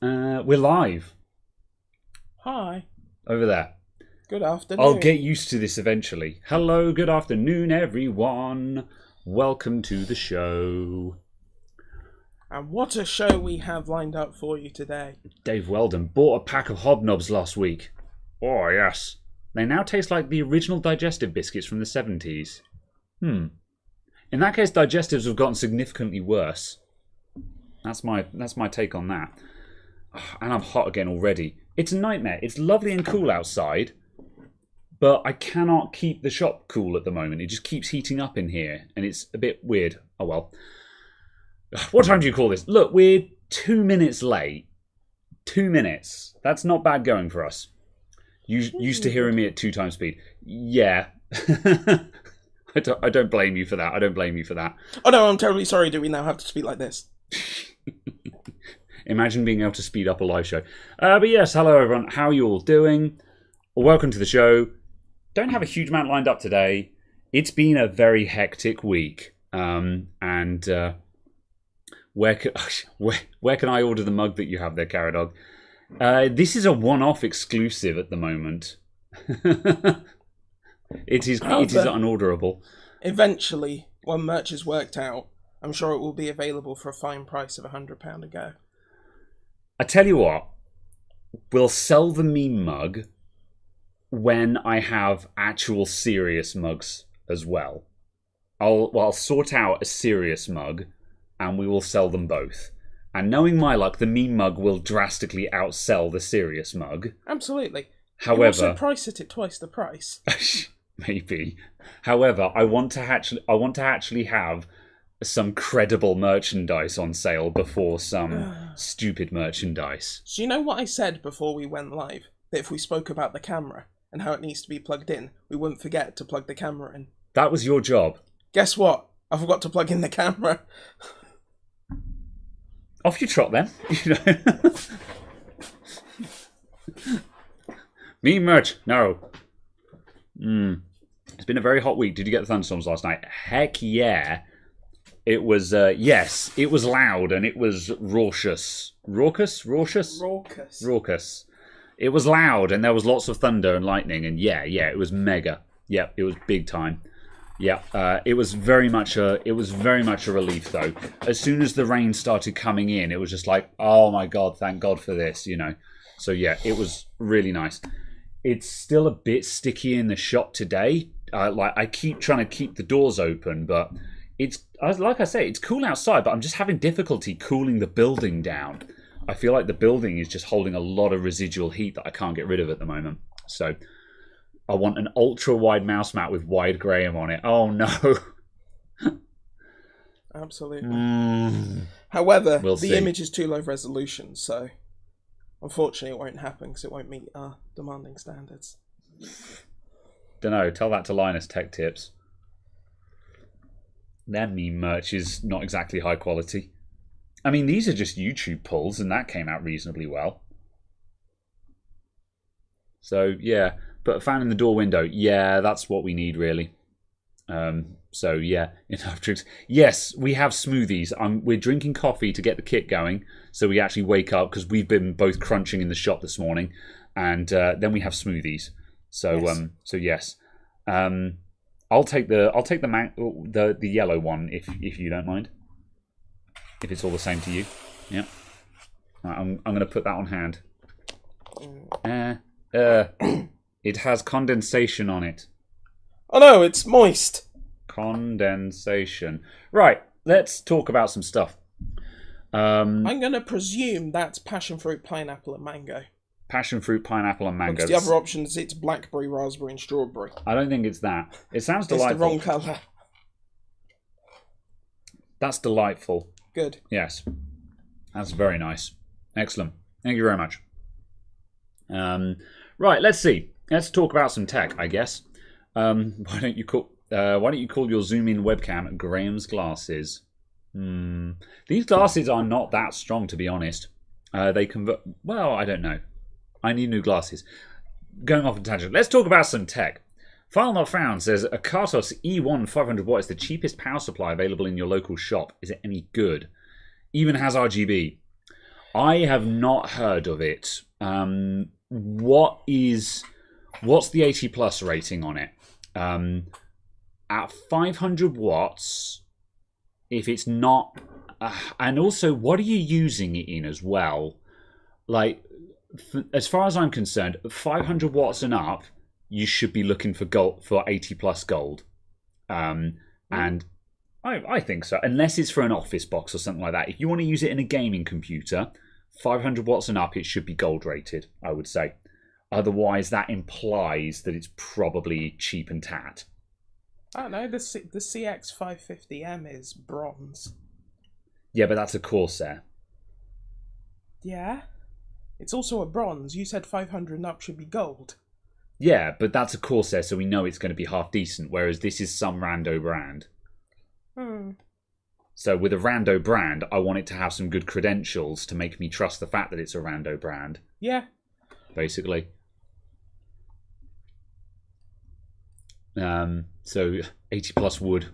We're live Hi. over there. Good afternoon. I'll get used to this eventually. Hello, good afternoon, everyone. Welcome to the show. And what a show we have lined up for you today. Dave Weldon bought a pack of Hobnobs last week. Oh, yes. They now taste like the original digestive biscuits from the 70s. In that case, digestives have gotten significantly worse. That's my take on that. And I'm hot again already. It's a nightmare. It's lovely and cool outside, but I cannot keep the shop cool at the moment. It just keeps heating up in here, and it's a bit weird. Oh well. What time do you call this? Look, we're 2 minutes late. 2 minutes. That's not bad going for us. You used to hearing me at 2 times speed. Yeah. I don't blame you for that. I don't blame you for that. Oh no, I'm terribly sorry. Do we now have to speak like this? Imagine being able to speed up a live show. But yes, hello everyone. How are you all doing? Welcome to the show. Don't have a huge amount lined up today. It's been a very hectic week. And where can I order the mug that you have there, Caradog? This is a one-off exclusive at the moment. It is unorderable. Eventually, when merch is worked out, I'm sure it will be available for a fine price of £100 a go. I tell you what, we'll sell the meme mug when I have actual serious mugs as well. I'll sort out a serious mug, and we will sell them both. And knowing my luck, the meme mug will drastically outsell the serious mug. Absolutely. However, you also price it at twice the price. Maybe. However, I want to actually have some credible merchandise on sale before some stupid merchandise. So you know what I said before we went live? That if we spoke about the camera and how it needs to be plugged in, we wouldn't forget to plug the camera in. That was your job. Guess what? I forgot to plug in the camera. Off you trot then. Me merch. No. It's been a very hot week. Did you get the thunderstorms last night? Heck yeah. It was, yes, it was loud and it was raucous. Raucous? Raucous. It was loud and there was lots of thunder and lightning and yeah, it was mega. Yeah, it was big time. Yeah, it was very much a relief though. As soon as the rain started coming in, it was just like, oh my god, thank God for this, you know. So yeah, it was really nice. It's still a bit sticky in the shop today. I keep trying to keep the doors open, but it's like I say, it's cool outside, but I'm just having difficulty cooling the building down. I feel like the building is just holding a lot of residual heat that I can't get rid of at the moment. So I want an ultra-wide mouse mat with wide Graham on it. Oh no. Absolutely. However, We'll the see. image is too low resolution, so unfortunately it won't happen because it won't meet our demanding standards. Dunno, tell that to Linus Tech Tips. Their meme merch is not exactly high quality. I mean, these are just YouTube pulls, and that came out reasonably well. So, yeah. Put a fan in the door window. Yeah, that's what we need, really. So, yeah. Enough drinks. Yes, we have smoothies. We're drinking coffee to get the kit going, so we actually wake up, because we've been both crunching in the shop this morning, and then we have smoothies. So, yes. I'll take the yellow one if you don't mind. If it's all the same to you, yeah. Right, I'm going to put that on hand. It has condensation on it. Oh no, it's moist. Condensation. Right, let's talk about some stuff. I'm going to presume that's passion fruit, pineapple, and mango. Passion fruit, pineapple, and mango. Because the other options, it's blackberry, raspberry, and strawberry. I don't think it's that. It sounds delightful. It's the wrong colour. That's delightful. Good. Yes. That's very nice. Excellent. Thank you very much. Right, let's see. Let's talk about some tech, I guess. Why don't you call your zoom-in webcam Graham's glasses? These glasses are not that strong, to be honest. They convert. Well, I don't know. I need new glasses. Going off on a tangent. Let's talk about some tech. File Not Found says a Kartos E1 500 watt is the cheapest power supply available in your local shop. Is it any good? Even has RGB. I have not heard of it. What's the 80 plus rating on it? At 500 watts, if it's not, and also what are you using it in as well? Like, as far as I'm concerned, 500 watts and up, you should be looking for gold, for 80 plus gold. And I think so, unless it's for an office box or something like that. If you want to use it in a gaming computer, 500 watts and up, it should be gold rated, I would say. Otherwise, that implies that it's probably cheap and tat. I don't know, the CX550M is bronze. Yeah, but that's a Corsair. Yeah? It's also a bronze. You said 500 and up should be gold. Yeah, but that's a Corsair, so we know it's going to be half decent, whereas this is some rando brand. So with a rando brand, I want it to have some good credentials to make me trust the fact that it's a rando brand. Yeah. Basically. So 80 plus wood.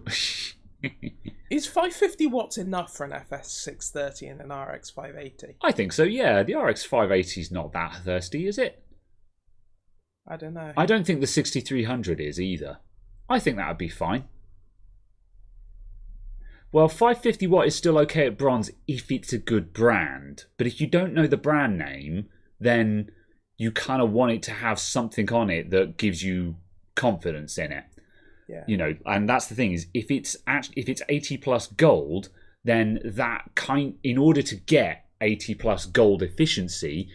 Is 550 watts enough for an FS630 and an RX 580? I think so, yeah. The RX 580 is not that thirsty, is it? I don't know. I don't think the 6300 is either. I think that would be fine. Well, 550 watt is still okay at bronze if it's a good brand. But if you don't know the brand name, then you kind of want it to have something on it that gives you confidence in it. Yeah. You know, and that's the thing is if it's 80 plus gold, then in order to get 80 plus gold efficiency,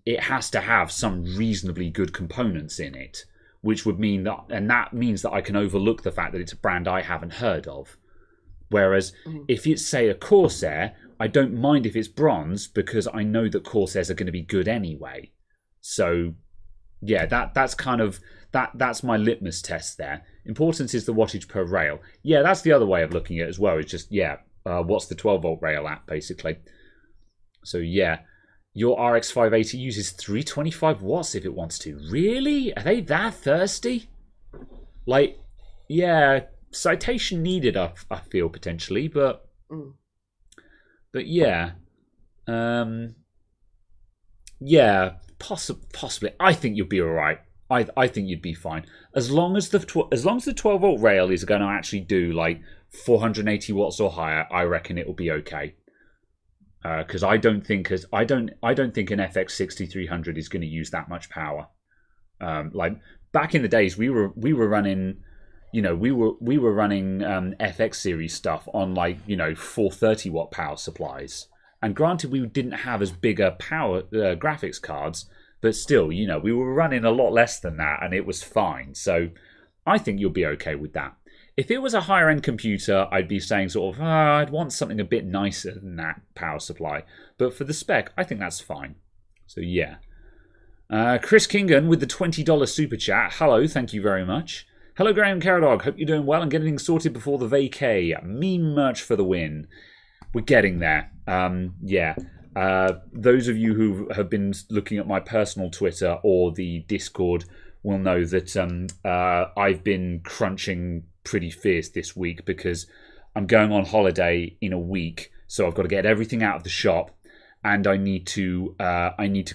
it has to have some reasonably good components in it, which would mean that means that I can overlook the fact that it's a brand I haven't heard of. Whereas if it's, say, a Corsair, I don't mind if it's bronze because I know that Corsairs are going to be good anyway. So, yeah, that's kind of that's my litmus test there. Importance is the wattage per rail. Yeah, that's the other way of looking at it as well. It's just, what's the 12-volt rail at, basically. So, yeah, your RX 580 uses 325 watts if it wants to. Really? Are they that thirsty? Like, yeah, citation needed, I feel, potentially, but yeah. Yeah, possibly. I think you'll be all right. I think you'd be fine as long as the 12-volt rail is going to actually do like 480 watts or higher. I reckon it will be okay. Because I don't think an FX 6300 is going to use that much power. Like back in the days, we were running, we were running FX series stuff on 430 watt power supplies. And granted, we didn't have as big a power graphics cards, but still, we were running a lot less than that, and it was fine. So I think you'll be okay with that. If it was a higher end computer, I'd be saying sort of, I'd want something a bit nicer than that power supply. But for the spec, I think that's fine. So yeah. Chris Kingan with the $20 super chat. Hello, thank you very much. Hello, Graham Caradog. Hope you're doing well and getting sorted before the vacay. Meme merch for the win. We're getting there. Yeah. Those of you who have been looking at my personal Twitter or the Discord will know that I've been crunching pretty fierce this week because I'm going on holiday in a week, so I've got to get everything out of the shop, and I need to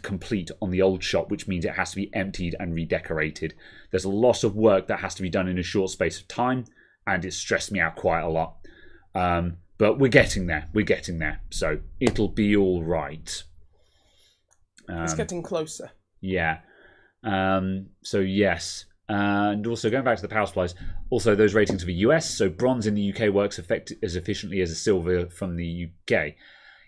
complete on the old shop, which means it has to be emptied and redecorated. There's a lot of work that has to be done in a short space of time, and it stressed me out quite a lot. But we're getting there. We're getting there. So it'll be all right. It's getting closer. Yeah. So yes. And also going back to the power supplies, also those ratings for the US. So bronze in the UK works as efficiently as a silver from the UK.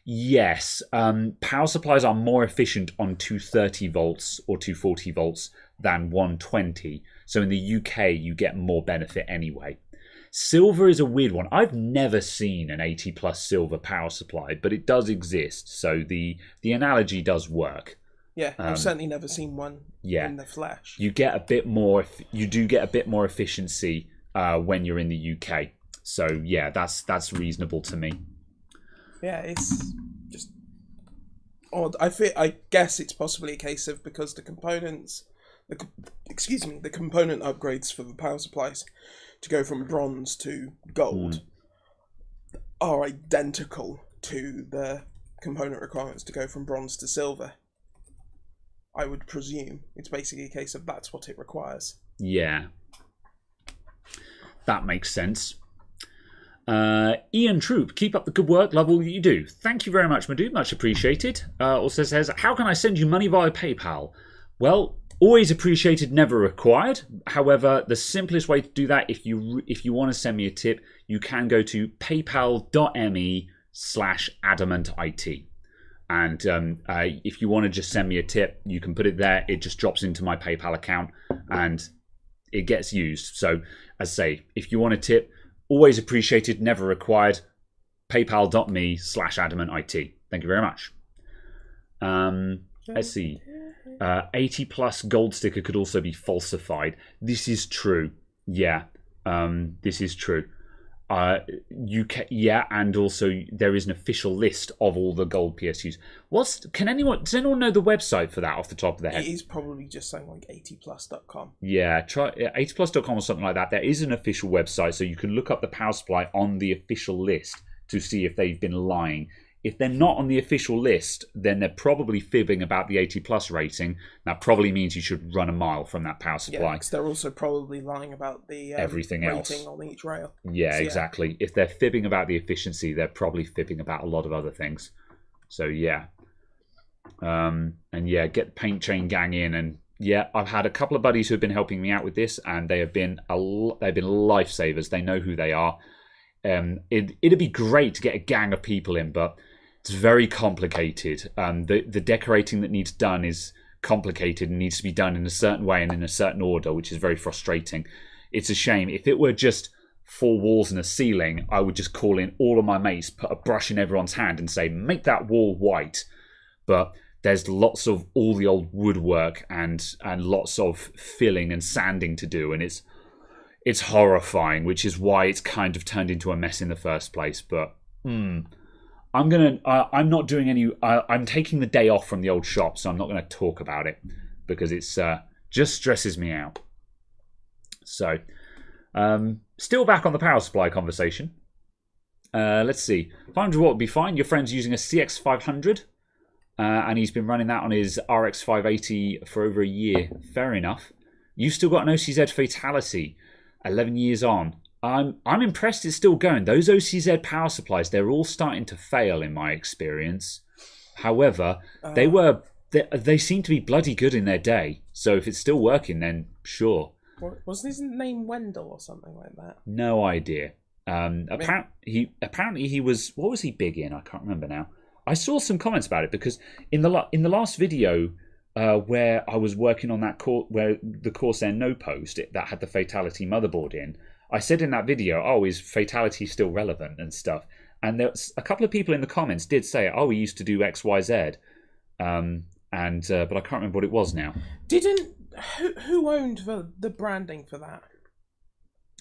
Yes. Power supplies are more efficient on 230 volts or 240 volts than 120. So in the UK, you get more benefit anyway. Silver is a weird one. I've never seen an 80 plus silver power supply, but it does exist. So the analogy does work. Yeah, I've certainly never seen one in the flesh. You get a bit more. You do get a bit more efficiency when you're in the UK. So yeah, that's reasonable to me. Yeah, it's just odd. I guess it's possibly a case of because the components, the component upgrades for the power supplies to go from bronze to gold are identical to the component requirements to go from bronze to silver. I would presume it's basically a case of that's what it requires. Yeah. That makes sense. Ian Troop, keep up the good work. Love all that you do. Thank you very much, my dude. Much appreciated. Also says, how can I send you money via PayPal? Well, always appreciated, never required. However, the simplest way to do that, if you want to send me a tip, you can go to paypal.me/adamantIT. And if you want to just send me a tip, you can put it there. It just drops into my PayPal account and it gets used. So, as I say, if you want a tip, always appreciated, never required. paypal.me/adamantIT. Thank you very much. Let's see. 80 plus gold sticker could also be falsified. This is true. Yeah. This is true. And also there is an official list of all the gold PSUs. Does anyone know the website for that off the top of their head? It is probably just something like 80plus.com. Yeah, try 80plus.com or something like that. There is an official website, so you can look up the power supply on the official list to see if they've been lying. If they're not on the official list, then they're probably fibbing about the 80 plus rating. That probably means you should run a mile from that power supply. Yeah, because they're also probably lying about the everything rating else on each rail. Yeah, so, exactly. If they're fibbing about the efficiency, they're probably fibbing about a lot of other things. So yeah, and yeah, get the paint chain gang in, and yeah, I've had a couple of buddies who have been helping me out with this, and they have been lifesavers. They know who they are. It'd be great to get a gang of people in, but it's very complicated. The decorating that needs done is complicated and needs to be done in a certain way and in a certain order, which is very frustrating. It's a shame. If it were just 4 walls and a ceiling, I would just call in all of my mates, put a brush in everyone's hand and say, make that wall white. But there's lots of all the old woodwork and lots of filling and sanding to do, and it's horrifying, which is why it's kind of turned into a mess in the first place. But I'm not doing any. I'm taking the day off from the old shop, so I'm not going to talk about it because it's just stresses me out. So, still back on the power supply conversation. Let's see. 500 watt would be fine. Your friend's using a CX500, and he's been running that on his RX580 for over a year. Fair enough. You've still got an OCZ Fatality, 11 years on. I'm impressed it's still going. Those OCZ power supplies, they're all starting to fail in my experience. However, they seem to be bloody good in their day. So if it's still working, then sure. Wasn't his name Wendell or something like that? No idea. Apparently he was. What was he big in? I can't remember now. I saw some comments about it because in the last video where I was working on that where the Corsair No Post that had the Fatality motherboard in. I said in that video, oh, is Fatality still relevant and stuff? And there's a couple of people in the comments did say, oh, we used to do XYZ. But I can't remember what it was now. Who owned the branding for that?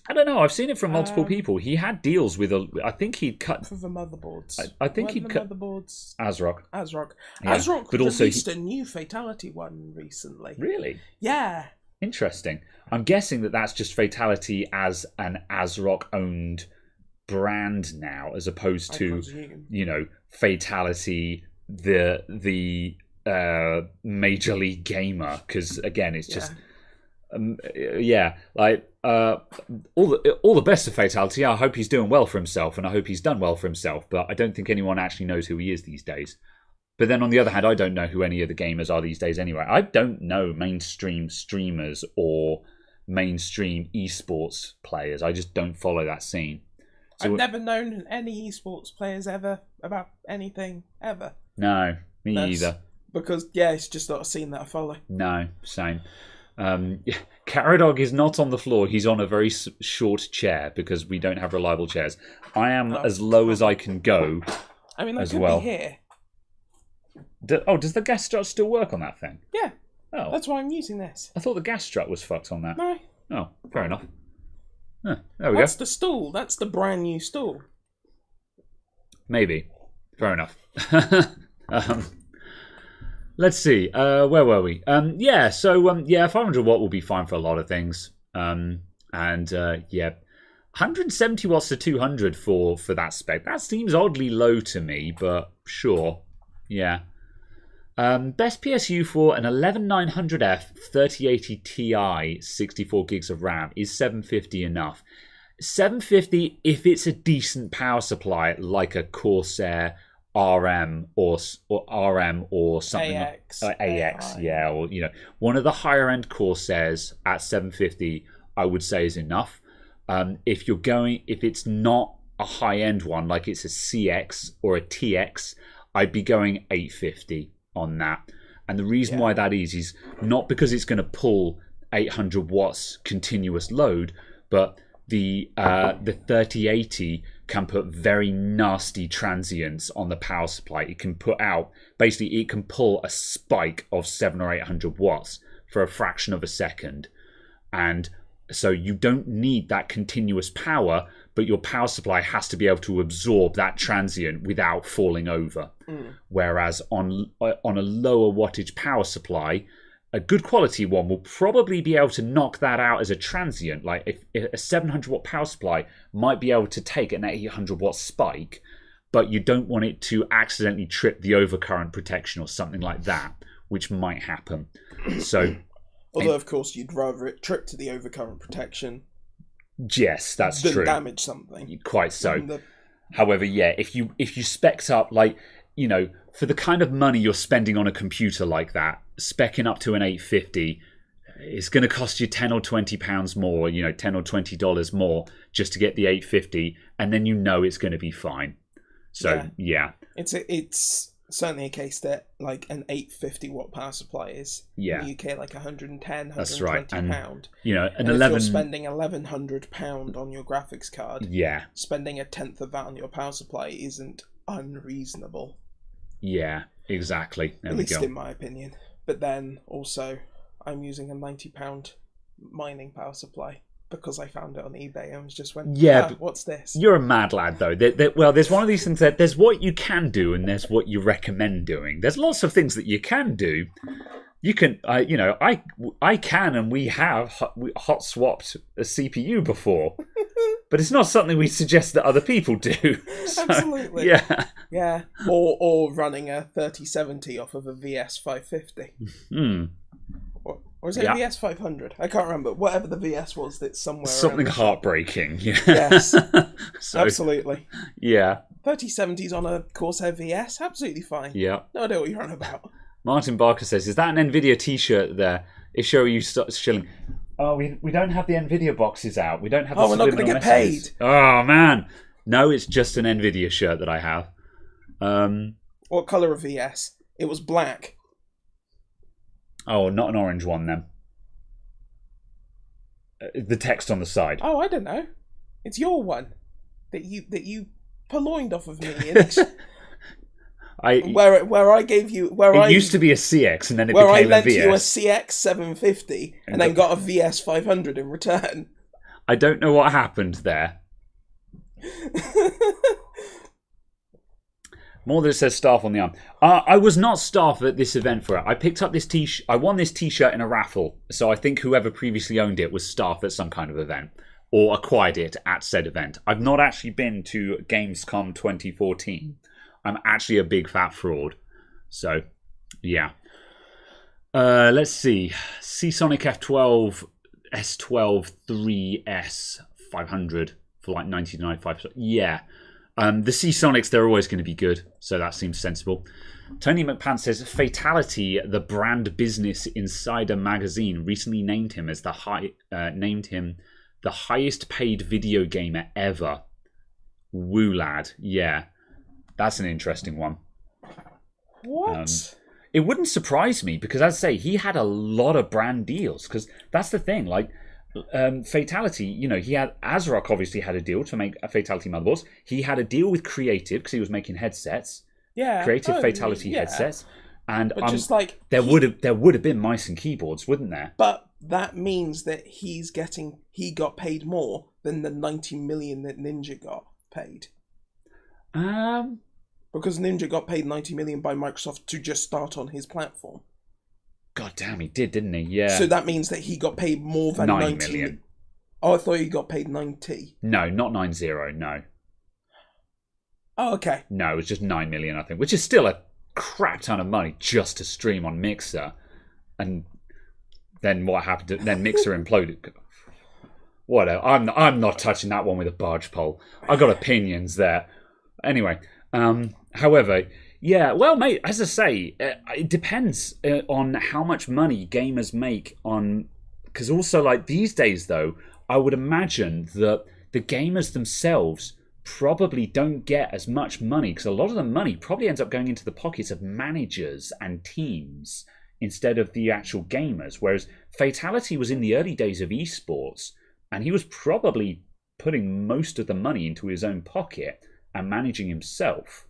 I don't know. I've seen it from multiple people. He had deals with I think he'd cut for the motherboards. I think he'd cut motherboards. ASRock. Yeah. ASRock but also released a new Fatality one recently. Really? Yeah. Interesting. I'm guessing that's just Fatality as an ASRock owned brand now, as opposed to Fatality the Major League Gamer, because again it's just all the best of Fatality. I hope he's doing well for himself, and I hope he's done well for himself, but I don't think anyone actually knows who he is these days. But then on the other hand, I don't know who any of the gamers are these days anyway. I don't know mainstream streamers or mainstream esports players. I just don't follow that scene. So I've never known any esports players ever about anything ever. No, me either. Because it's just not a scene that I follow. No, same. Caradog is not on the floor. He's on a very short chair because we don't have reliable chairs. I am as low as I can go. I mean, I could be here. Does the gas strut still work on that thing? Yeah. Oh, that's why I'm using this. I thought the gas strut was fucked on that. No. Oh, fair enough. There we go. That's the stool. That's the brand new stool. Maybe. Fair enough. Let's see. Where were we? 500 watt will be fine for a lot of things. 170 watts to 200 for that spec. That seems oddly low to me, but sure. Yeah. Best PSU for an 11900F 3080 Ti 64 gigs of RAM is 750 enough. 750 if it's a decent power supply like a Corsair RM or RM or something AX, like AX, AI. yeah, or one of the higher end Corsairs at 750, I would say is enough. If it's not a high end one like it's a CX or a TX, I'd be going 850 on that. And the reason why that is not because it's going to pull 800 watts continuous load, but the 3080 can put very nasty transients on the power supply. It can pull a spike of 700 or 800 watts for a fraction of a second. And so you don't need that continuous power, but your power supply has to be able to absorb that transient without falling over. Whereas on a lower wattage power supply, a good quality one will probably be able to knock that out as a transient. Like if a 700 watt power supply might be able to take an 800 watt spike, but you don't want it to accidentally trip the overcurrent protection or something like that, which might happen. So, although of course you'd rather it trip to the overcurrent protection. Yes, that's than true. Damage something. Quite so. However, yeah, if you spec'd up for the kind of money you're spending on a computer like that, speccing up to an 850, it's going to cost you £10 or £20 more, $10 or $20 more just to get the 850, and then it's going to be fine. So yeah. It's certainly a case that like an 850 watt power supply is in the UK like 110, That's right. £120. And if you're spending £1,100 on your graphics card, spending a tenth of that on your power supply isn't unreasonable. Yeah, exactly. At least in my opinion. But then also, I'm using a £90 mining power supply because I found it on eBay and just went, what's this? You're a mad lad, though. There's one of these things that there's what you can do and there's what you recommend doing. There's lots of things that you can do. You can, I can, and we have hot swapped a CPU before, but it's not something we suggest that other people do. So, absolutely. Yeah. Or running a 3070 off of a VS 550. Or is it a VS 500? I can't remember. Whatever the VS was, that's somewhere. Something heartbreaking. Yeah. Yes. Absolutely. Yeah. 3070s on a Corsair VS, absolutely fine. Yeah. No idea what you're on about. Martin Barker says, "Is that an Nvidia T-shirt there? If so, you start shilling." Oh, we don't have the Nvidia boxes out. We don't have. We're not going to get paid. Oh man, no, it's just an Nvidia shirt that I have. What colour of VS? It was black. Oh, not an orange one then. The text on the side. Oh, I don't know. It's your one that you purloined off of me. Where I gave you it used to be a CX and then it became a VS. Where I lent you a CX 750 and then got a VS 500 in return. I don't know what happened there. More that says staff on the arm. I was not staff at this event for it. I picked up this t-shirt. I won this t-shirt in a raffle. So I think whoever previously owned it was staff at some kind of event or acquired it at said event. I've not actually been to Gamescom 2014. I'm actually a big fat fraud. So, yeah. Let's see. Seasonic F12 S12 3S 500 for like 99.5%. Yeah. The Seasonics, they're always going to be good. So that seems sensible. Tony McPant says, Fatality, the brand business insider magazine, recently named him as the highest paid video gamer ever. Woo lad. Yeah. That's an interesting one. What? It wouldn't surprise me because, as I say, he had a lot of brand deals. Because that's the thing, like Fatality. He had ASRock obviously had a deal to make a Fatality motherboards. He had a deal with Creative because he was making headsets. Yeah, Creative Fatality headsets, and just like there would have been mice and keyboards, wouldn't there? But that means that he got paid more than the 90 million that Ninja got paid. Because Ninja got paid 90 million by Microsoft to just start on his platform. God damn, he did, didn't he? Yeah. So that means that he got paid more than 9 90 million. Oh, I thought he got paid 90. No, not 90, no. Oh, okay. No, it was just 9 million, I think, which is still a crap ton of money just to stream on Mixer, and then what happened? Then Mixer imploded. Whatever. I'm not touching that one with a barge pole. I got opinions there. Anyway, however, yeah. Well, mate, as I say, it depends on how much money gamers make on. Because also, like these days, though, I would imagine that the gamers themselves probably don't get as much money, because a lot of the money probably ends up going into the pockets of managers and teams instead of the actual gamers. Whereas Fatality was in the early days of esports, and he was probably putting most of the money into his own pocket and managing himself.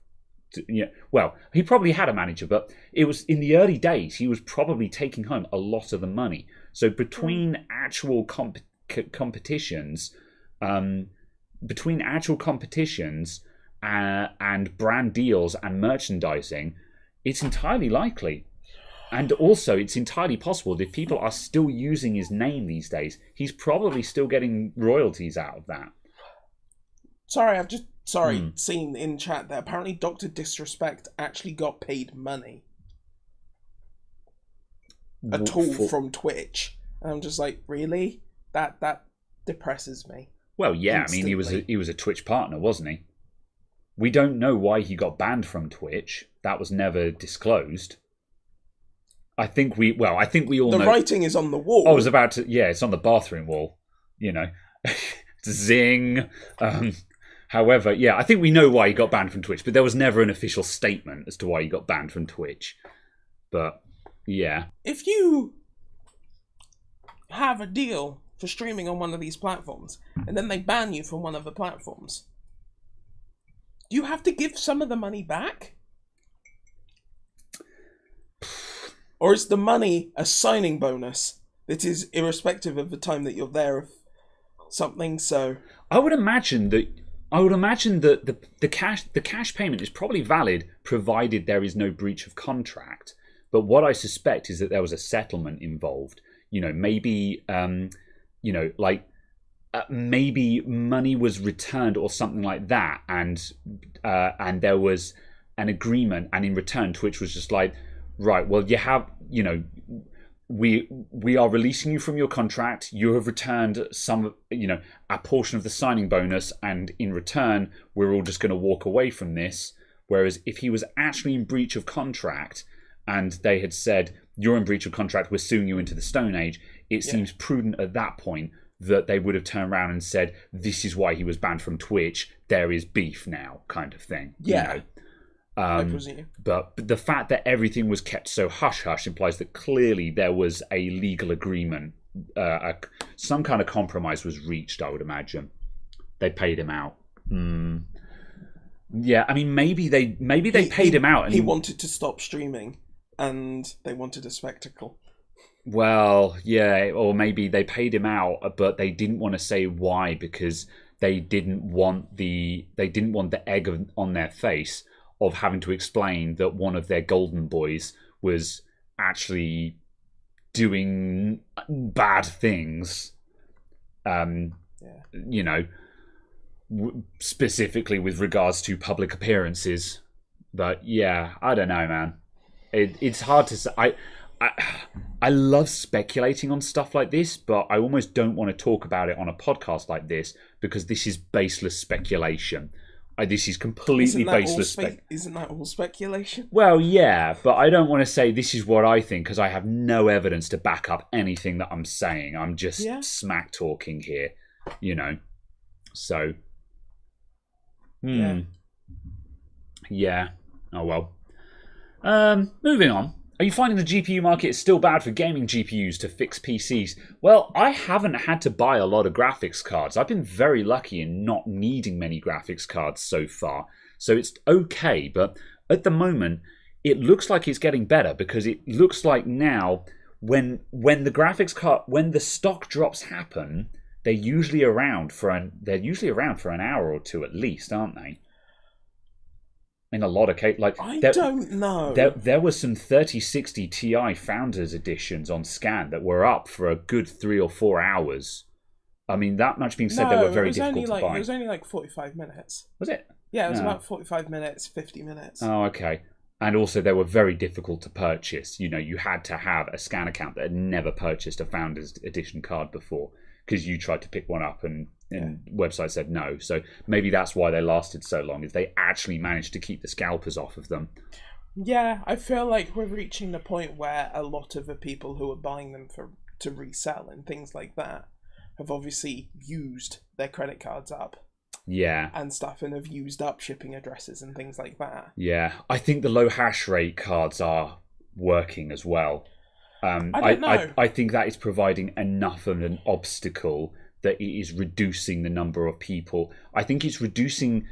Well, he probably had a manager, but it was in the early days, he was probably taking home a lot of the money. So between actual competitions, and brand deals and merchandising, it's entirely likely. And also, it's entirely possible that if people are still using his name these days, he's probably still getting royalties out of that. Sorry, I've just seen in chat that apparently Dr. Disrespect actually got paid money. A tool from Twitch. And I'm just like, really? That depresses me. Well, yeah, instantly. I mean, he was a Twitch partner, wasn't he? We don't know why he got banned from Twitch. That was never disclosed. I think we all know. The writing is on the wall. I was about to, it's on the bathroom wall. You know, zing. However, yeah, I think we know why he got banned from Twitch, but there was never an official statement as to why he got banned from Twitch. But yeah, if you have a deal for streaming on one of these platforms, and then they ban you from one of the platforms, do you have to give some of the money back? Or is the money a signing bonus that is irrespective of the time that you're there of something? So I would imagine that the cash payment is probably valid provided there is no breach of contract. But what I suspect is that there was a settlement involved. You know, maybe maybe money was returned or something like that, and there was an agreement, and in return Twitch was just like, right, well, you have, you know, we are releasing you from your contract. You have returned some, you know, a portion of the signing bonus, and in return, we're all just going to walk away from this. Whereas if he was actually in breach of contract, and they had said, you're in breach of contract, we're suing you into the Stone Age, it seems prudent at that point that they would have turned around and said, this is why he was banned from Twitch, there is beef now, kind of thing. Yeah. You know? But the fact that everything was kept so hush-hush implies that clearly there was a legal agreement. Some kind of compromise was reached, I would imagine. They paid him out. Yeah, I mean, maybe they paid him out. And he wanted to stop streaming, and they wanted a spectacle. Well, yeah, or maybe they paid him out, but they didn't want to say why, because they didn't want the egg on their face of having to explain that one of their golden boys was actually doing bad things. You know, specifically with regards to public appearances. But yeah, I don't know, man. It's hard to say. I love speculating on stuff like this, but I almost don't want to talk about it on a podcast like this, because this is baseless speculation. This is completely baseless. Isn't that all speculation? Well, yeah, but I don't want to say this is what I think, because I have no evidence to back up anything that I'm saying. I'm just smack talking here, you know. So, yeah. Oh well. Moving on. Are you finding the GPU market is still bad for gaming GPUs to fix PCs? Well, I haven't had to buy a lot of graphics cards. I've been very lucky in not needing many graphics cards so far. So it's okay, but at the moment, it looks like it's getting better, because it looks like now when the stock drops happen, they're usually around for an hour or two at least, aren't they? In a lot of cases, like I don't know. There were some 3060 Ti Founders editions on scan that were up for a good 3 or 4 hours. I mean, that much being said, they were very difficult to buy. It was only like 45 minutes. Was it? Yeah, it was about 45 minutes, 50 minutes. Oh, okay. And also, they were very difficult to purchase. You know, you had to have a scan account that had never purchased a Founders Edition card before, because you tried to pick one up and websites said no. So maybe that's why they lasted so long, is they actually managed to keep the scalpers off of them. Yeah, I feel like we're reaching the point where a lot of the people who are buying them to resell and things like that have obviously used their credit cards up. Yeah. And stuff, and have used up shipping addresses and things like that. Yeah. I think the low hash rate cards are working as well. I don't know. I think that is providing enough of an obstacle that it is reducing the number of people. I think it's reducing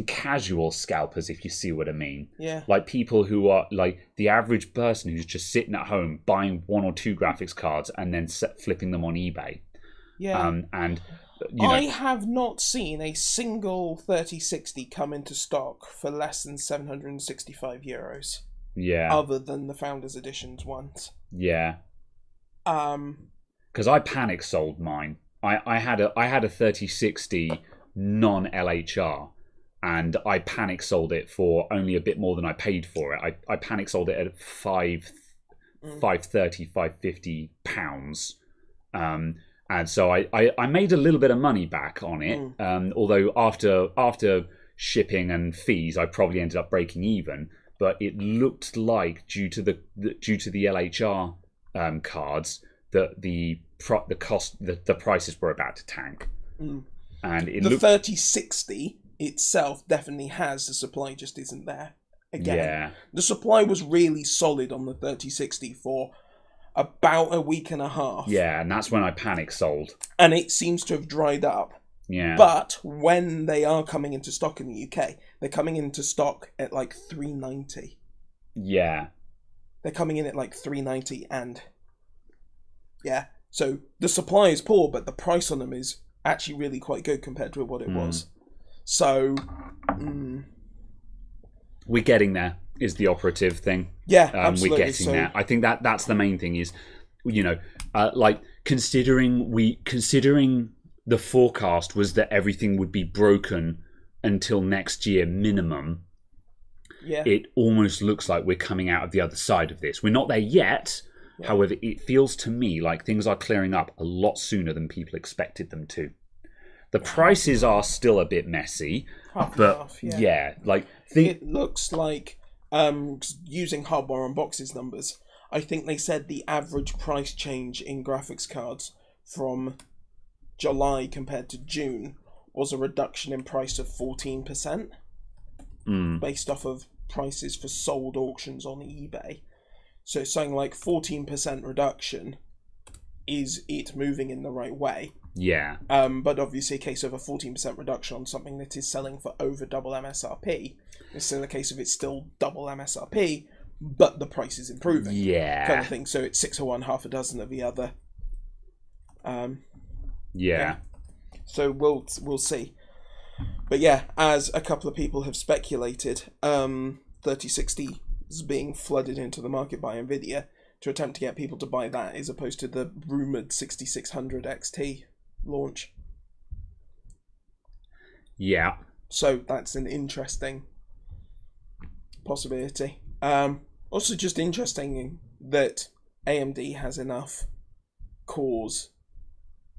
casual scalpers, if you see what I mean. Yeah. Like people who are like the average person who's just sitting at home buying 1 or 2 graphics cards and then flipping them on eBay. Yeah. And you know, I have not seen a single 3060 come into stock for less than €765. Yeah. Other than the Founders Editions ones. Yeah. Because I panic sold mine. I had a 3060 non-LHR, and I panic sold it for only a bit more than I paid for it. I panic sold it at £550 and so I made a little bit of money back on it. Although after shipping and fees, I probably ended up breaking even. But it looked like due to the LHR cards that the prices were about to tank. And the 3060 itself definitely has, the supply just isn't there again. Yeah. The supply was really solid on the 3060 for about a week and a half. Yeah, and that's when I panic sold. And it seems to have dried up. Yeah. But when they are coming into stock in the UK, they're coming into stock at like $390. Yeah. They're coming in at like $390, and yeah. So the supply is poor, but the price on them is actually really quite good compared to what it was. So we're getting there is the operative thing. Yeah, absolutely. We're getting there. I think that's the main thing is, you know, like considering the forecast was that everything would be broken until next year minimum. Yeah. It almost looks like we're coming out of the other side of this. We're not there yet. Yeah. However, it feels to me like things are clearing up a lot sooner than people expected them to. The prices are still a bit messy, like it looks like using Hardware Unbox's numbers, I think they said the average price change in graphics cards from July compared to June was a reduction in price of 14%, based off of prices for sold auctions on eBay. So it's saying like 14% reduction is it moving in the right way. Yeah. But obviously a case of a 14% reduction on something that is selling for over double MSRP. It's still a case of it's still double MSRP, but the price is improving. Yeah. Kind of thing. So it's 6 of one, half a dozen of the other. Yeah. So we'll see. But yeah, as a couple of people have speculated, 3060 is being flooded into the market by Nvidia to attempt to get people to buy that, as opposed to the rumoured 6600 XT launch. Yeah. So that's an interesting possibility. Also just interesting that AMD has enough cores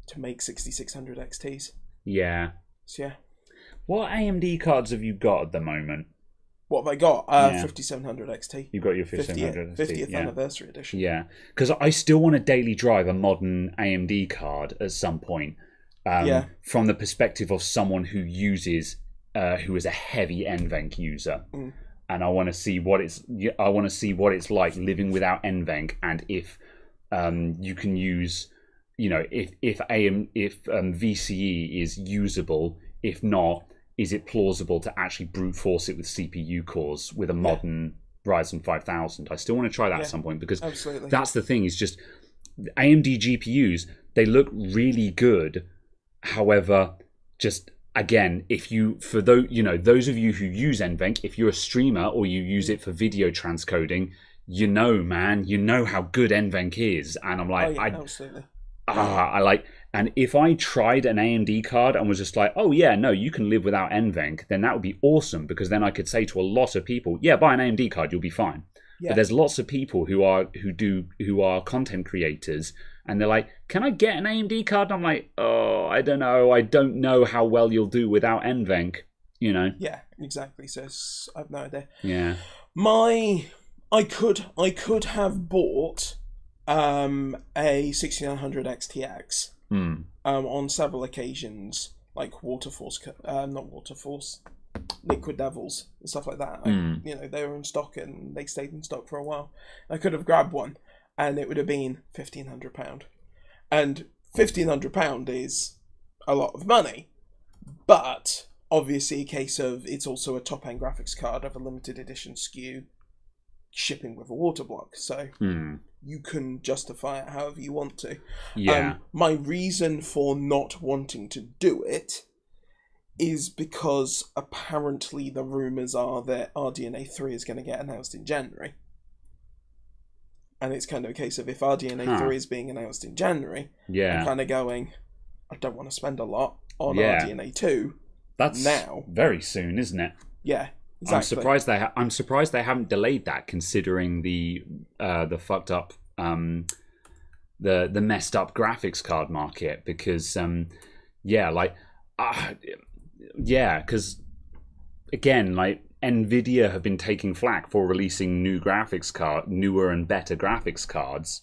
to make 6600 XTs. Yeah. So yeah. What AMD cards have you got at the moment? What have I got? 5700 XT. You've got your 5700 50th anniversary edition. Yeah, because I still want to daily drive a modern AMD card at some point. From the perspective of someone who uses, who is a heavy NVENC user, and I want to see what it's like living without NVENC, and if you can use, you know, if VCE is usable, if not. Is it plausible to actually brute force it with CPU cores with a modern Ryzen 5000? I still want to try that at some point, because that's the thing, is just AMD GPUs, they look really good. However, just again, if you, for those, you know, those of you who use NVENC, if you're a streamer or you use it for video transcoding, you know, man, you know how good NVENC is. And I'm like, absolutely. I like, And if I tried an AMD card and was just like, oh yeah, no, you can live without NVENC, then that would be awesome, because then I could say to a lot of people, yeah, buy an AMD card, you'll be fine. Yeah. But there's lots of people who are content creators, and they're like, can I get an AMD card? And I'm like, oh, I don't know. I don't know how well you'll do without NVENC, you know? Yeah, exactly. So I have no idea. Yeah. I could have bought a 6900 XTX on several occasions, like not Waterforce, Liquid Devils and stuff like that. You know, they were in stock and they stayed in stock for a while. I could have grabbed one, and it would have been £1,500, and £1,500 is a lot of money, but obviously a case of it's also a top end graphics card of a limited edition SKU, shipping with a water block, so you can justify it however you want to. Yeah. My reason for not wanting to do it is because apparently the rumours are that RDNA 3 is going to get announced in January. And it's kind of a case of, if RDNA 3 is being announced in January, I'm kind of going, I don't want to spend a lot on RDNA 2. That's now. Very soon, isn't it? Yeah. Exactly. I'm surprised they haven't delayed that, considering the fucked up the messed up graphics card market. Because because again, like, Nvidia have been taking flack for releasing newer and better graphics cards.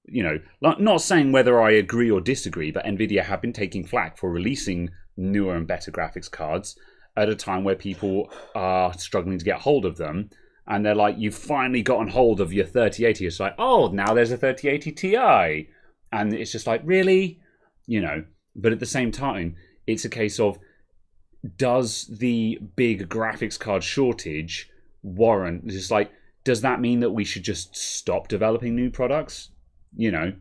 You know, not saying whether I agree or disagree, but Nvidia have been taking flack for releasing newer and better graphics cards at a time where people are struggling to get hold of them. And they're like, you've finally gotten hold of your 3080. It's like, oh, now there's a 3080 Ti. And it's just like, really? You know, but at the same time, it's a case of, does the big graphics card shortage warrant, just like, does that mean that we should just stop developing new products? You know,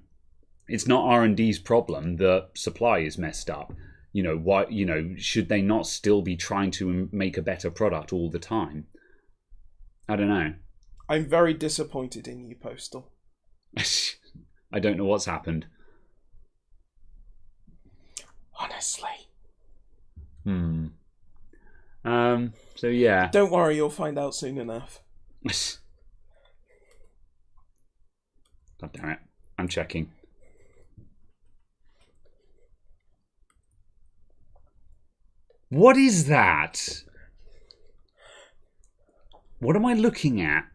it's not R&D's problem that supply is messed up. You know, why? You know, should they not still be trying to make a better product all the time? I don't know. I'm very disappointed in you, Postal. I don't know what's happened. Honestly. So yeah. Don't worry, you'll find out soon enough. God damn it. I'm checking. What is that? What am I looking at?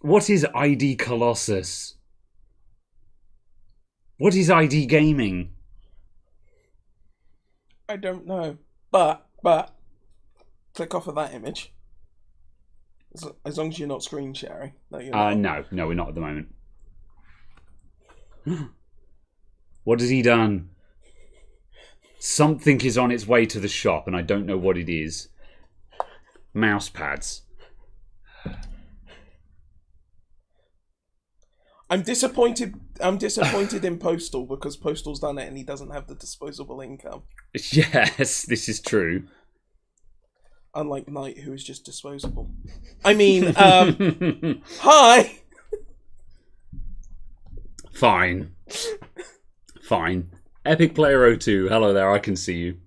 What is ID Colossus? What is ID Gaming? I don't know. But click off of that image. As long as you're not screen sharing. No, you're not. No, we're not at the moment. What has he done? Something is on its way to the shop, and I don't know what it is. Mouse pads. I'm disappointed in Postal, because Postal's done it and he doesn't have the disposable income. Yes, this is true. Unlike Knight, who is just disposable. I mean, hi! Fine. Epic Player 02, hello there, I can see you.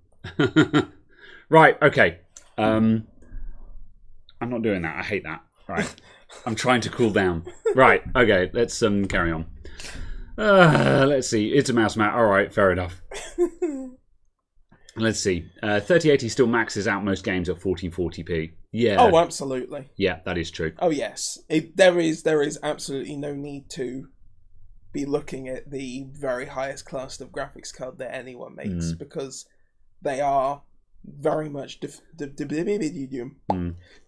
Right, okay. I'm not doing that, I hate that. Right. I'm trying to cool down. Right, okay, let's carry on. Let's see, it's a mouse mat, alright, fair enough. Let's see. 3080 still maxes out most games at 1440p. Yeah. Oh, absolutely. Yeah, that is true. Oh, yes. There is absolutely no need to be looking at the very highest class of graphics card that anyone makes, because they are very much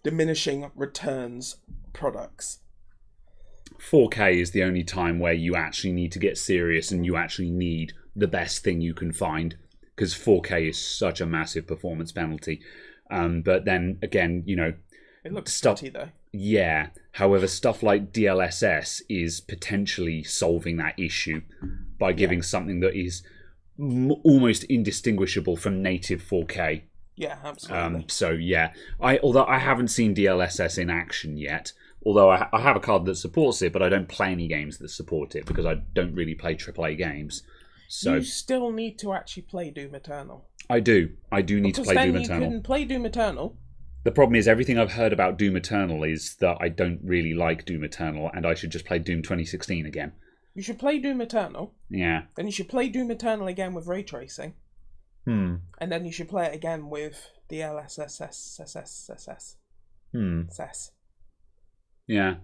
diminishing returns products. 4K is the only time where you actually need to get serious and you actually need the best thing you can find, because 4K is such a massive performance penalty. But then again, you know, it looks pretty though. Yeah. However, stuff like DLSS is potentially solving that issue by giving something that is almost indistinguishable from native 4K. Yeah, absolutely. So yeah, although I haven't seen DLSS in action yet, although I have a card that supports it, but I don't play any games that support it because I don't really play AAA games. So you still need to actually play Doom Eternal. I do need to play Doom Eternal. You can play Doom Eternal. The problem is everything I've heard about Doom Eternal is that I don't really like Doom Eternal, and I should just play Doom 2016 again. You should play Doom Eternal. Yeah. Then you should play Doom Eternal again with ray tracing. And then you should play it again with the LSSSSSS. Yeah.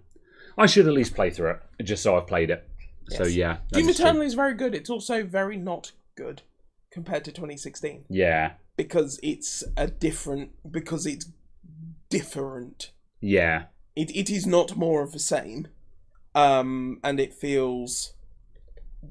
I should at least play through it, just so I've played it. Yes. So yeah. Doom Eternal is very good. It's also very not good compared to 2016. Yeah. Because it's different. Yeah. It is not more of the same. And it feels...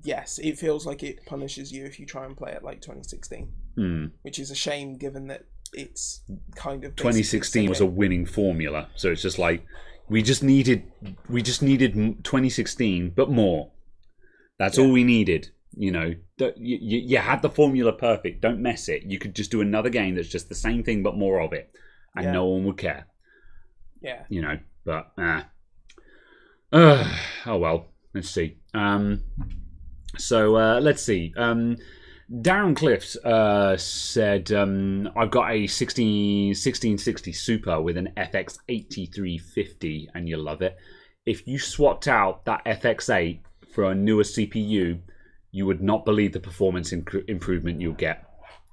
Yes, it feels like it punishes you if you try and play it like 2016. Which is a shame given that it's kind of... 2016 was a winning formula. So it's just like, we just needed 2016, but more. That's all we needed. You know, you had the formula perfect. Don't mess it. You could just do another game that's just the same thing, but more of it. And no one would care. Yeah. You know, but... oh well, let's see. So let's see. Darren Cliffs said, I've got a 1660 Super with an FX 8350 and you love it. If you swapped out that FX8 for a newer CPU, you would not believe the performance improvement you'll get.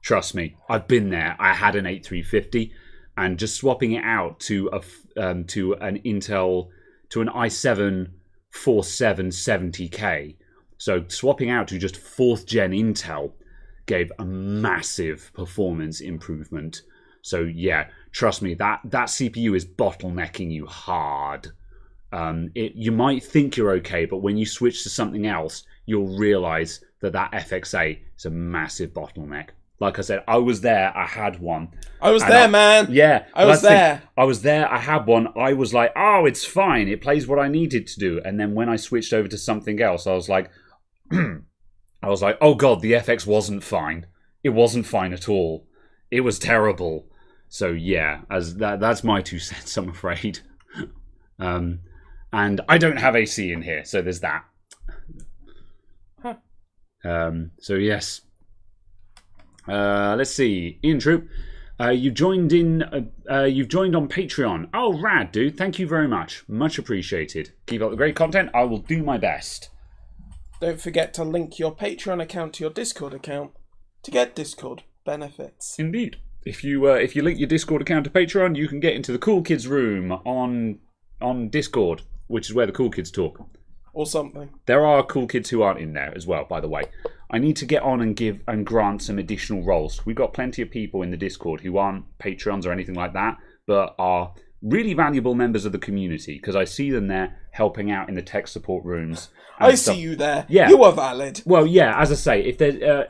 Trust me, I've been there. I had an 8350 and just swapping it out to an Intel, to an i7 4770K. So swapping out to just 4th gen Intel gave a massive performance improvement. So yeah, trust me, that CPU is bottlenecking you hard. You might think you're okay, but when you switch to something else, you'll realize that FX8 is a massive bottleneck. Like I said, I was there. I had one. I was there, man. Yeah. I was there. I was there. I had one. I was like, oh, it's fine. It plays what I needed to do. And then when I switched over to something else, I was like, oh God, the FX wasn't fine. It wasn't fine at all. It was terrible. So yeah, that's my 2 cents, I'm afraid. And I don't have AC in here, so there's that. Huh. So yes. Let's see, Ian Troop, you've joined on Patreon. Oh, rad, dude! Thank you very much, much appreciated. Keep up the great content. I will do my best. Don't forget to link your Patreon account to your Discord account to get Discord benefits. Indeed, if you link your Discord account to Patreon, you can get into the Cool Kids room on Discord, which is where the cool kids talk. Or something. There are cool kids who aren't in there as well, by the way. I need to get on and grant some additional roles. We've got plenty of people in the Discord who aren't Patreons or anything like that, but are really valuable members of the community because I see them there helping out in the tech support rooms. I see you there. Yeah. You are valid. Well, yeah, as I say, if there,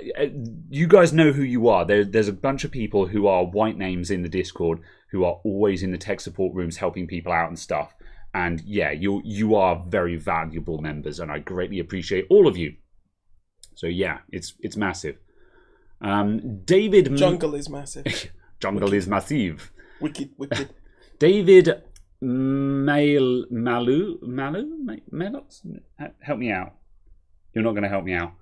you guys know who you are. There's a bunch of people who are white names in the Discord who are always in the tech support rooms helping people out and stuff. And yeah, you are very valuable members, and I greatly appreciate all of you. So yeah, it's massive. David... Jungle is massive. Jungle wicked. Is massive. Wicked. David Malu? Help me out. You're not going to help me out.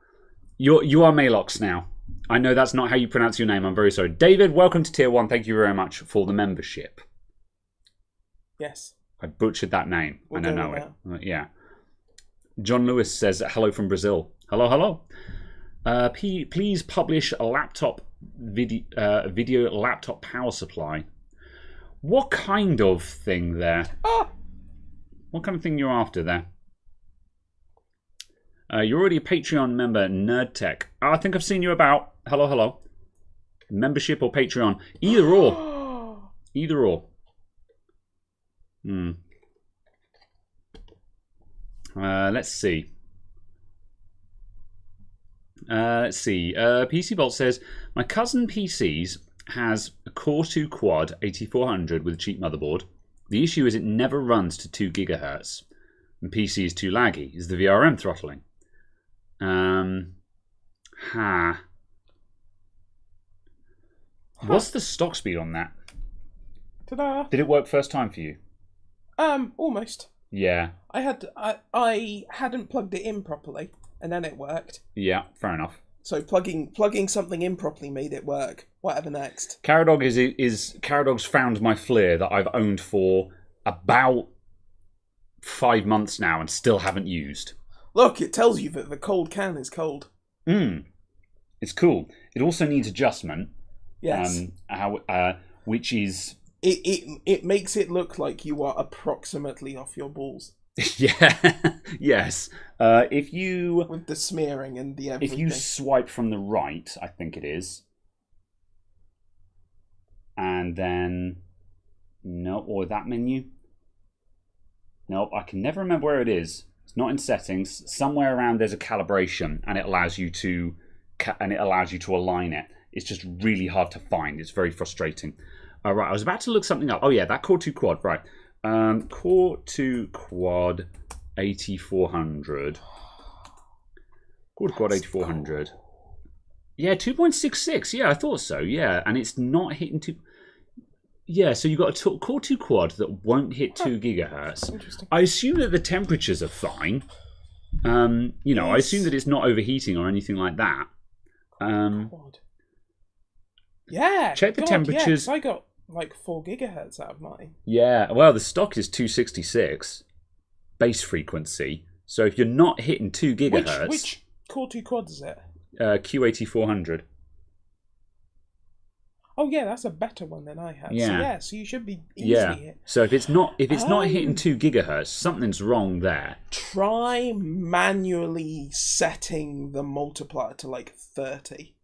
You are Malox now. I know that's not how you pronounce your name. I'm very sorry. David, welcome to Tier 1. Thank you very much for the membership. Yes. I butchered that name. We'll I know it. Yeah. John Lewis says, hello from Brazil. Hello. Please publish a laptop video laptop power supply. What kind of thing there? What kind of thing you're after there? You're already a Patreon member, Nerd Tech. I think I've seen you about. Hello. Membership or Patreon? Either or. Either or. Let's see. PC Bolt says, my cousin PCs has a Core 2 Quad 8400 with a cheap motherboard. The issue is it never runs to 2 gigahertz. And PC is too laggy. Is the VRM throttling? What's the stock speed on that? Ta-da! Did it work first time for you? Almost. Yeah. I hadn't plugged it in properly, and then it worked. Yeah, fair enough. So plugging something in properly made it work. Whatever next. Caradog is Caradog's found my Fleer that I've owned for about 5 months now and still haven't used. Look, it tells you that the cold can is cold. It's cool. It also needs adjustment. Yes. Which is it makes it look like you are approximately off your balls. Yeah. Yes. If you with the smearing and the everything. If you swipe from the right, I think it is. And then or that menu. Nope, I can never remember where it is. It's not in settings. Somewhere around there's a calibration, and it allows you to align it. It's just really hard to find. It's very frustrating. All right, I was about to look something up. Oh yeah, that Core 2 Quad, right? Core 2 Quad 8400. Core 2 Quad 8400. Yeah, 2.66. Yeah, I thought so. Yeah, and it's not hitting 2. Yeah, so you've got a Core 2 Quad that won't hit 2 gigahertz. Interesting. I assume that the temperatures are fine. You know, I assume that it's not overheating or anything like that. Quad. Yeah. Check the temperatures. Yeah, I got like 4 gigahertz out of mine. Yeah, well, the stock is 266 base frequency. So if you're not hitting 2 gigahertz, which Core 2 Quad is it? Q8400. Oh yeah, that's a better one than I have. Yeah. So you should be easily hit. So if it's not hitting 2 gigahertz, something's wrong there. Try manually setting the multiplier to like 30.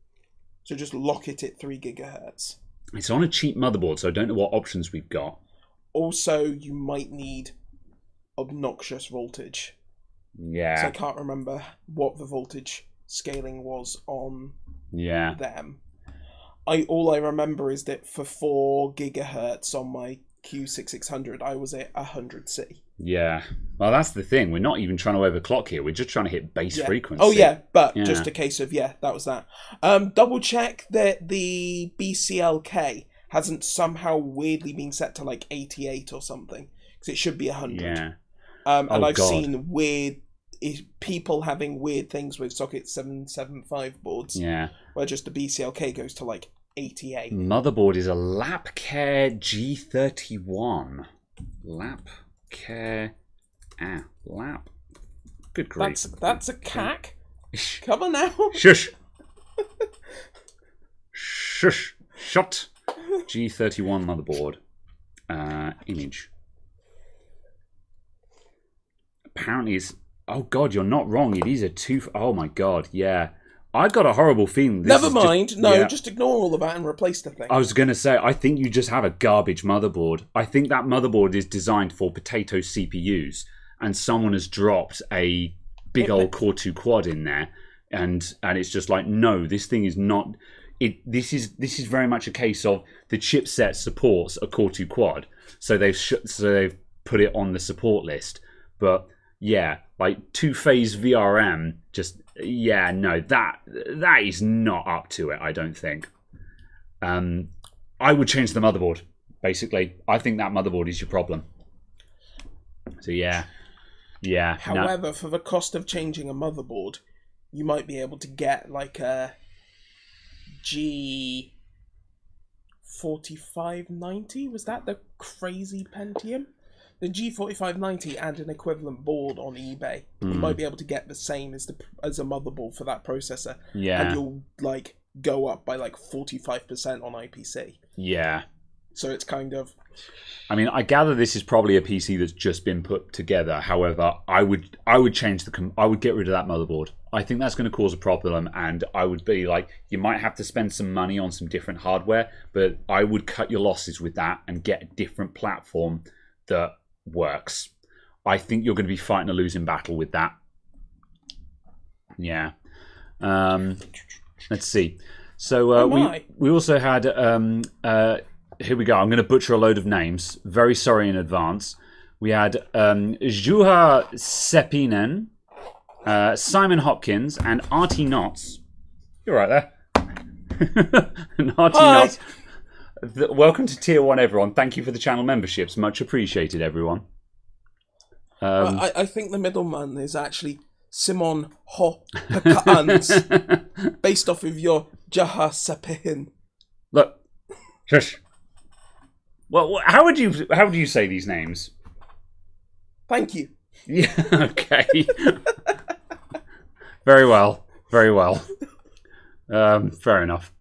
So just lock it at 3 gigahertz. It's on a cheap motherboard, so I don't know what options we've got. Also, you might need obnoxious voltage. Yeah. So I can't remember what the voltage scaling was on them. All I remember is that for 4 gigahertz on my Q6600, I was at 100C. Yeah. Well, that's the thing. We're not even trying to overclock here. We're just trying to hit base frequency. Oh, yeah, but just a case of, that was that. Double check that the BCLK hasn't somehow weirdly been set to like 88 or something, because it should be 100. Yeah. And I've seen people having weird things with socket 775 boards. Yeah. Where just the BCLK goes to like 88. Motherboard is a Lapcare G31. Lapcare. Lap. Good grief. That's a cack. Come on now. Shush. Shush. Shut. G31 motherboard. Image. Apparently it's... Oh god, you're not wrong. It is a 2... Oh my god, yeah. I got a horrible feeling. Never mind. Just ignore all of that and replace the thing. I was going to say, I think you just have a garbage motherboard. I think that motherboard is designed for potato CPUs, and someone has dropped a big old Core 2 Quad in there, and it's just like, no, this thing is not... This is very much a case of the chipset supports a Core 2 Quad, so they've put it on the support list. But yeah, like 2-phase VRM, just... Yeah, no, that is not up to it, I don't think. I would change the motherboard, basically. I think that motherboard is your problem. So yeah. However, for the cost of changing a motherboard, you might be able to get like a G4590. Was that the crazy Pentium? The G4590 and an equivalent board on eBay. You might be able to get the same as a motherboard for that processor. Yeah. And you'll like go up by like 45% on IPC. Yeah. So it's kind of... I mean, I gather this is probably a PC that's just been put together. However, I would change I would get rid of that motherboard. I think that's going to cause a problem, and I would be like, you might have to spend some money on some different hardware, but I would cut your losses with that and get a different platform that works. I think you're going to be fighting a losing battle with that. Yeah. Let's see. So we also had here we go. I'm going to butcher a load of names. Very sorry in advance. We had Juha Sepinen, Simon Hopkins, and Artie Knotts. You're right there. And Artie Knotts. Welcome to Tier 1, everyone. Thank you for the channel memberships. Much appreciated, everyone. I think the middleman is actually Simon Ho Pekaans, based off of your Jaha Sapihin. Look, shush. Well, how would you say these names? Thank you. Yeah. Okay. Very well. Very well. Fair enough.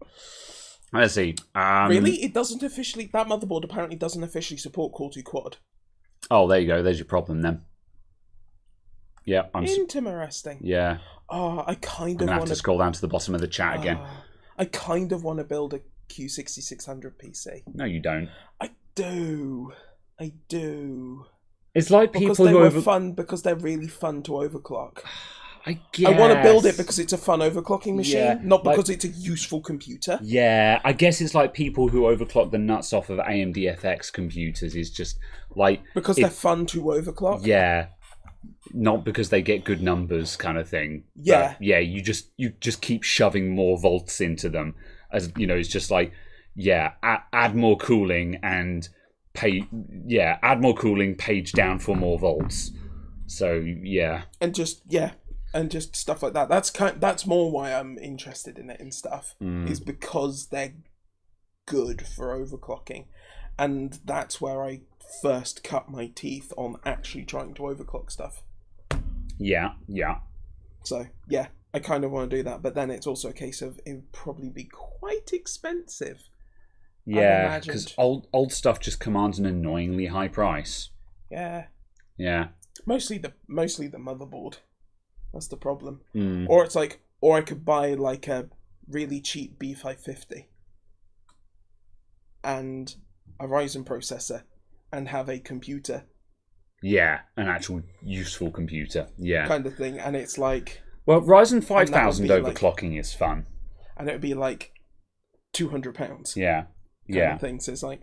Let's see. Really, it doesn't officially. That motherboard apparently doesn't officially support Core 2 Quad. Oh, there you go. There's your problem then. Yeah, Interesting. Yeah. Oh, I kind of I'm gonna want have to scroll down to the bottom of the chat again. I kind of want to build a Q6600 PC. No, you don't. I do. It's like people because they who were fun because they're really fun to overclock. I guess. I want to build it because it's a fun overclocking machine, Yeah, not because it's a useful computer. Yeah, I guess it's like people who overclock the nuts off of AMD FX computers is just like because they're fun to overclock. Yeah, not because they get good numbers, kind of thing. Yeah, but yeah. You just keep shoving more volts into them, as you know. It's just like add more cooling and add more cooling, page down for more volts. So yeah, and just stuff like that. That's more why I'm interested in it and stuff. Is because they're good for overclocking, and that's where I first cut my teeth on actually trying to overclock stuff. Yeah. So yeah, I kind of want to do that, but then it's also a case of it would probably be quite expensive. Yeah, because old stuff just commands an annoyingly high price. Yeah. Yeah. Mostly the motherboard. That's the problem. Mm. Or I could buy like a really cheap B550 and a Ryzen processor and have a computer. Yeah, an actual useful computer. Yeah. Kind of thing. And it's like... Well, Ryzen 5000 overclocking is fun. And it would be like £200. Yeah. Kind of thing. So it's like...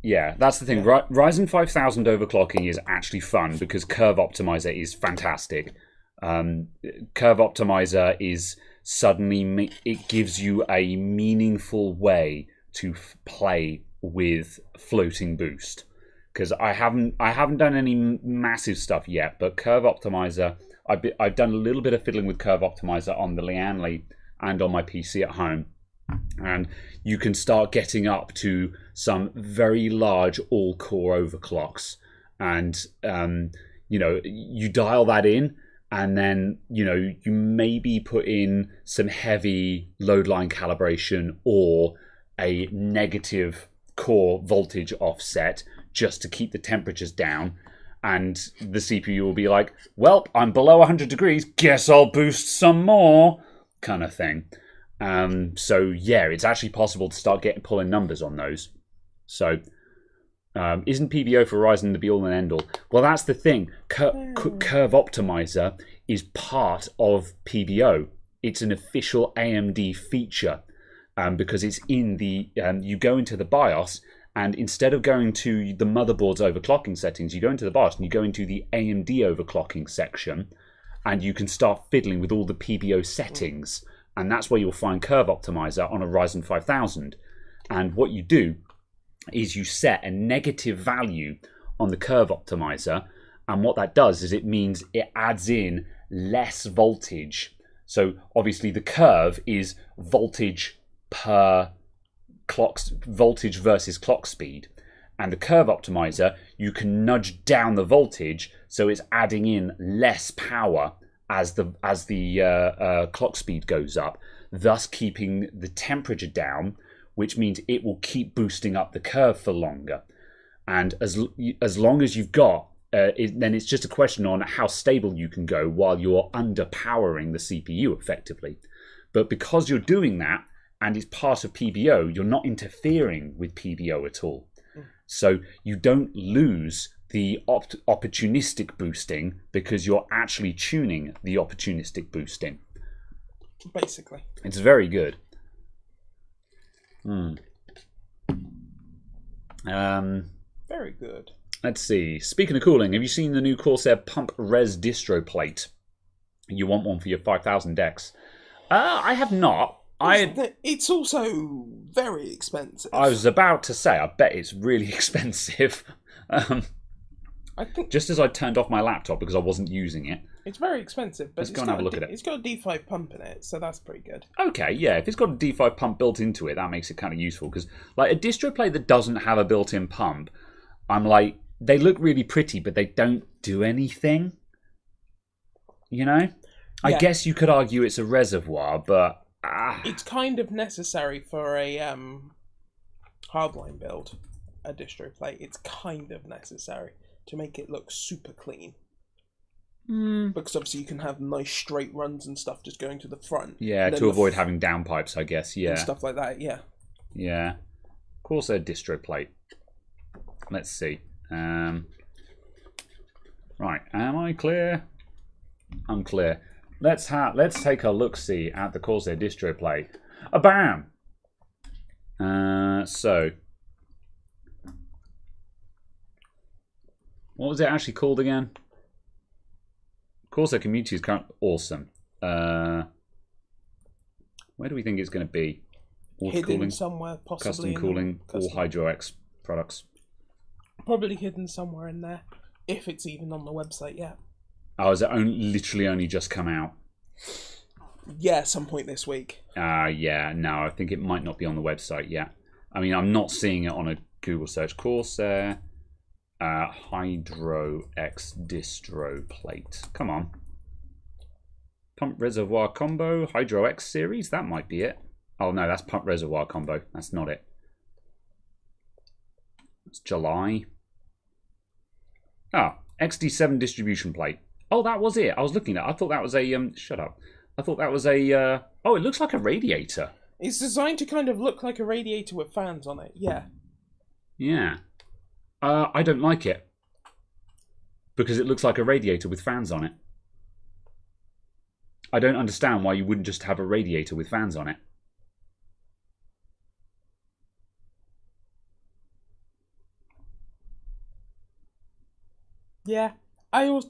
Yeah, that's the thing. Yeah. Ryzen 5000 overclocking is actually fun because Curve Optimizer is fantastic. Curve Optimizer is suddenly... It gives you a meaningful way to play with floating boost. Because I haven't done any massive stuff yet, but Curve Optimizer, I've done a little bit of fiddling with Curve Optimizer on the Lianli and on my PC at home, and you can start getting up to some very large all-core overclocks, and you dial that in, and then you maybe put in some heavy load line calibration or a negative core voltage offset just to keep the temperatures down, and the CPU will be like, well, I'm below 100 degrees, guess I'll boost some more, kind of thing. So yeah, it's actually possible to start pulling numbers on those. So isn't PBO for Ryzen the be-all and end-all? Well, that's the thing. Curve Optimizer is part of PBO. It's an official AMD feature because it's in the... you go into the BIOS, and instead of going to the motherboard's overclocking settings, you go into the BIOS and you go into the AMD overclocking section, and you can start fiddling with all the PBO settings. And that's where you'll find Curve Optimizer on a Ryzen 5000. And what you do is you set a negative value on the Curve Optimizer. And what that does is it means it adds in less voltage. So obviously the curve is voltage per voltage versus clock speed, and the Curve Optimizer, you can nudge down the voltage so it's adding in less power as the clock speed goes up, thus keeping the temperature down, which means it will keep boosting up the curve for longer. And as long as you've got then it's just a question on how stable you can go while you're underpowering the CPU effectively. But because you're doing that, and it's part of PBO, you're not interfering with PBO at all. So you don't lose the opportunistic boosting because you're actually tuning the opportunistic boosting. Basically. It's very good. Very good. Let's see. Speaking of cooling, have you seen the new Corsair Pump Res distro plate? You want one for your 5000X? I have not. It's also very expensive. I was about to say, I bet it's really expensive. I think just as I turned off my laptop because I wasn't using it. It's very expensive, but Let's go and have a look at it. It's got a D5 pump in it, so that's pretty good. Okay, yeah, if it's got a D5 pump built into it, that makes it kind of useful. Because, like, a distro plate that doesn't have a built-in pump, I'm like, they look really pretty, but they don't do anything. You know? I guess you could argue it's a reservoir, but... It's kind of necessary for a hardline build, a distro plate. It's kind of necessary to make it look super clean. Because obviously you can have nice straight runs and stuff just going to the front. Yeah, to avoid having downpipes, I guess, yeah. And stuff like that, yeah. Yeah. Corsair distro plate. Let's see. Right, am I clear? I'm clear. Let's take a look-see at the Corsair distro plate. Bam! So... What was it actually called again? Corsair community is kind of awesome. Where do we think it's going to be? Water hidden cooling, somewhere, possibly. custom cooling, all HydroX products. Probably hidden somewhere in there, if it's even on the website yet. Oh, has it literally only just come out? Yeah, some point this week. Yeah, no, I think it might not be on the website yet. I mean, I'm not seeing it on a Google search. Corsair HydroX distro plate. Come on. Pump reservoir combo, HydroX series, that might be it. Oh no, that's pump reservoir combo. That's not it. It's July. XD7 distribution plate. Oh, that was it. I was looking at it. I thought that was a shut up. I thought that was a oh, it looks like a radiator. It's designed to kind of look like a radiator with fans on it. Yeah. Yeah. I don't like it. Because it looks like a radiator with fans on it. I don't understand why you wouldn't just have a radiator with fans on it. Yeah. I'm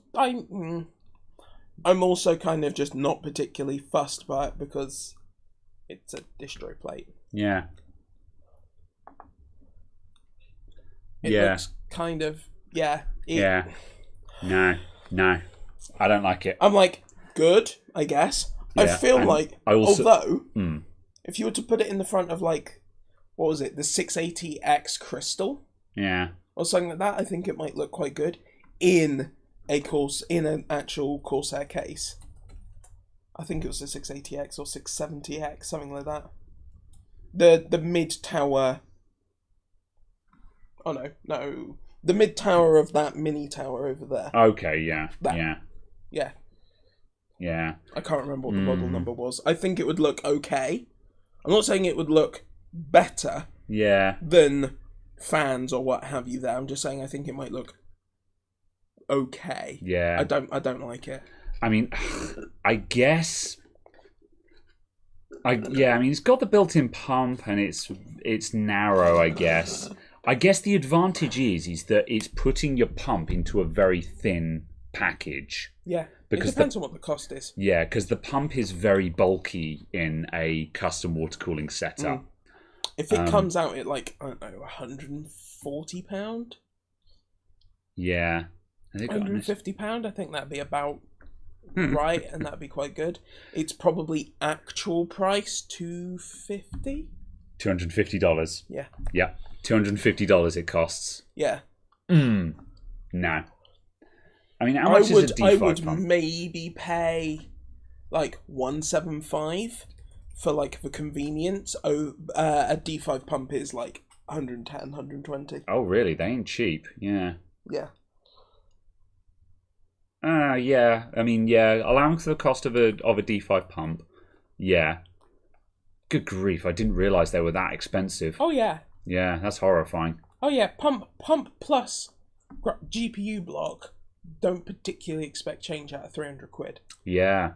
also kind of just not particularly fussed by it because it's a distro plate. Yeah. It looks kind of Yeah. No. I don't like it. I'm like, good, I guess. Yeah, I feel like although if you were to put it in the front of like what was it, the 680X Crystal? Yeah. Or something like that, I think it might look quite good in an actual Corsair case. I think it was the 680X or 670X, something like that. The mid tower. Oh no, the mid tower of that mini tower over there. Okay, yeah, yeah. I can't remember what the model number was. I think it would look okay. I'm not saying it would look better. Yeah. Than fans or what have you. There, I'm just saying I think it might look okay. Yeah. I don't like it. I mean, I guess. I mean, it's got the built-in pump and it's narrow. I guess the advantage is that it's putting your pump into a very thin package. Yeah. Because it depends on what the cost is. Yeah, because the pump is very bulky in a custom water cooling setup. If it comes out at like, I don't know, £140? Yeah. £150, I think that'd be about right, and that'd be quite good. It's probably actual price $250. $250. Yeah. Yeah. $250 it costs. Yeah. No. I mean, how much is a D5 I would pump? maybe pay like $175 for like the convenience. A D5 pump is like 110, 120. Oh, really? They ain't cheap. Yeah. Yeah. Yeah. I mean, yeah. Allowing for the cost of a D5 pump. Yeah. Good grief! I didn't realise they were that expensive. Oh yeah. Yeah, that's horrifying. Oh yeah, pump plus GPU block. Don't particularly expect change out of £300. Yeah.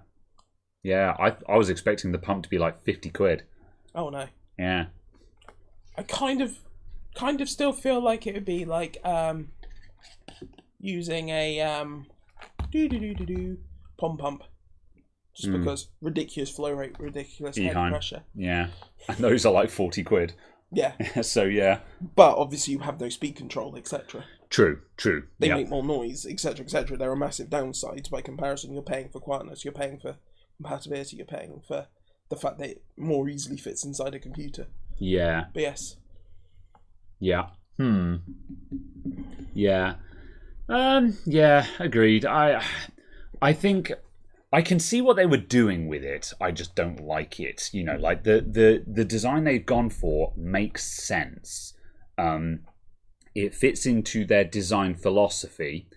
I was expecting the pump to be like £50. Oh no. Yeah. I kind of still feel like it would be like using a pump. Just because ridiculous flow rate, ridiculous head pressure. Yeah. And those are like £40. Yeah. So yeah. But obviously you have no speed control, etc. True. They make more noise, etc., etc. There are massive downsides by comparison. You're paying for quietness, you're paying for compatibility, you're paying for the fact that it more easily fits inside a computer. Yeah. But yes. Yeah. Yeah. Yeah, agreed. I think I can see what they were doing with it. I just don't like it. You know, like the design they've gone for makes sense. It fits into their design philosophy,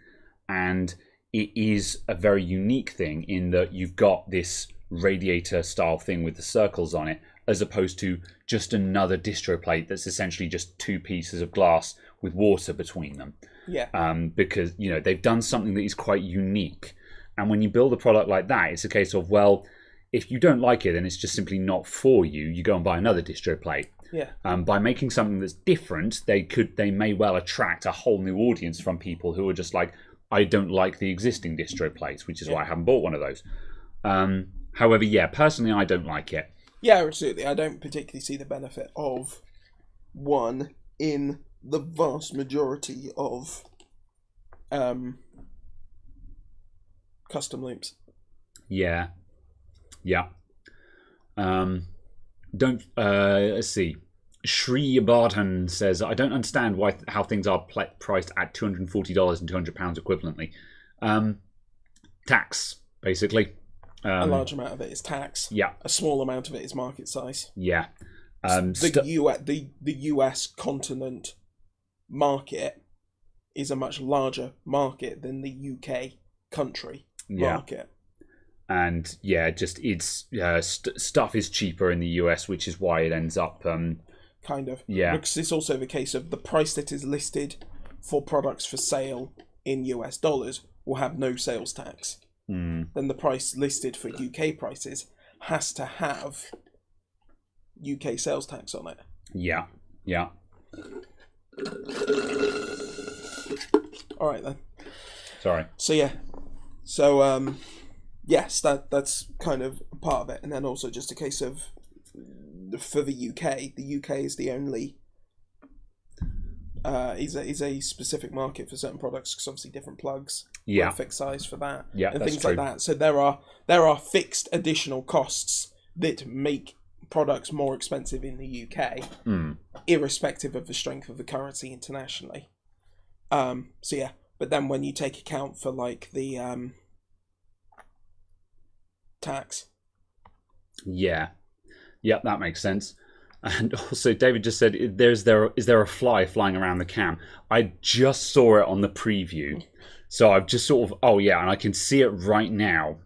and it is a very unique thing in that you've got this radiator style thing with the circles on it, as opposed to just another distro plate that's essentially just two pieces of glass with water between them. Yeah. Because, you know, they've done something that is quite unique. And when you build a product like that, it's a case of, well, if you don't like it, then it's just simply not for you. You go and buy another distro plate. Yeah. By making something that's different, they may well attract a whole new audience from people who are just like, I don't like the existing distro plates, which is why I haven't bought one of those. However, yeah, personally, I don't like it. Yeah, absolutely. I don't particularly see the benefit of one in the vast majority of custom loops. Yeah. Let's see. Shri Barton says, I don't understand how things are priced at $240 and £200 equivalently. Tax, basically. A large amount of it is tax. Yeah. A small amount of it is market size. Yeah. The US continent market is a much larger market than the UK country market. And yeah, just it's stuff is cheaper in the US, which is why it ends up kind of. Yeah. Because it's also the case of the price that is listed for products for sale in US dollars will have no sales tax. Then the price listed for UK prices has to have UK sales tax on it. Yeah. All right then. Sorry. So yeah. So yes, that's kind of part of it, and then also just a case of for the UK. The UK is the only is a specific market for certain products because obviously different plugs. Yeah. Fixed size for that. Yeah, and that's things true. like that. So there are fixed additional costs that make products more expensive in the UK, irrespective of the strength of the currency internationally. So yeah, but then when you take account for like the tax. Yeah, that makes sense. And also, David just said, "Is there a fly flying around the cam?" I just saw it on the preview, so I've just sort of, and I can see it right now.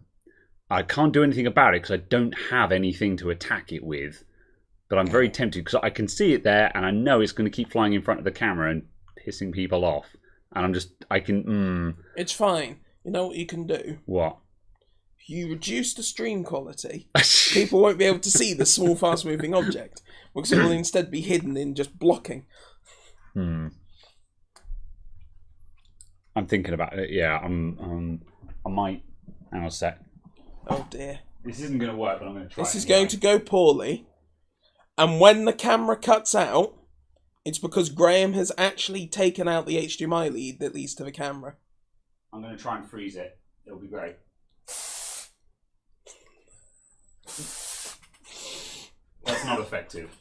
I can't do anything about it because I don't have anything to attack it with, but I'm very tempted because I can see it there, and I know it's going to keep flying in front of the camera and pissing people off. And It's fine. You know what you can do? What? You reduce the stream quality, people won't be able to see the small, fast-moving object because it will instead be hidden in just blocking. I'm thinking about it. Yeah, I might. Hang on a sec. Oh dear. This isn't going to work, but I'm going to try. This is going to go poorly, and when the camera cuts out, it's because Graham has actually taken out the HDMI lead that leads to the camera. I'm going to try and freeze it. It'll be great. That's not effective.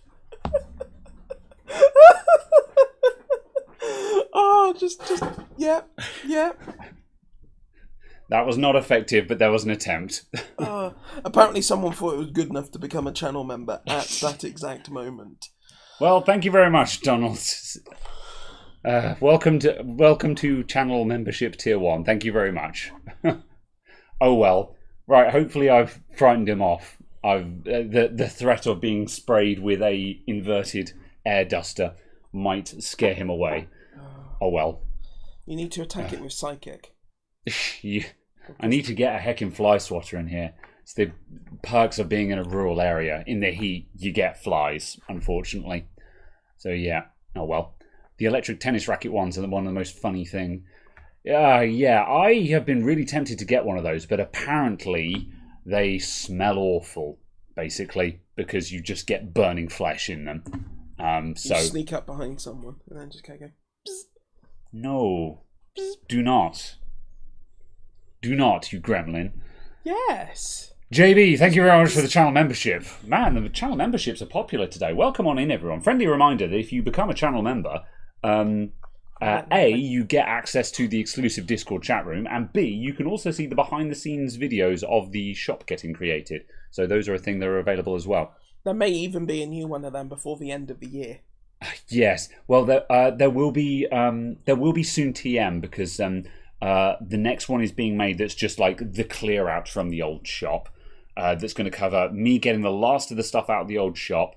Yeah. That was not effective, but there was an attempt. Apparently someone thought it was good enough to become a channel member at that exact moment. Well, thank you very much, Donald. Welcome to channel membership tier 1. Thank you very much. Oh well. Right, hopefully I've frightened him off. The threat of being sprayed with a inverted air duster might scare him away. Oh well. You need to attack it with Psychic. I need to get a heckin' fly swatter in here. It's the perks of being in a rural area. In the heat, you get flies, unfortunately. So yeah, oh well. The electric tennis racket ones are one of the most funny thing. I have been really tempted to get one of those, but apparently they smell awful, basically, because you just get burning flesh in them. You sneak up behind someone and then just kind of go. Psst. No. Do not. Do not, you gremlin. Yes. JB, thank you very much for the channel membership. Man, the channel memberships are popular today. Welcome on in, everyone. Friendly reminder that if you become a channel member, A, you get access to the exclusive Discord chat room, and B, you can also see the behind-the-scenes videos of the shop getting created. So those are a thing that are available as well. There may even be a new one of them before the end of the year. Yes. Well, there will be soon TM, because the next one is being made that's just like the clear out from the old shop. That's going to cover me getting the last of the stuff out of the old shop,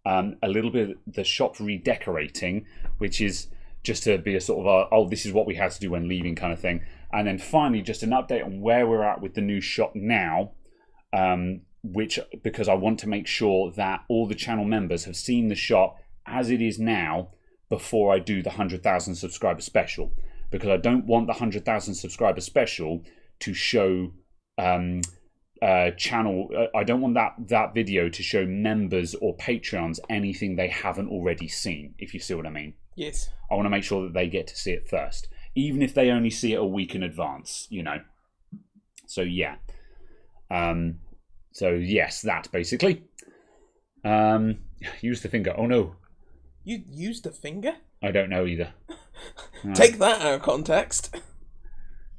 a little bit of the shop redecorating, which is just to be a sort of this is what we had to do when leaving kind of thing. And then finally, just an update on where we're at with the new shop now, because I want to make sure that all the channel members have seen the shop as it is now before I do the 100,000 subscriber special. Because I don't want the 100,000 subscriber special to show I don't want that video to show members or Patreons anything they haven't already seen, if you see what I mean. Yes. I want to make sure that they get to see it first, even if they only see it a week in advance, you know. So yeah. So yes, that basically. Use the finger. Oh no. You used the finger? I don't know either. Take that out of context.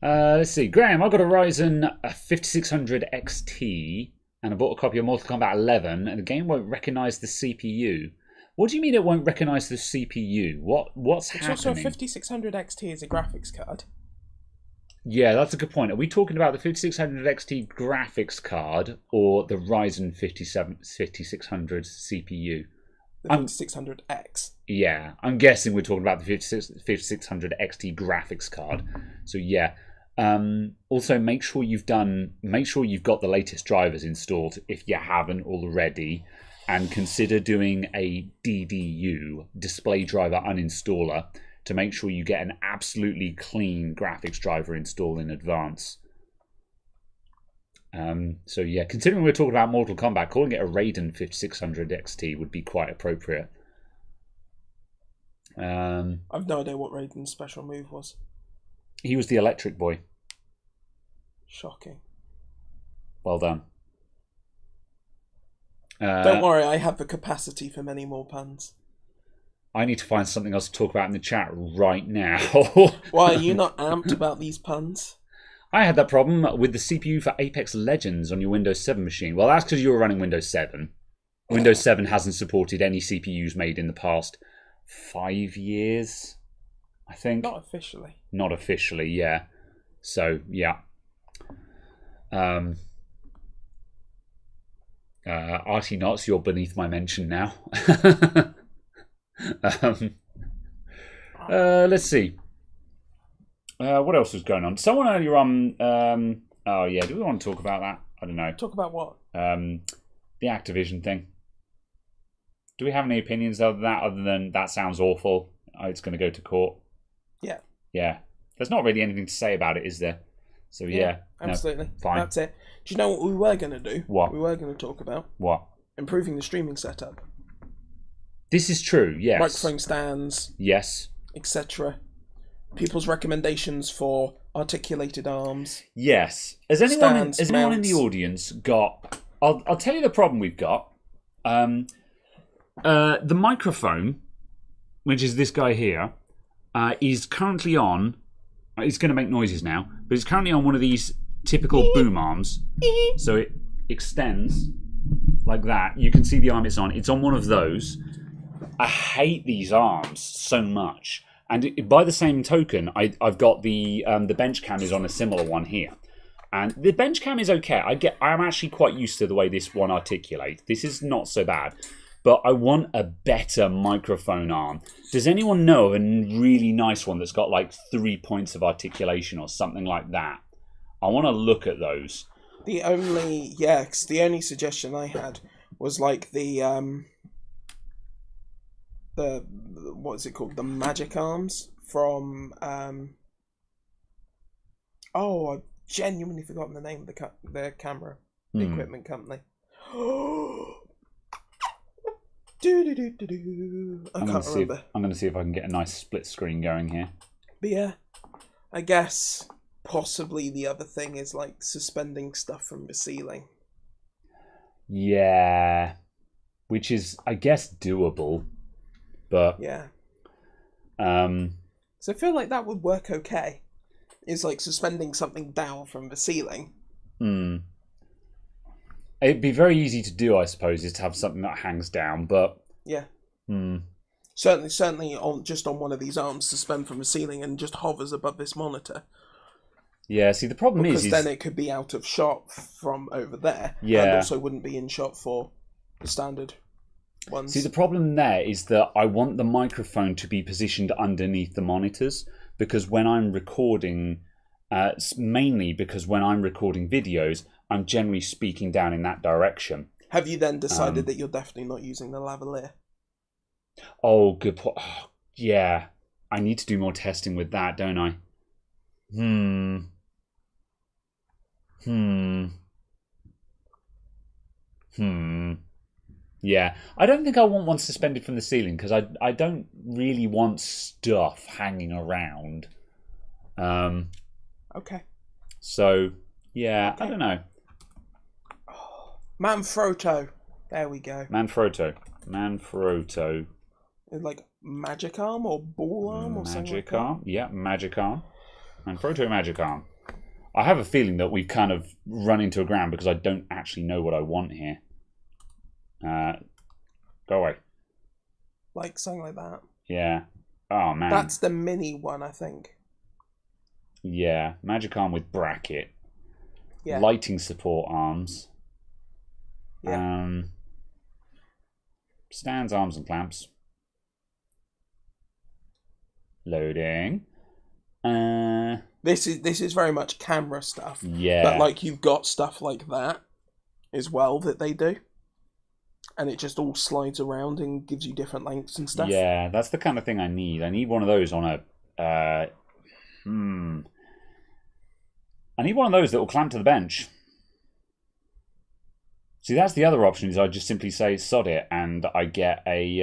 Let's see. Graham, I've got a Ryzen 5600 XT and I bought a copy of Mortal Kombat 11 and the game won't recognise the CPU. What do you mean it won't recognise the CPU? What's happening? Also, a 5600 XT is a graphics card. Yeah, that's a good point. Are we talking about the 5600 XT graphics card or the Ryzen 5600 CPU? The 5600X. Yeah, I'm guessing we're talking about the 5600 XT graphics card. So yeah. Also, make sure you've got the latest drivers installed if you haven't already, and consider doing a DDU, display driver uninstaller, to make sure you get an absolutely clean graphics driver installed in advance. So yeah, considering we're talking about Mortal Kombat, calling it a Raiden 5600 XT would be quite appropriate. I've no idea what Raiden's special move was. He was the electric boy. Shocking. Well done. Don't worry, I have the capacity for many more puns. I need to find something else to talk about in the chat right now. Why, are you not amped about these puns? I had that problem with the CPU for Apex Legends on your Windows 7 machine. Well, that's because you were running Windows 7. Windows 7 hasn't supported any CPUs made in the past 5 years, I think. Not officially. Not officially, yeah. So, yeah. Artie Knots, you're beneath my mention now. Let's see. What else was going on? Someone earlier on. Oh yeah, do we want to talk about that? I don't know. Talk about what? The Activision thing. Do we have any opinions of that other than that sounds awful? It's going to go to court. Yeah. Yeah. There's not really anything to say about it, is there? So yeah. Absolutely. No, fine. That's it. Do you know what we were going to do? What? We were going to talk about? What? Improving the streaming setup. This is true, yes. Microphone stands. Yes. Etc. People's recommendations for articulated arms. Yes. Has anyone in the audience got... I'll tell you the problem we've got. The microphone, which is this guy here, is currently on... It's going to make noises now, but it's currently on one of these typical boom arms. So it extends like that. You can see the arm it's on. It's on one of those. I hate these arms so much. And by the same token, I've got the bench cam is on a similar one here. And the bench cam is okay. I'm actually quite used to the way this one articulates. This is not so bad. But I want a better microphone arm. Does anyone know of a really nice one that's got like 3 points of articulation or something like that? I want to look at those. The only suggestion I had was like the what is it called? The Magic Arms from I've genuinely forgotten the name of the camera, the equipment company. I can't remember. I'm going to see if I can get a nice split screen going here. But yeah, I guess possibly the other thing is like suspending stuff from the ceiling. Yeah, which is, I guess, doable, but Yeah. um, So I feel like that would work okay. It's like suspending something down from the ceiling. It'd be very easy to do, I suppose, is to have something that hangs down, but Yeah. hmm. Certainly on one of these arms, suspend from the ceiling and just hovers above this monitor. Yeah, see, the problem Because is then it could be out of shot from over there. Yeah. And also wouldn't be in shot for the standard ones. See, the problem there is that I want the microphone to be positioned underneath the monitors, because when I'm recording, mainly because when I'm recording videos, I'm generally speaking down in that direction. Have you then decided that you're definitely not using the lavalier? Oh, good point. Oh, yeah, I need to do more testing with that, don't I? Yeah, I don't think I want one suspended from the ceiling, because I don't really want stuff hanging around. Okay. So, yeah, Okay. I don't know. Manfrotto. There we go. Manfrotto. Like magic arm or ball arm or something like Magic arm. Yeah, magic arm. Manfrotto magic arm. I have a feeling that we've kind of run into a ground because I don't actually know what I want here. Go away. Like something like that. Yeah. Oh, man. That's the mini one, I think. Yeah, magic arm with bracket. Yeah. Lighting support arms. Yeah. Stands, arms, and clamps. Loading. This is very much camera stuff. Yeah. But like you've got stuff like that as well that they do. And it just all slides around and gives you different lengths and stuff. Yeah, that's the kind of thing I need. I need one of those on a I need one of those that will clamp to the bench. See, that's the other option, is I just simply say sod it and I get a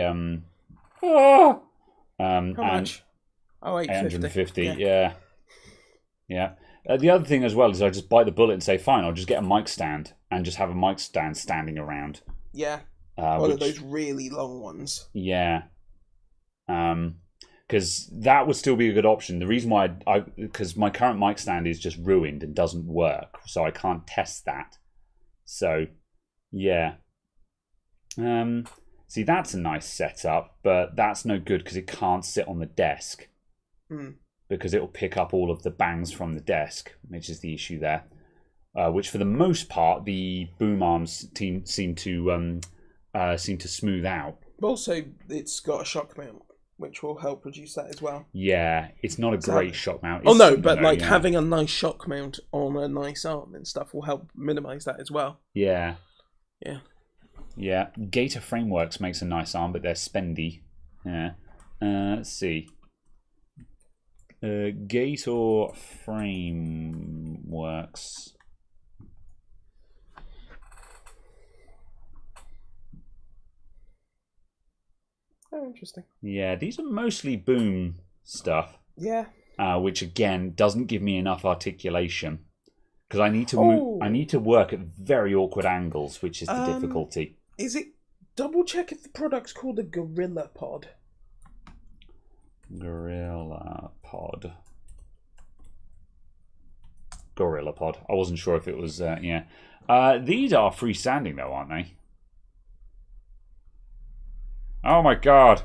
How much? Oh, 850. Yeah. Yeah. The other thing as well is I just bite the bullet and say, fine, I'll just get a mic stand and just have a mic stand standing around. Yeah. One of those really long ones. Yeah. Because that would still be a good option. The reason why because my current mic stand is just ruined and doesn't work, so I can't test that. So, yeah. See, that's a nice setup, but that's no good because it can't sit on the desk. Because it will pick up all of the bangs from the desk, which is the issue there. Which, for the most part, the boom arms seem to smooth out. Also, it's got a shock mount, which will help reduce that as well. Yeah, it's not a great shock mount. Oh no, but like having a nice shock mount on a nice arm and stuff will help minimize that as well. Yeah. Yeah. Yeah. Gator Frameworks makes a nice arm, but they're spendy. Yeah. Let's see. Gator Frameworks. Oh, interesting. Yeah, these are mostly boom stuff. Yeah. Which again doesn't give me enough articulation because I need to I need to work at very awkward angles, which is the difficulty. Is it double check if the product's called a Gorilla Pod? Gorilla Pod. Gorilla Pod. I wasn't sure if it was. Yeah. These are freestanding though, aren't they? Oh my god.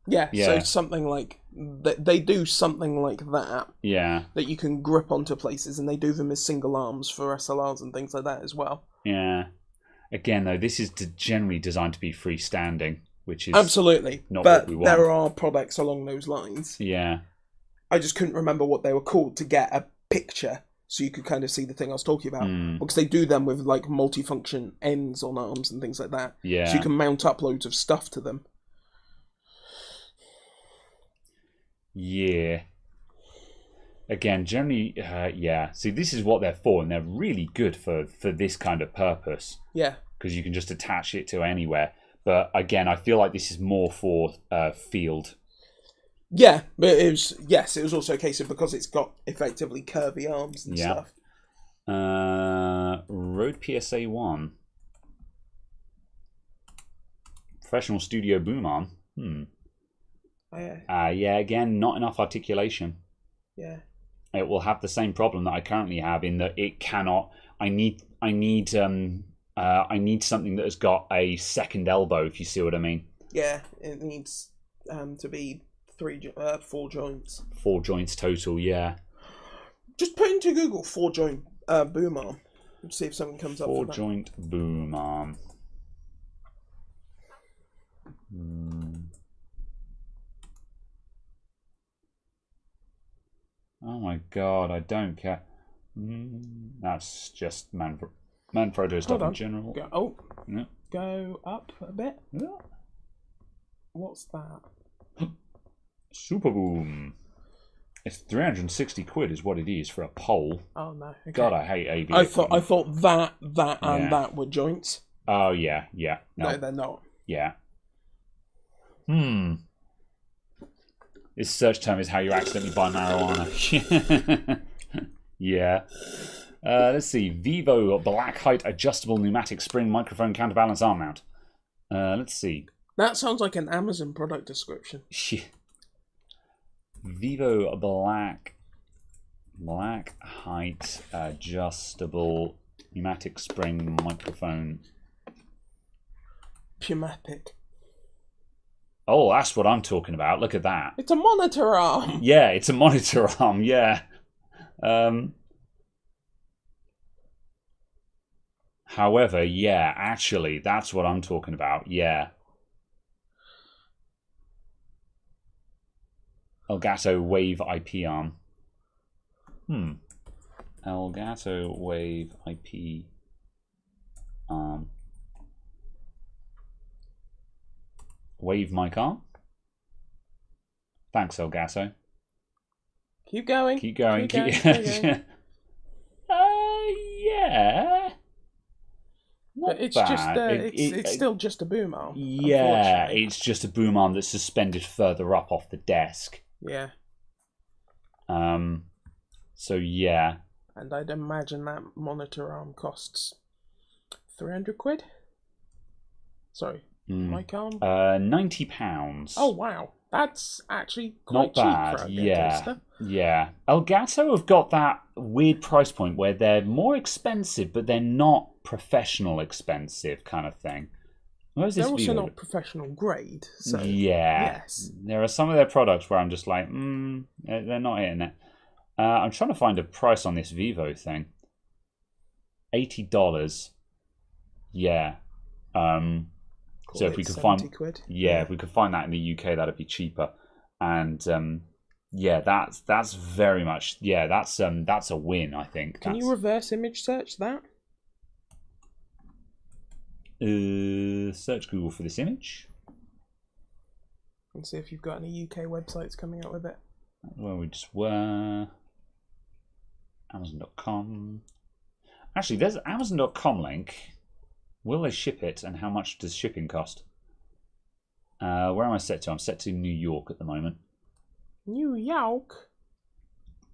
Yeah, so something like they do something like that. Yeah. That you can grip onto places, and they do them as single arms for SLRs and things like that as well. Yeah. Again, though, this is generally designed to be freestanding, which is absolutely not but what we want. There are products along those lines. Yeah. I just couldn't remember what they were called to get a picture so you could kind of see the thing I was talking about. Because they do them with like multifunction ends on arms and things like that. Yeah. So you can mount up loads of stuff to them. Yeah. Again, generally, yeah. See, this is what they're for, and they're really good for this kind of purpose. Yeah. Because you can just attach it to anywhere. But again, I feel like this is more for field. Yeah, but it was also a case of because it's got effectively curvy arms and stuff. Rode PSA 1. Professional studio boom arm. Oh, yeah. Yeah, again, not enough articulation. Yeah. It will have the same problem that I currently have in that it cannot. I need something that has got a second elbow, if you see what I mean. Yeah, it needs to be 4 joints. 4 joints total, yeah. Just put into Google 4 joint boom arm and see if something comes up. 4 joint boom arm. Oh my god, I don't care. That's just Manfrotto stuff in general. Go up a bit. Yeah. What's that? Super Boom. It's 360 quid is what it is for a pole. Oh no. Okay. God, I hate AV. I thought that and that were joints. Oh yeah. No, they're not. Yeah. This search term is how you accidentally buy marijuana. Yeah. Let's see. Vivo Black Height Adjustable Pneumatic Spring Microphone Counterbalance Arm Mount. Let's see. That sounds like an Amazon product description. Vivo Black Height Adjustable Pneumatic Spring Microphone. Pneumatic. Oh, that's what I'm talking about. Look at that. It's a monitor arm. Yeah, it's a monitor arm. Yeah. However, yeah, actually, that's what I'm talking about. Yeah. Elgato Wave IP arm. Elgato Wave IP arm. Wave mic arm. Thanks, Elgato. Keep going. Keep going. Yeah. Not but it's bad. just it's still just a boom arm. Yeah, it's just a boom arm that's suspended further up off the desk. Yeah. So yeah. And I'd imagine that monitor arm costs 300 quid. Sorry, mic arm. £90. Oh wow, that's actually quite not bad. Cheap for Yeah. Yeah. Elgato have got that weird price point where they're more expensive, but they're not professional expensive kind of thing. They're also not professional grade. So yeah. Yes. There are some of their products where I'm just like, they're not hitting it. I'm trying to find a price on this Vivo thing. $80. Yeah. So if we could find quid. Yeah, if we could find that in the UK, that'd be cheaper. And yeah, that's very much that's a win, I think. Can you reverse image search that? Search Google for this image. And see if you've got any UK websites coming up with it. Well, we just were. Amazon.com. Actually, there's an Amazon.com link. Will they ship it, and how much does shipping cost? Where am I set to? I'm set to New York at the moment. New York?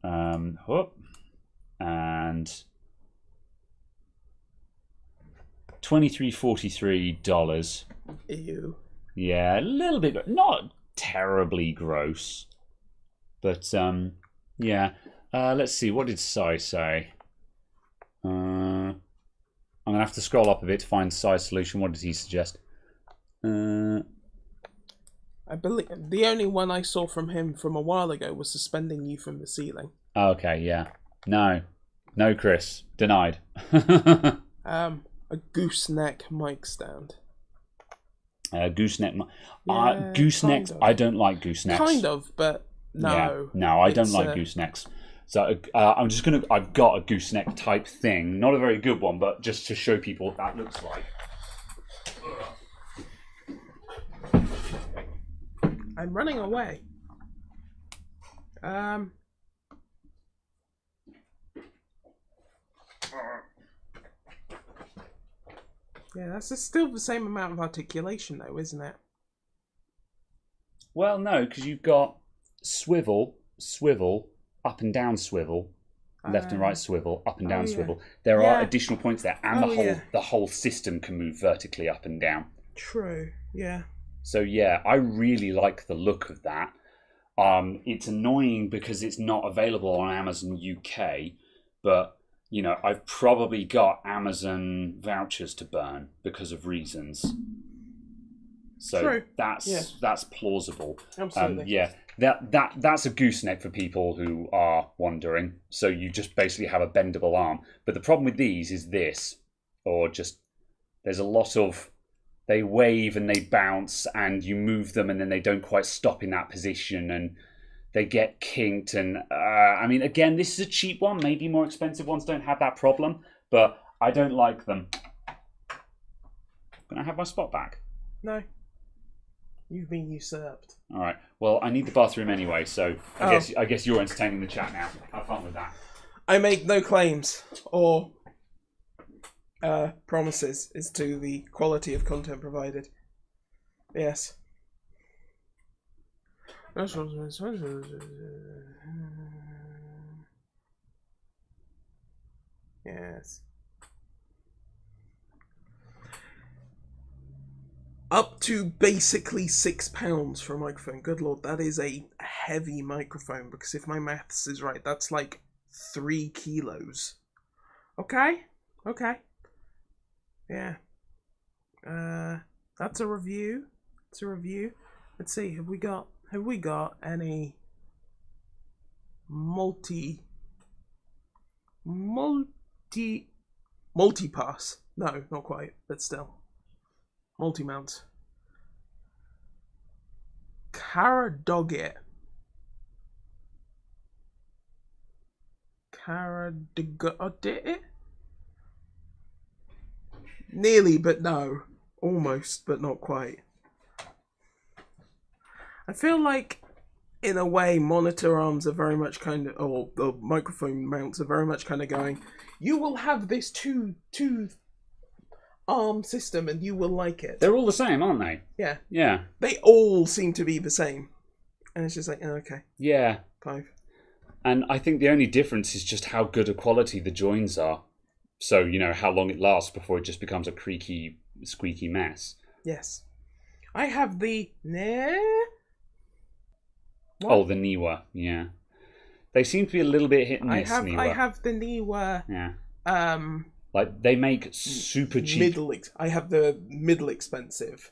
And $23.43. Ew. Yeah, a little bit, not terribly gross, but yeah. Let's see. What did Sai say? I'm gonna have to scroll up a bit to find Sai's solution. What did he suggest? I believe the only one I saw from him from a while ago was suspending you from the ceiling. Okay, yeah. No, Chris, denied. A gooseneck mic stand. Gooseneck. Yeah, goosenecks. I don't like goosenecks. Kind of, but no. Yeah, no, I don't like goosenecks. So I'm just gonna. I've got a gooseneck type thing, not a very good one, but just to show people what that looks like. I'm running away. Yeah, that's still the same amount of articulation, though, isn't it? Well, no, because you've got swivel, swivel, up and down swivel, left and right swivel, up and down swivel. There are additional points there, and the whole system can move vertically up and down. True. Yeah. So yeah, I really like the look of that. It's annoying because it's not available on Amazon UK, but you know, I've probably got Amazon vouchers to burn because of reasons. So True. That's plausible. Absolutely. That's a gooseneck for people who are wondering. So you just basically have a bendable arm. But the problem with these is this, or just there's a lot of they wave and they bounce and you move them and then they don't quite stop in that position and they get kinked. And I mean, again, this is a cheap one. Maybe more expensive ones don't have that problem, but I don't like them. Can I have my spot back? No. You've been usurped. All right. Well, I need the bathroom anyway, so I guess you're entertaining the chat now. Have fun with that. I make no claims or promises as to the quality of content provided. Yes. Yes. Up to basically £6 for a microphone. Good lord, that is a heavy microphone, because if my maths is right, that's like 3 kilos. Okay. Yeah. That's a review. Let's see, have we got any multi-pass? No, not quite, but still. Multi-mount. Caradogit. Nearly, but no. Almost, but not quite. I feel like, in a way, monitor arms are very much kind of, or the microphone mounts are very much kind of going, you will have this two arm system and you will like it. They're all the same, aren't they? Yeah. Yeah. They all seem to be the same. And it's just like, oh, okay. Yeah. 5. And I think the only difference is just how good a quality the joins are. So, you know, how long it lasts before it just becomes a creaky, squeaky mess. Yes. I have the... What? Oh, the Neewer, yeah. They seem to be a little bit hit and miss, Neewer. I have the Neewer... Yeah. Like, they make super cheap... I have the middle expensive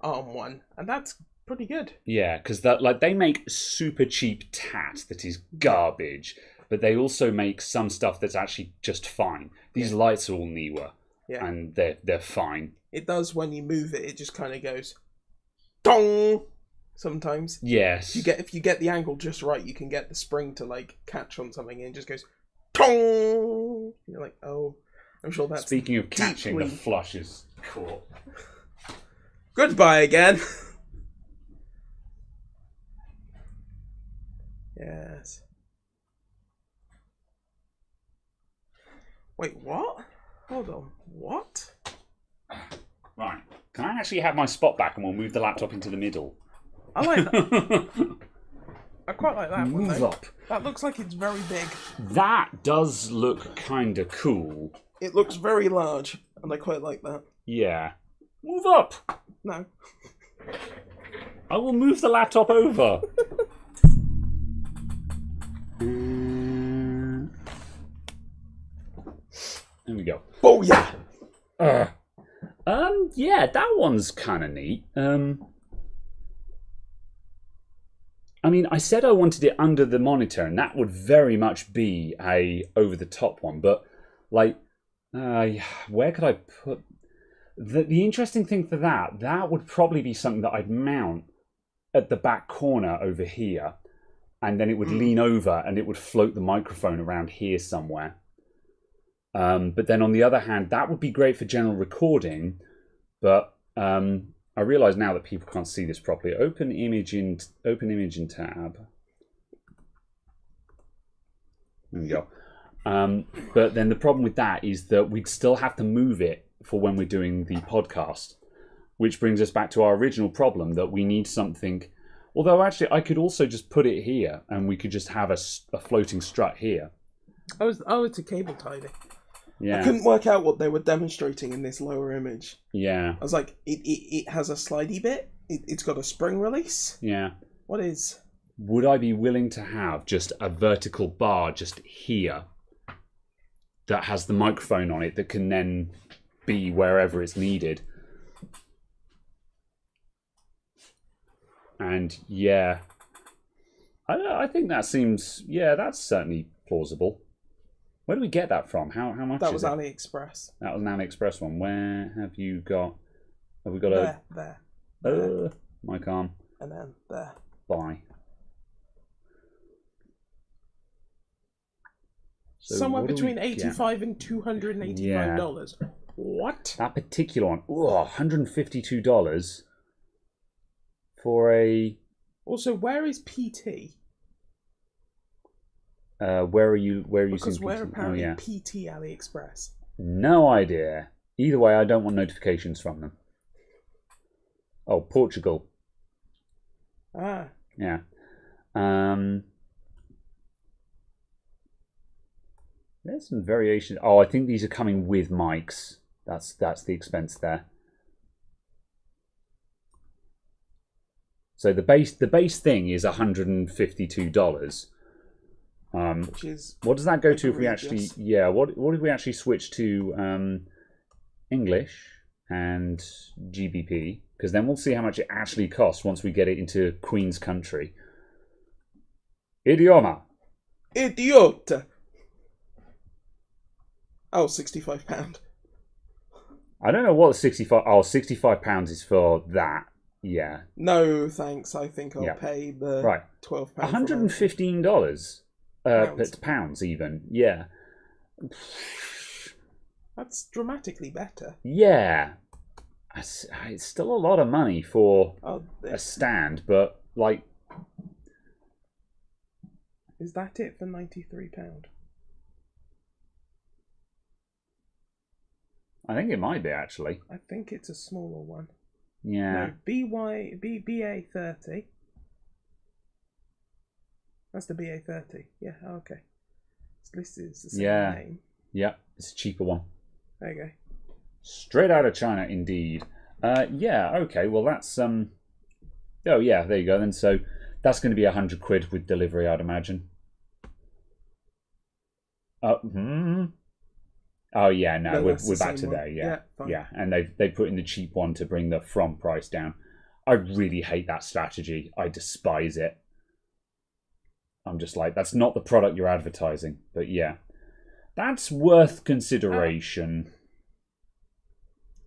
arm one, and that's pretty good. Yeah, because they make super cheap tat that is garbage, but they also make some stuff that's actually just fine. These lights are all Neewer, and they're fine. It does, when you move it, it just kind of goes... Dong! Sometimes. Yes. If you get the angle just right, you can get the spring to, like, catch on something, and it just goes... Dong! You're like, oh... I'm sure that's... Speaking of catching, the flush is caught. Goodbye again. Yes. Wait, what? Hold on. What? Right. Can I actually have my spot back and we'll move the laptop into the middle? I like that. I quite like that one, Move though. up. That looks like it's very big. That does look kind of cool. It looks very large, and I quite like that. Yeah. Move up! No. I will move the laptop over. There we go. Oh, yeah! Yeah, that one's kind of neat. I mean, I said I wanted it under the monitor, and that would very much be a over-the-top one, but, like, where could I put... The interesting thing for that would probably be something that I'd mount at the back corner over here, and then it would lean over and it would float the microphone around here somewhere. But then on the other hand, that would be great for general recording, but I realise now that people can't see this properly. Open image in tab. There we go. But then the problem with that is that we'd still have to move it for when we're doing the podcast, which brings us back to our original problem that we need something Although, actually, I could also just put it here, and we could just have a floating strut here. Oh, it's a cable tidy. Yeah. I couldn't work out what they were demonstrating in this lower image. Yeah. I was like, it has a slidey bit. It's got a spring release. Yeah. What is? Would I be willing to have just a vertical bar just here that has the microphone on it that can then be wherever it's needed? And yeah, I think that seems, yeah, that's certainly plausible. Where do we get that from? How much? That was it? AliExpress. That was an AliExpress one. Where have you got? Have we got there. Mic arm. And then there. Buy. So somewhere between $85 and $285. Yeah. What? That particular one, $152 for a. Also, where is PT? Where are you? Because we're apparently PT AliExpress. No idea. Either way, I don't want notifications from them. Oh, Portugal. Ah. Yeah. There's some variation. Oh, I think these are coming with mics. That's the expense there. So the base thing is $152. Which is what does that go to if we actually? Yeah. What if we actually switch to English and GBP? Because then we'll see how much it actually costs once we get it into Queen's country. Idioma. Idiot. Oh, £65. I don't know what the 65. Oh, £65 is for that. Yeah. No, thanks. I think I'll pay the £12. $115. Pounds even. Yeah. That's dramatically better. Yeah. It's still a lot of money for a stand, but like. Is that it for £93? I think it might be actually. I think it's a smaller one. Yeah. No, BA30. That's the BA30. Yeah, okay. It's listed as the same name. Yeah, it's a cheaper one. There you go. Straight out of China, indeed. Yeah, okay, well that's... Oh yeah, there you go then. So that's going to be £100 with delivery, I'd imagine. Oh yeah, no, we're back to there. Yeah, and they put in the cheap one to bring the from price down. I really hate that strategy. I despise it. I'm just like, that's not the product you're advertising. But yeah, that's worth consideration.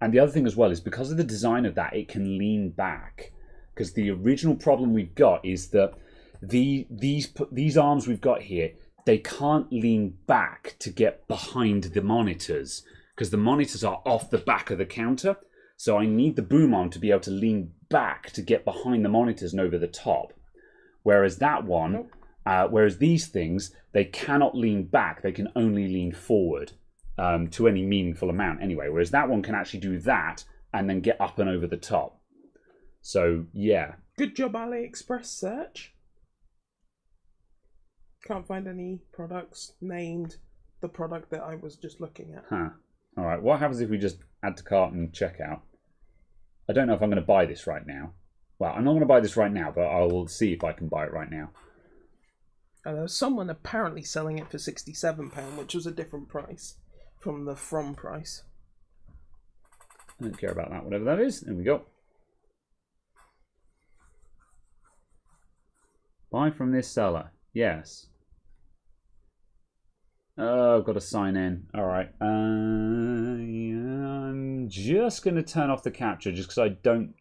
And the other thing as well is because of the design of that, it can lean back. Because the original problem we've got is that these arms we've got here, they can't lean back to get behind the monitors because the monitors are off the back of the counter. So I need the boom arm to be able to lean back to get behind the monitors and over the top. Whereas that one, whereas these things, they cannot lean back. They can only lean forward to any meaningful amount anyway. Whereas that one can actually do that and then get up and over the top. So, yeah. Good job, AliExpress search. Can't find any products named the product that I was just looking at. Huh. All right. What happens if we just add to cart and check out? I don't know if I'm going to buy this right now. Well, I'm not going to buy this right now, but I will see if I can buy it right now. There's someone apparently selling it for £67, which was a different price from the from price. I don't care about that, whatever that is. There we go. Buy from this seller. Yes. Oh, I've got to sign in. All right. I'm just going to turn off the capture just because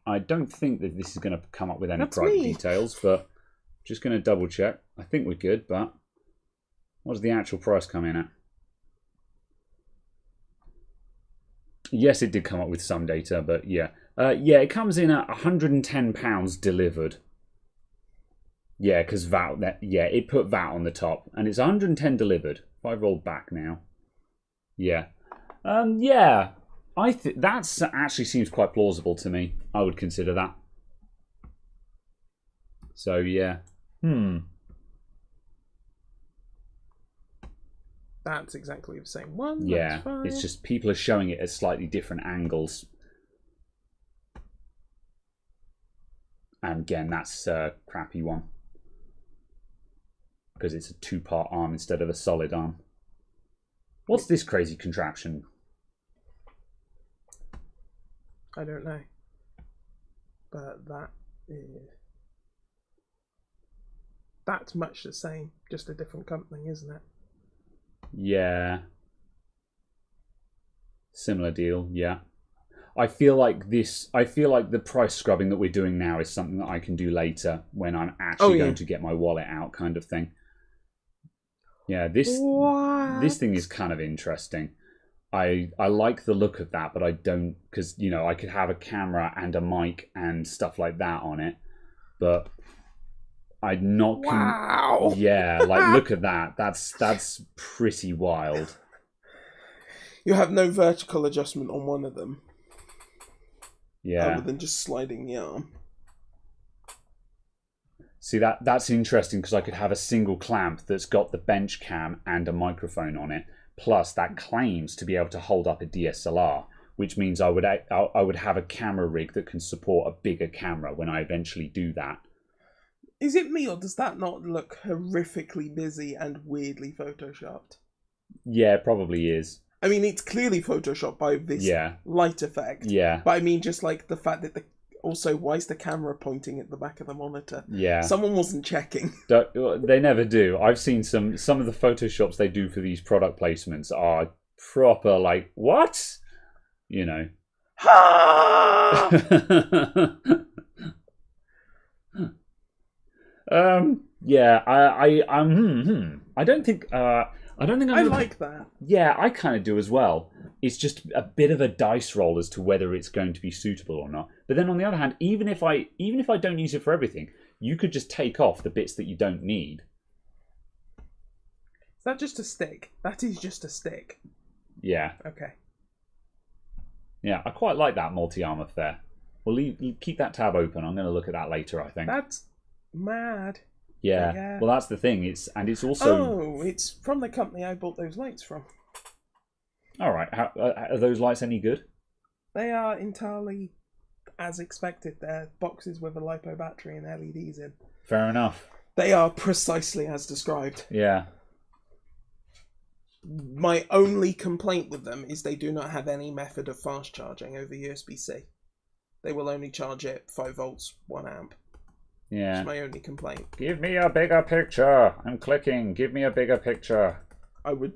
I don't think that this is going to come up with any private details, but just going to double check. I think we're good, but what does the actual price come in at? Yes, it did come up with some data, but yeah. Yeah, it comes in at £110 delivered. Yeah, because VAT, it put VAT on the top, and it's 110 delivered. If I roll back now, yeah, yeah, that actually seems quite plausible to me. I would consider that. So yeah. That's exactly the same one. Yeah, that's fine. it's just people are showing it at slightly different angles. And again, that's a crappy one. Because it's a 2-part arm instead of a solid arm. What's this crazy contraption? I don't know. But that's much the same, just a different company, isn't it? Yeah. Similar deal, yeah. I feel like the price scrubbing that we're doing now is something that I can do later when I'm actually going to get my wallet out, kind of thing. Yeah, this thing is kind of interesting. I like the look of that, but I don't, because I could have a camera and a mic and stuff like that on it, but I'd not. Wow! Yeah, like look at that. That's pretty wild. You have no vertical adjustment on one of them. Yeah. Other than just sliding the arm. See, that's interesting because I could have a single clamp that's got the bench cam and a microphone on it. Plus, that claims to be able to hold up a DSLR, which means I would have a camera rig that can support a bigger camera when I eventually do that. Is it me, or does that not look horrifically busy and weirdly photoshopped? Yeah, it probably is. I mean, it's clearly photoshopped by this light effect. Yeah. But I mean, just like the fact that also, why is the camera pointing at the back of the monitor? Yeah. Someone wasn't checking. They never do. I've seen some of the photoshops they do for these product placements are proper like, what? Yeah, I don't think I like that. Yeah, I kind of do as well. It's just a bit of a dice roll as to whether it's going to be suitable or not. But then on the other hand, even if I don't use it for everything, you could just take off the bits that you don't need. Is that just a stick? That is just a stick. Yeah. Okay. Yeah, I quite like that multi-arm affair. Well, keep that tab open. I'm going to look at that later, I think. That's mad. Yeah. Well, that's the thing. It's also... Oh, it's from the company I bought those lights from. All right. Are those lights any good? They are entirely as expected. They're boxes with a LiPo battery and LEDs in. Fair enough. They are precisely as described. Yeah. My only complaint with them is they do not have any method of fast charging over USB-C. They will only charge it 5 volts, 1 amp. Yeah. That's my only complaint. Give me a bigger picture. I'm clicking. Give me a bigger picture. I would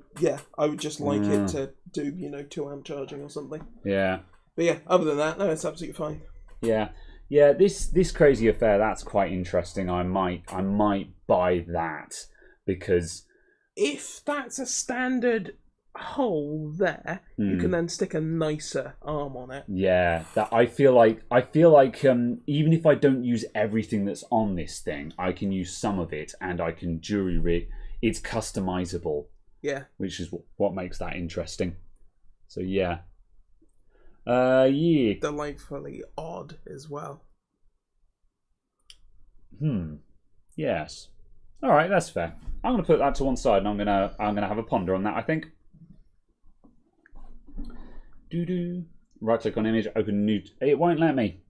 just like it to do, 2 amp charging or something. Yeah. But yeah, other than that, no, it's absolutely fine. Yeah. Yeah, this crazy affair, that's quite interesting. I might buy that because if that's a standard hole there, you can then stick a nicer arm on it. Yeah, that I feel like even if I don't use everything that's on this thing, I can use some of it and I can jury rig. It's customizable. Yeah, which is what makes that interesting. So yeah. Yeah. Delightfully odd as well. Yes. All right, that's fair. I'm going to put that to one side, and I'm going to have a ponder on that, I think. Right click on image, open new. It won't let me.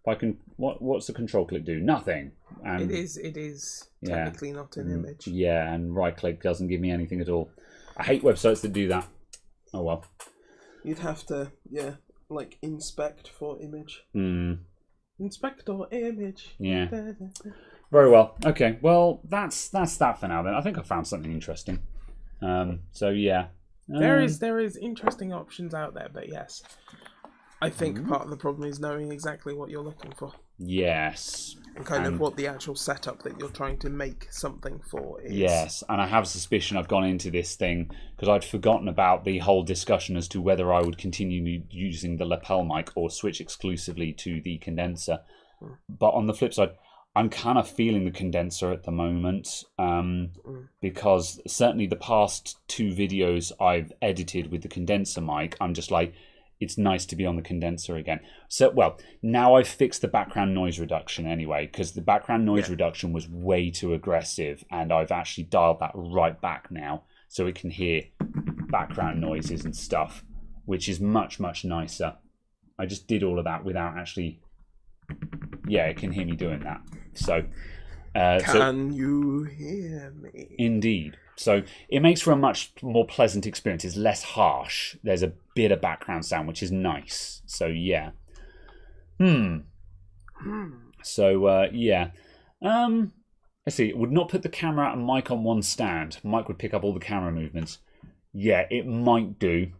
If I can, what's the control click do? Nothing. It is technically not an image. Yeah, and right click doesn't give me anything at all. I hate websites that do that. Oh well. You'd have to, like inspect for image. Inspect or image. Yeah. Very well. Okay. Well, that's that for now then. I think I found something interesting. So yeah. There is interesting options out there, but yes. I think part of the problem is knowing exactly what you're looking for. Yes. And kind of what the actual setup that you're trying to make something for is. Yes, and I have a suspicion I've gone into this thing because I'd forgotten about the whole discussion as to whether I would continue using the lapel mic or switch exclusively to the condenser. But on the flip side, I'm kind of feeling the condenser at the moment because certainly the past 2 videos I've edited with the condenser mic, I'm just like, it's nice to be on the condenser again. So, well, now I've fixed the background noise reduction anyway, because the background noise reduction was way too aggressive, and I've actually dialed that right back now, so it can hear background noises and stuff, which is much, much nicer. I just did all of that without actually... Yeah, it can hear me doing that. So... Can you hear me? Indeed. So it makes for a much more pleasant experience. It's less harsh. There's a bit of background sound, which is nice. So yeah. So yeah. Let's see. It would not put the camera and mic on one stand. Mic would pick up all the camera movements. Yeah, it might do.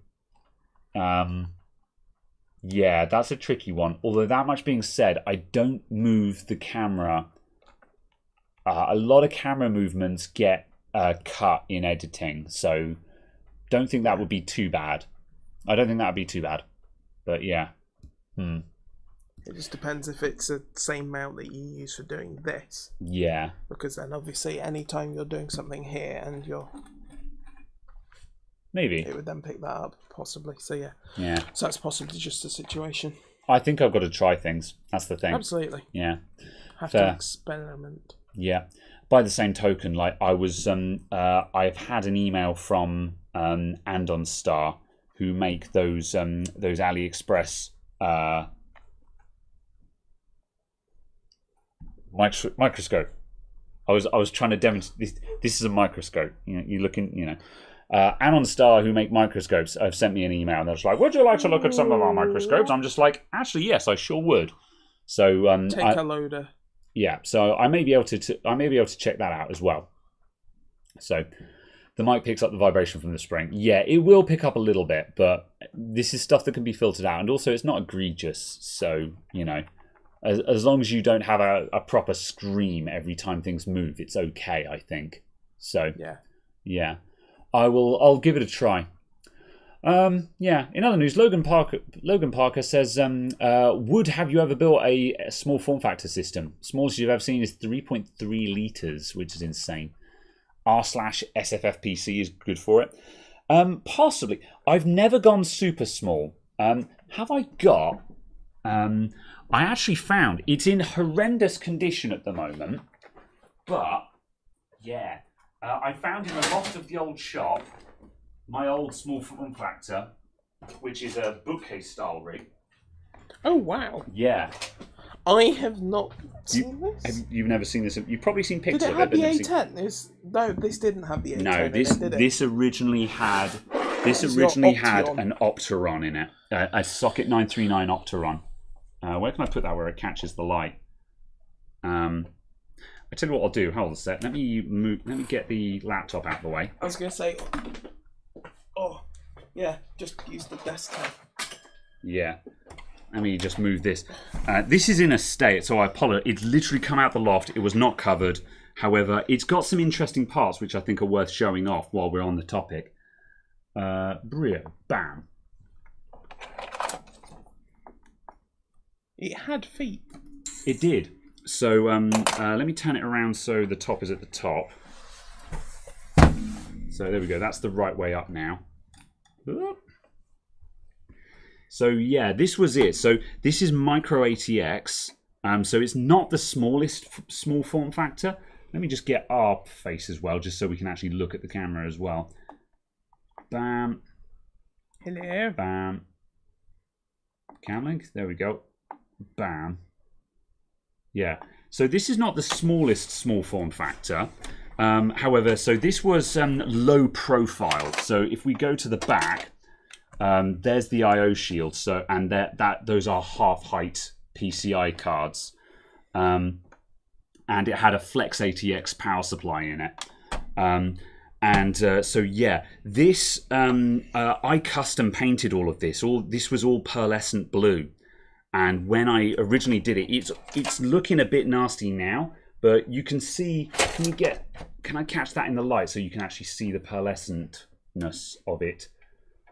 Yeah, that's a tricky one. Although that much being said, I don't move the camera. A lot of camera movements get cut in editing, so don't think that would be too bad. I don't think that would be too bad, but yeah. It just depends if it's the same mount that you use for doing this. Yeah. Because then obviously anytime you're doing something here and you're... Maybe. It would then pick that up, possibly. So yeah. Yeah. So that's possibly just a situation. I think I've got to try things. That's the thing. Absolutely. Yeah. Have to experiment. Yeah. By the same token, like I was, I've had an email from Andon Star, who make those AliExpress microscope. I was trying to demonstrate this is a microscope. You know, you looking, you know. Andon Star, who make microscopes, have sent me an email and they're just like, "Would you like to look at some of our microscopes?" I'm just like, actually, yes, I sure would. So take a loader. Yeah, so I may be able to check that out as well. So the mic picks up the vibration from the spring. Yeah, it will pick up a little bit, but this is stuff that can be filtered out, and also it's not egregious. So you know, as long as you don't have a proper scream every time things move, it's okay, I think. So yeah, I'll give it a try. Yeah. In other news, Logan Parker says, "Would have you ever built a small form factor system? Smallest you've ever seen is 3.3 liters, which is insane. r/SFFPC is good for it. Possibly. I've never gone super small. Have I got? I actually found it's in horrendous condition at the moment, but yeah, I found in the loft of the old shop." My old small form factor, which is a bookcase style rig. Oh wow! Yeah, I have not seen this. You've never seen this? You've probably seen pictures Did it of have it. the A10? No, this didn't have the A10. No, this originally had an Opteron in it, a Socket 939 Opteron. Where can I put that where it catches the light? I tell you what I'll do. Hold on a sec. Let me get the laptop out of the way. I was going to say. Oh, yeah, just use the desktop. Yeah. Let me just move this. This is in a state, so I apologize. It's literally come out the loft. It was not covered. However, it's got some interesting parts which I think are worth showing off while we're on the topic. Brio. Bam. It had feet. It did. So let me turn it around so the top is at the top. So there we go. That's the right way up now. So yeah, this was it. So this is Micro ATX. So it's not the smallest small form factor. Let me just get our face as well, just so we can actually look at the camera as well. Bam. Hello. Bam. Cam link. There we go. Bam. Yeah. So this is not the smallest small form factor. However, so this was low profile. So if we go to the back, there's the I/O shield. So and those are half height PCI cards, and it had a Flex ATX power supply in it. So yeah, this I custom painted all of this. This was all pearlescent blue, and when I originally did it, it's looking a bit nasty now. But you can see, can I catch that in the light so you can actually see the pearlescentness of it?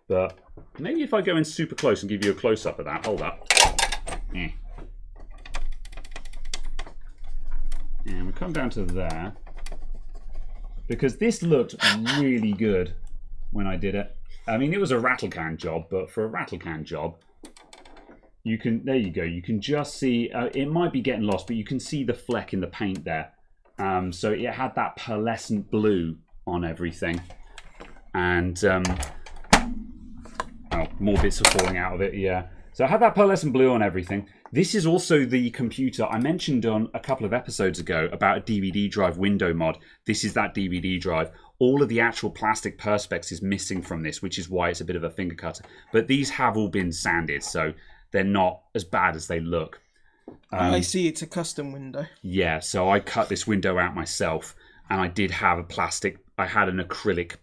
But maybe if I go in super close and give you a close-up of that, hold up. And we come down to there. Because this looked really good when I did it. I mean, it was a rattle can job, but for a rattle can job, you can. There you go. You can just see. It might be getting lost, but you can see the fleck in the paint there. So it had that pearlescent blue on everything, and more bits are falling out of it. Yeah. So I had that pearlescent blue on everything. This is also the computer I mentioned on a couple of episodes ago about a DVD drive window mod. This is that DVD drive. All of the actual plastic perspex is missing from this, which is why it's a bit of a finger cutter. But these have all been sanded, so they're not as bad as they look. I see it's a custom window. Yeah, so I cut this window out myself, and I did have an acrylic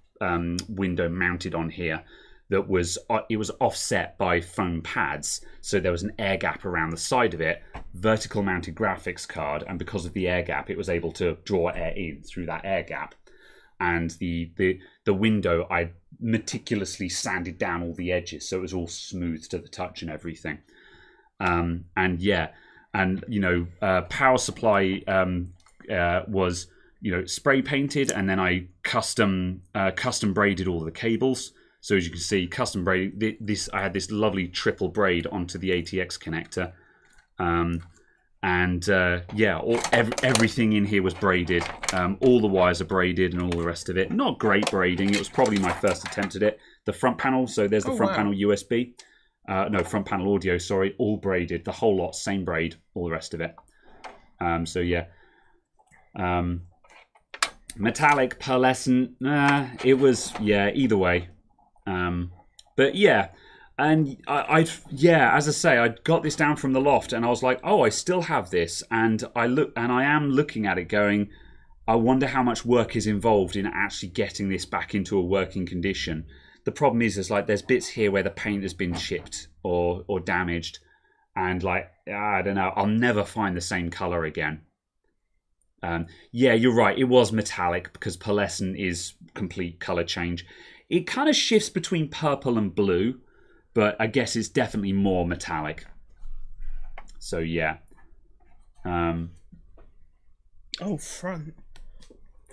window mounted on here. That was it was offset by foam pads, so there was an air gap around the side of it, vertical mounted graphics card, and because of the air gap, it was able to draw air in through that air gap. And the window, I meticulously sanded down all the edges, so it was all smooth to the touch and everything. And power supply was spray painted, and then I custom braided all the cables. So as you can see, custom braid. I had this lovely triple braid onto the ATX connector, everything in here was braided. All the wires are braided and all the rest of it. Not great braiding. It was probably my first attempt at it. The front panel. So there's the front panel USB. Front panel audio. Sorry, all braided. The whole lot, same braid. All the rest of it. Metallic, pearlescent. It was either way. But yeah, and as I say, I got this down from the loft, and I was like, oh, I still have this, and I am looking at it, going, I wonder how much work is involved in actually getting this back into a working condition. The problem is there's bits here where the paint has been chipped or damaged, and I don't know, I'll never find the same color again. You're right, it was metallic because pearlescent is complete color change. It kind of shifts between purple and blue, but I guess it's definitely more metallic. So yeah. Front.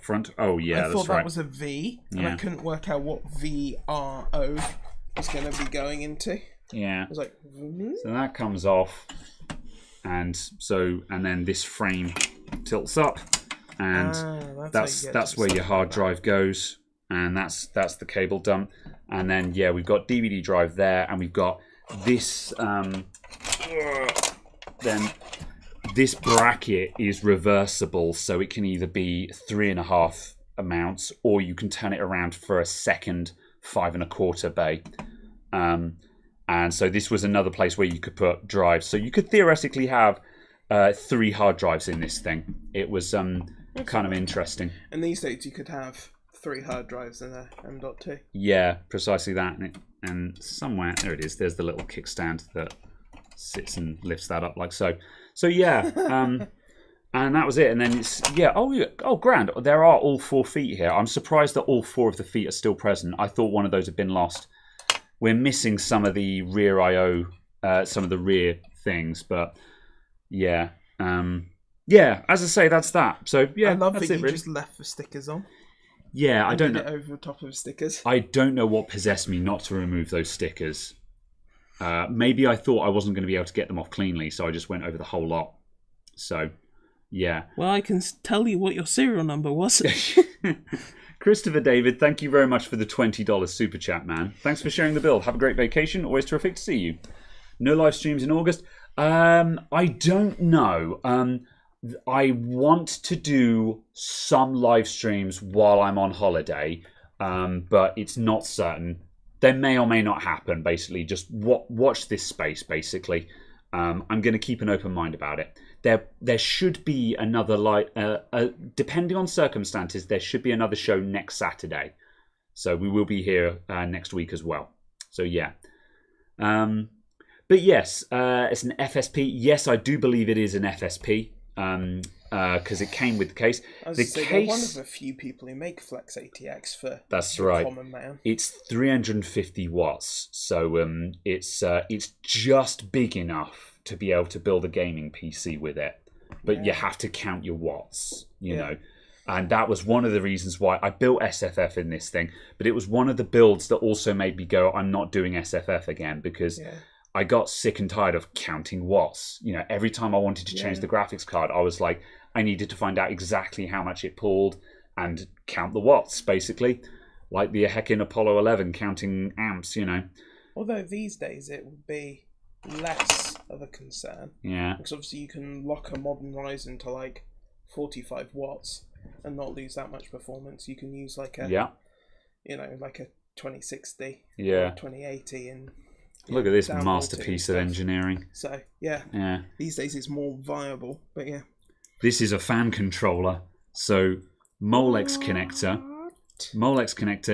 Front? Oh yeah, that's right. I thought that was a V, and I couldn't work out what VRO was going to be going into. Yeah. I was like, so that comes off, and then this frame tilts up, and that's where your hard drive goes. And that's the cable dump, and then we've got DVD drive there, and we've got this. Then this bracket is reversible, so it can either be 3.5 amounts, or you can turn it around for a second 5 1/4 bay. And so this was another place where you could put drives. So you could theoretically have 3 hard drives in this thing. It was kind of interesting. And these days you could have 3 hard drives in a M.2. Yeah, precisely that. And somewhere, there it is, there's the little kickstand that sits and lifts that up like so. So yeah, and that was it. And then it's, grand. There are all 4 feet here. I'm surprised that all 4 of the feet are still present. I thought one of those had been lost. We're missing some of the rear I.O., some of the rear things, but yeah. As I say, that's that. So yeah, I love that's that it, you really. just left the stickers on. Yeah, I don't know. Over the top of stickers. I don't know what possessed me not to remove those stickers. Maybe I thought I wasn't going to be able to get them off cleanly, so I just went over the whole lot. So, yeah. Well, I can tell you what your serial number was. Christopher David, thank you very much for the $20 super chat, man. Thanks for sharing the bill. Have a great vacation. Always terrific to see you. No live streams in August. I don't know. I want to do some live streams while I'm on holiday, but it's not certain. They may or may not happen, basically. Just watch this space, basically. I'm going to keep an open mind about it. There should be another, depending on circumstances, there should be another show next Saturday. So we will be here next week as well. So yeah. But yes, it's an FSP. Yes, I do believe it is an FSP. Because it came with the case. They're one of a few people who make Flex ATX for the common man. It's 350 watts, so it's just big enough to be able to build a gaming PC with it. But you have to count your watts, you know. And that was one of the reasons why I built SFF in this thing. But it was one of the builds that also made me go, I'm not doing SFF again, because I got sick and tired of counting watts. You know, every time I wanted to change the graphics card, I was like, I needed to find out exactly how much it pulled and count the watts, basically. Like the heckin' Apollo 11 counting amps, you know. Although these days it would be less of a concern. Yeah. Because obviously you can lock a modern Ryzen to like 45 watts and not lose that much performance. You can use like a, you know, like a 2060 or 2080 and... Look at this masterpiece of engineering. So, yeah. These days it's more viable, but yeah. This is a fan controller. So, Molex connector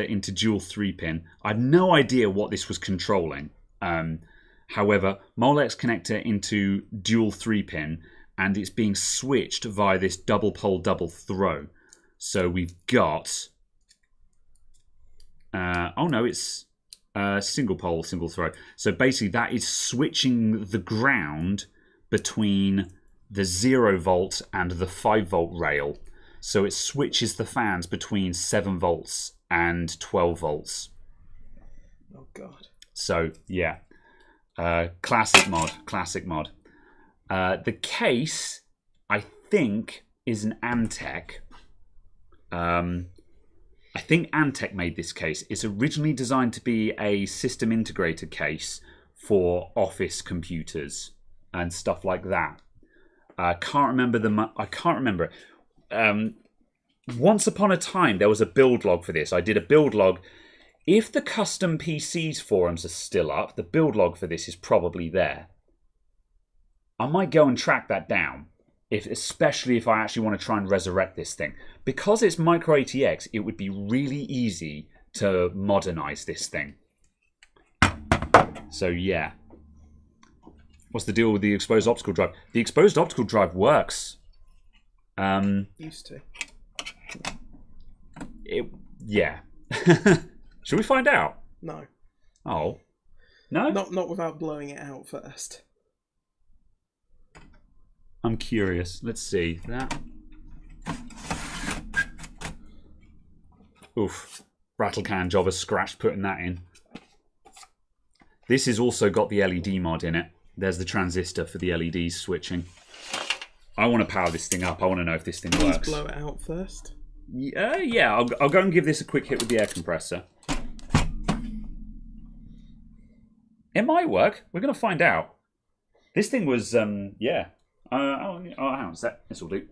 into dual 3-pin. I had no idea what this was controlling. However, Molex connector into dual 3-pin, and it's being switched via this double pole double throw. So we've got... oh no, it's single pole single throw. So basically that is switching the ground between the 0 volt and the 5 volt rail. So it switches the fans between 7 volts and 12 volts. Oh, God. So, yeah. Classic mod. Classic mod. The case, I think, is an Antec. I think Antec made this case. It's originally designed to be a system integrator case for office computers and stuff like that. I can't remember I can't remember it. Once upon a time, there was a build log for this. I did a build log. If the custom PCs forums are still up, the build log for this is probably there. I might go and track that down, especially if I actually want to try and resurrect this thing. Because it's Micro ATX, it would be really easy to modernize this thing. So, yeah. What's the deal with the exposed optical drive? The exposed optical drive works. Used to. Yeah. Should we find out? No. Oh. No? Not without blowing it out first. I'm curious. Let's see. That. Oof. Rattlecan job has scratched putting that in. This has also got the LED mod in it. There's the transistor for the LEDs switching. I want to power this thing up. I want to know if this thing works. Please blow it out first. Yeah, I'll go and give this a quick hit with the air compressor. It might work. We're going to find out. This thing was, yeah. Hang on a sec. This will do.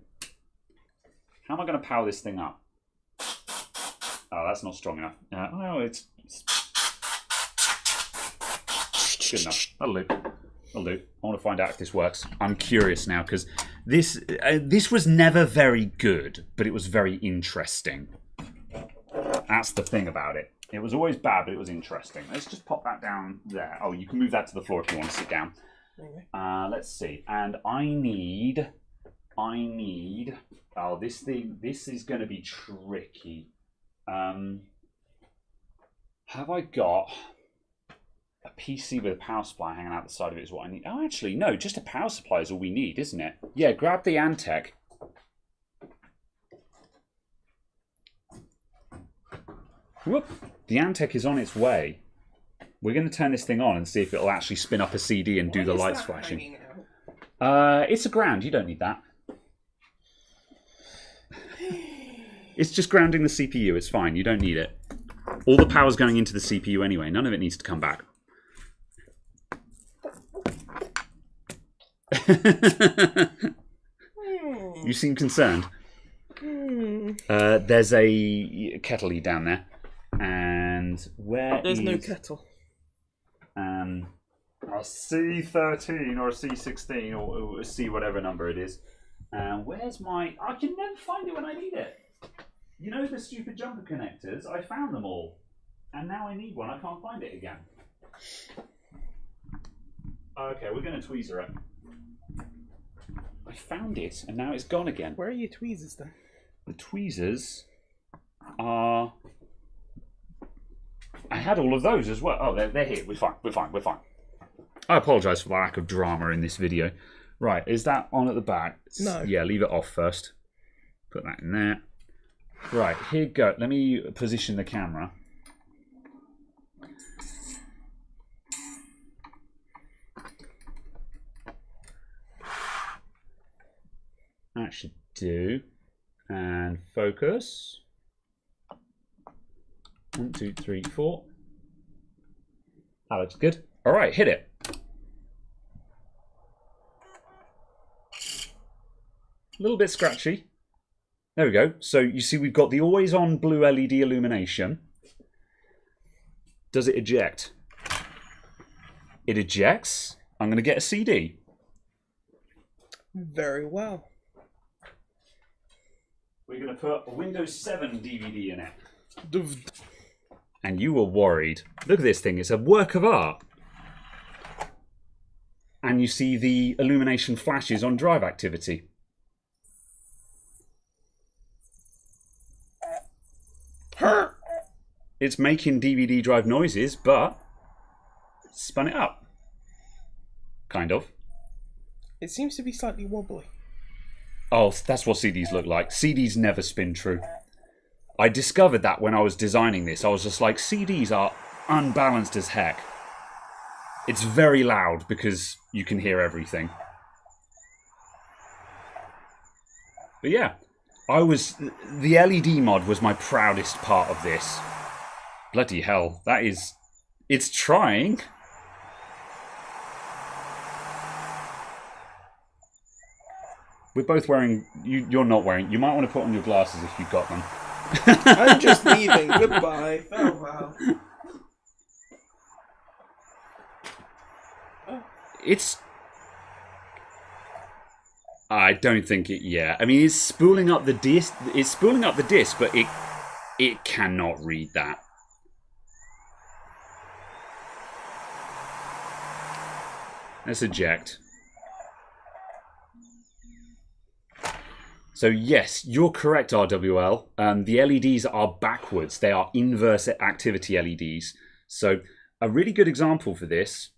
How am I going to power this thing up? Oh, that's not strong enough. It's good enough. That'll do. That'll do. I want to find out if this works. I'm curious now because this was never very good, but it was very interesting. That's the thing about it. It was always bad, but it was interesting. Let's just pop that down there. Oh, you can move that to the floor if you want to sit down. Okay. Let's see. And I need. Oh, this is going to be tricky. Have I got a PC with a power supply hanging out the side of it is what I need? Oh, actually, no. Just a power supply is all we need, isn't it? Yeah, grab the Antec. Whoop. The Antec is on its way. We're going to turn this thing on and see if it'll actually spin up a CD and do the lights flashing. It's a ground. You don't need that. It's just grounding the CPU. It's fine. You don't need it. All the power's going into the CPU anyway. None of it needs to come back. You seem concerned. There's a kettle down there. And There's no kettle. A C13 or a C16 or a C whatever number it is. Where's my... I can never find it when I need it. You know the stupid jumper connectors? I found them all. And now I need one. I can't find it again. Okay, we're going to tweezer it. I found it, and now it's gone again. Where are your tweezers then? The tweezers are... I had all of those as well. Oh, they're here. We're fine. I apologise for the lack of drama in this video. Right, is that on at the back? No. Yeah, leave it off first. Put that in there. Right, here go. Let me position the camera. That should do. And focus. 1, 2, 3, 4. That looks good. All right, hit it. A little bit scratchy. There we go. So you see we've got the always on blue LED illumination. Does it eject? It ejects. I'm going to get a CD. Very well. We're going to put a Windows 7 DVD in it. And you were worried. Look at this thing. It's a work of art. And you see the illumination flashes on drive activity. It's making DVD drive noises, but spun it up. Kind of. It seems to be slightly wobbly. Oh, that's what CDs look like. CDs never spin true. I discovered that when I was designing this. I was just like, CDs are unbalanced as heck. It's very loud because you can hear everything. But yeah, the LED mod was my proudest part of this. Bloody hell, it's trying. We're both wearing, you're not wearing, you might want to put on your glasses if you've got them. I'm just leaving, goodbye, farewell. I don't think it, yeah. I mean, it's spooling up the disc, but it cannot read that. Let's eject. So yes, you're correct, RWL. The LEDs are backwards. They are inverse activity LEDs. So a really good example for this,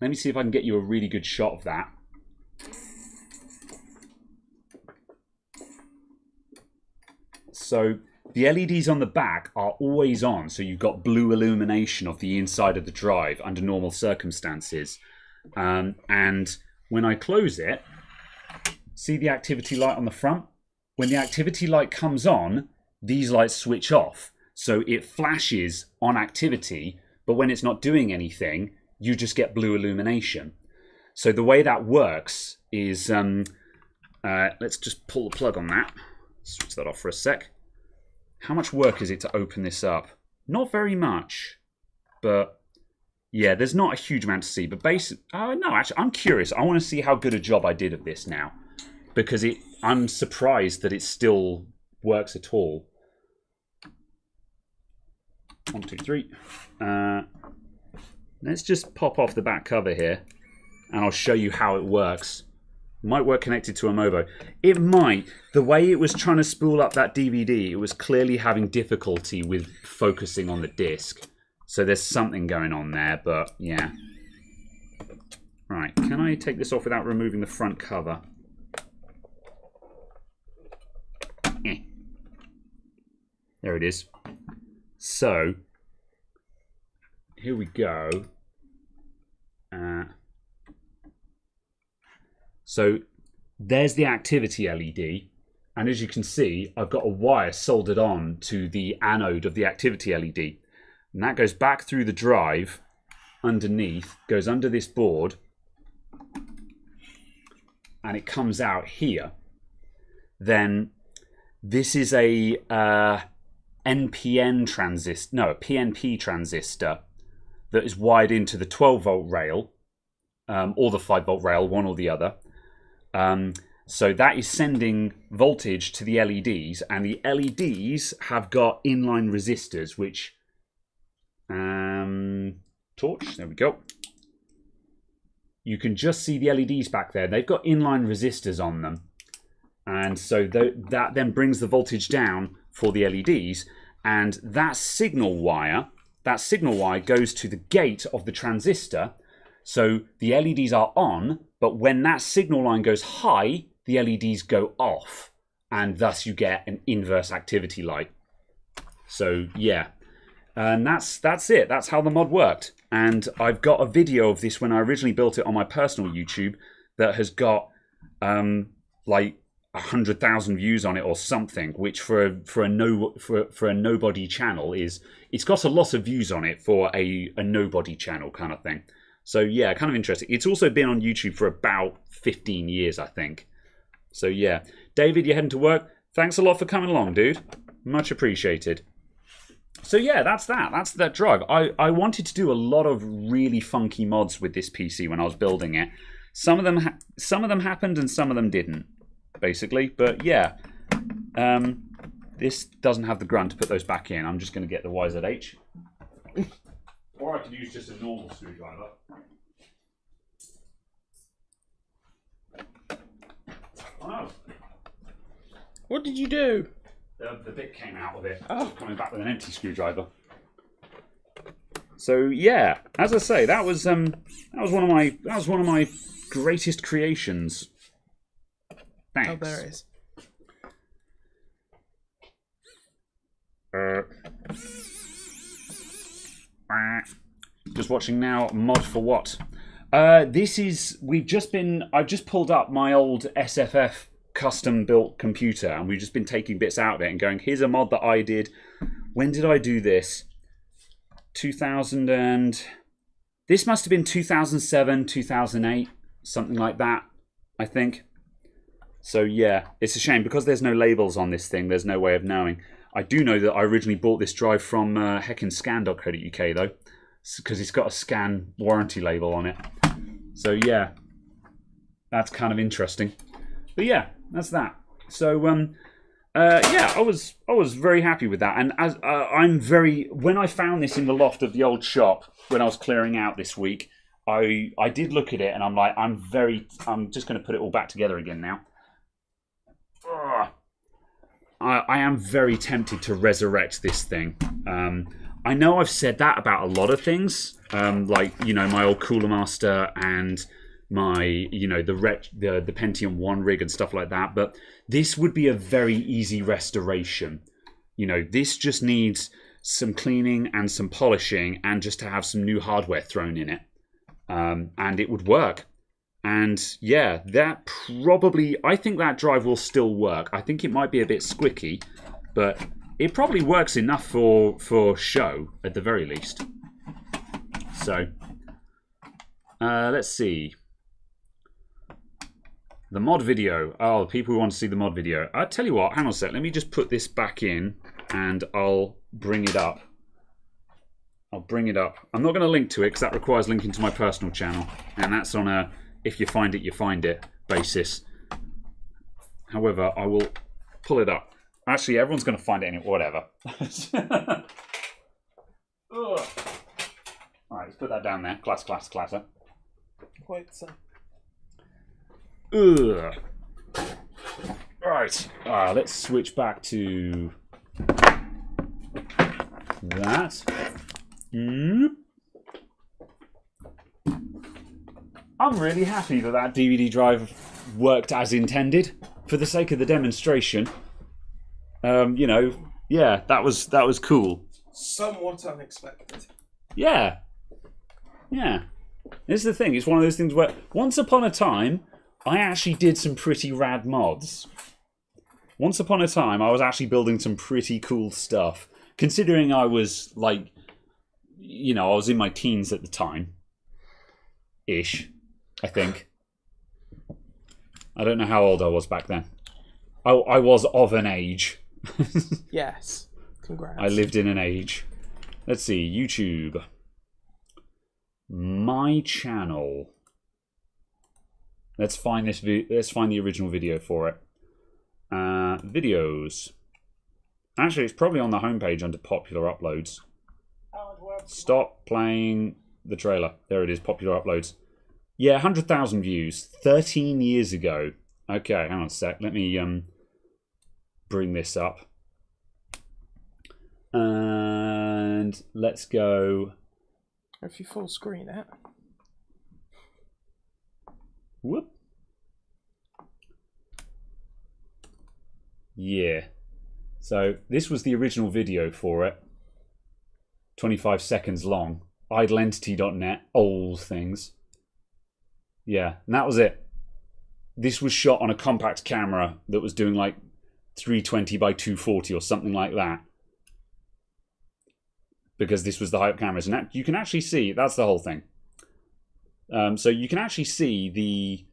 let me see if I can get you a really good shot of that. So the LEDs on the back are always on, so you've got blue illumination of the inside of the drive under normal circumstances. And when I close it, see the activity light on the front? When the activity light comes on, these lights switch off. So it flashes on activity, but when it's not doing anything, you just get blue illumination. So the way that works is, let's just pull the plug on that. Switch that off for a sec. How much work is it to open this up? Not very much, but yeah, there's not a huge amount to see. But no, actually, I'm curious. I want to see how good a job I did of this now, because I'm surprised that it still works at all. 1, 2, 3. Let's just pop off the back cover here, and I'll show you how it works. Might work connected to a Movo. It might. The way it was trying to spool up that DVD, it was clearly having difficulty with focusing on the disc. So there's something going on there, but yeah. Right, can I take this off without removing the front cover? There it is. So, here we go. So there's the activity LED, and as you can see, I've got a wire soldered on to the anode of the activity LED, and that goes back through the drive underneath, goes under this board, and it comes out here. Then this is a NPN transistor, no, a PNP transistor that is wired into the 12-volt rail, or the 5-volt rail, one or the other. So that is sending voltage to the LEDs, and the LEDs have got inline resistors, which torch, there we go. You can just see the LEDs back there. They've got inline resistors on them, and so that then brings the voltage down for the LEDs, and that signal wire goes to the gate of the transistor. So the LEDs are on, but when that signal line goes high, the LEDs go off. and thus you get an inverse activity light. So yeah, and that's it. That's how the mod worked. And I've got a video of this when I originally built it on my personal YouTube that has got like 100,000 views on it or something, which for a nobody channel it's got a lot of views on it for a nobody channel kind of thing. So yeah, kind of interesting. It's also been on YouTube for about 15 years, I think. So yeah, David, you're heading to work. Thanks a lot for coming along, dude. Much appreciated. So yeah, that's that. That's that drive. I wanted to do a lot of really funky mods with this PC when I was building it. Some of them happened and some of them didn't, basically. But yeah, this doesn't have the grunt to put those back in. I'm just going to get the YZH. Or I could use just a normal screwdriver. Oh no. What did you do? The bit came out of it. Oh. Coming back with an empty screwdriver. So yeah, as I say, that was one of my greatest creations. Thanks. Oh, there it is. Just watching now. Mod for what? I've just pulled up my old SFF custom built computer, and we've just been taking bits out of it and going, here's a mod that I did. When did I do this? 2000 and this must have been 2007, 2008, something like that, I think. So yeah, it's a shame because there's no labels on this thing. There's no way of knowing. I do know that I originally bought this drive from heckinscan.co.uk though, because it's got a scan warranty label on it. So yeah, that's kind of interesting. But yeah, that's that. So yeah, I was very happy with that, and as when I found this in the loft of the old shop when I was clearing out this week, I did look at it and I'm like, I'm just going to put it all back together again now. I am very tempted to resurrect this thing. I know I've said that about a lot of things, like, you know, my old Cooler Master and my, you know, the Pentium 1 rig and stuff like that, but this would be a very easy restoration. You know, this just needs some cleaning and some polishing and just to have some new hardware thrown in it, and it would work. And yeah, I think that drive will still work. I think it might be a bit squicky, but it probably works enough for show at the very least. So let's see. The mod video. Oh, people who want to see the mod video. I'll tell you what, hang on a sec. Let me just put this back in and I'll bring it up. I'm not going to link to it because that requires linking to my personal channel. And that's on a if you find it basis. However, I will pull it up. Actually, everyone's going to find it anyway. Whatever. Alright, let's put that down there. Clatter. Quite so. Right, let's switch back to that. I'm really happy that DVD drive worked as intended for the sake of the demonstration. You know, yeah, that was cool. Somewhat unexpected. Yeah. This is the thing. It's one of those things where once upon a time, I actually did some pretty rad mods. Once upon a time, I was actually building some pretty cool stuff. Considering I was like, you know, I was in my teens at the time. Ish, I think. I don't know how old I was back then. I was of an age. Yes. Congrats. I lived in an age. Let's see, YouTube. My channel. Let's find this. Let's find the original video for it. Videos. Actually, it's probably on the homepage under popular uploads. Stop playing the trailer. There it is. Popular uploads. Yeah, 100,000 views. 13 years ago. Okay, hang on a sec. Let me bring this up. And let's go. If you full screen it. Whoop. Yeah. So this was the original video for it. 25 seconds long. idleentity.net, old things. Yeah, and that was it. This was shot on a compact camera that was doing like 320 by 240 or something like that. Because this was the hype cameras. And you can actually see, that's the whole thing. So you can actually see the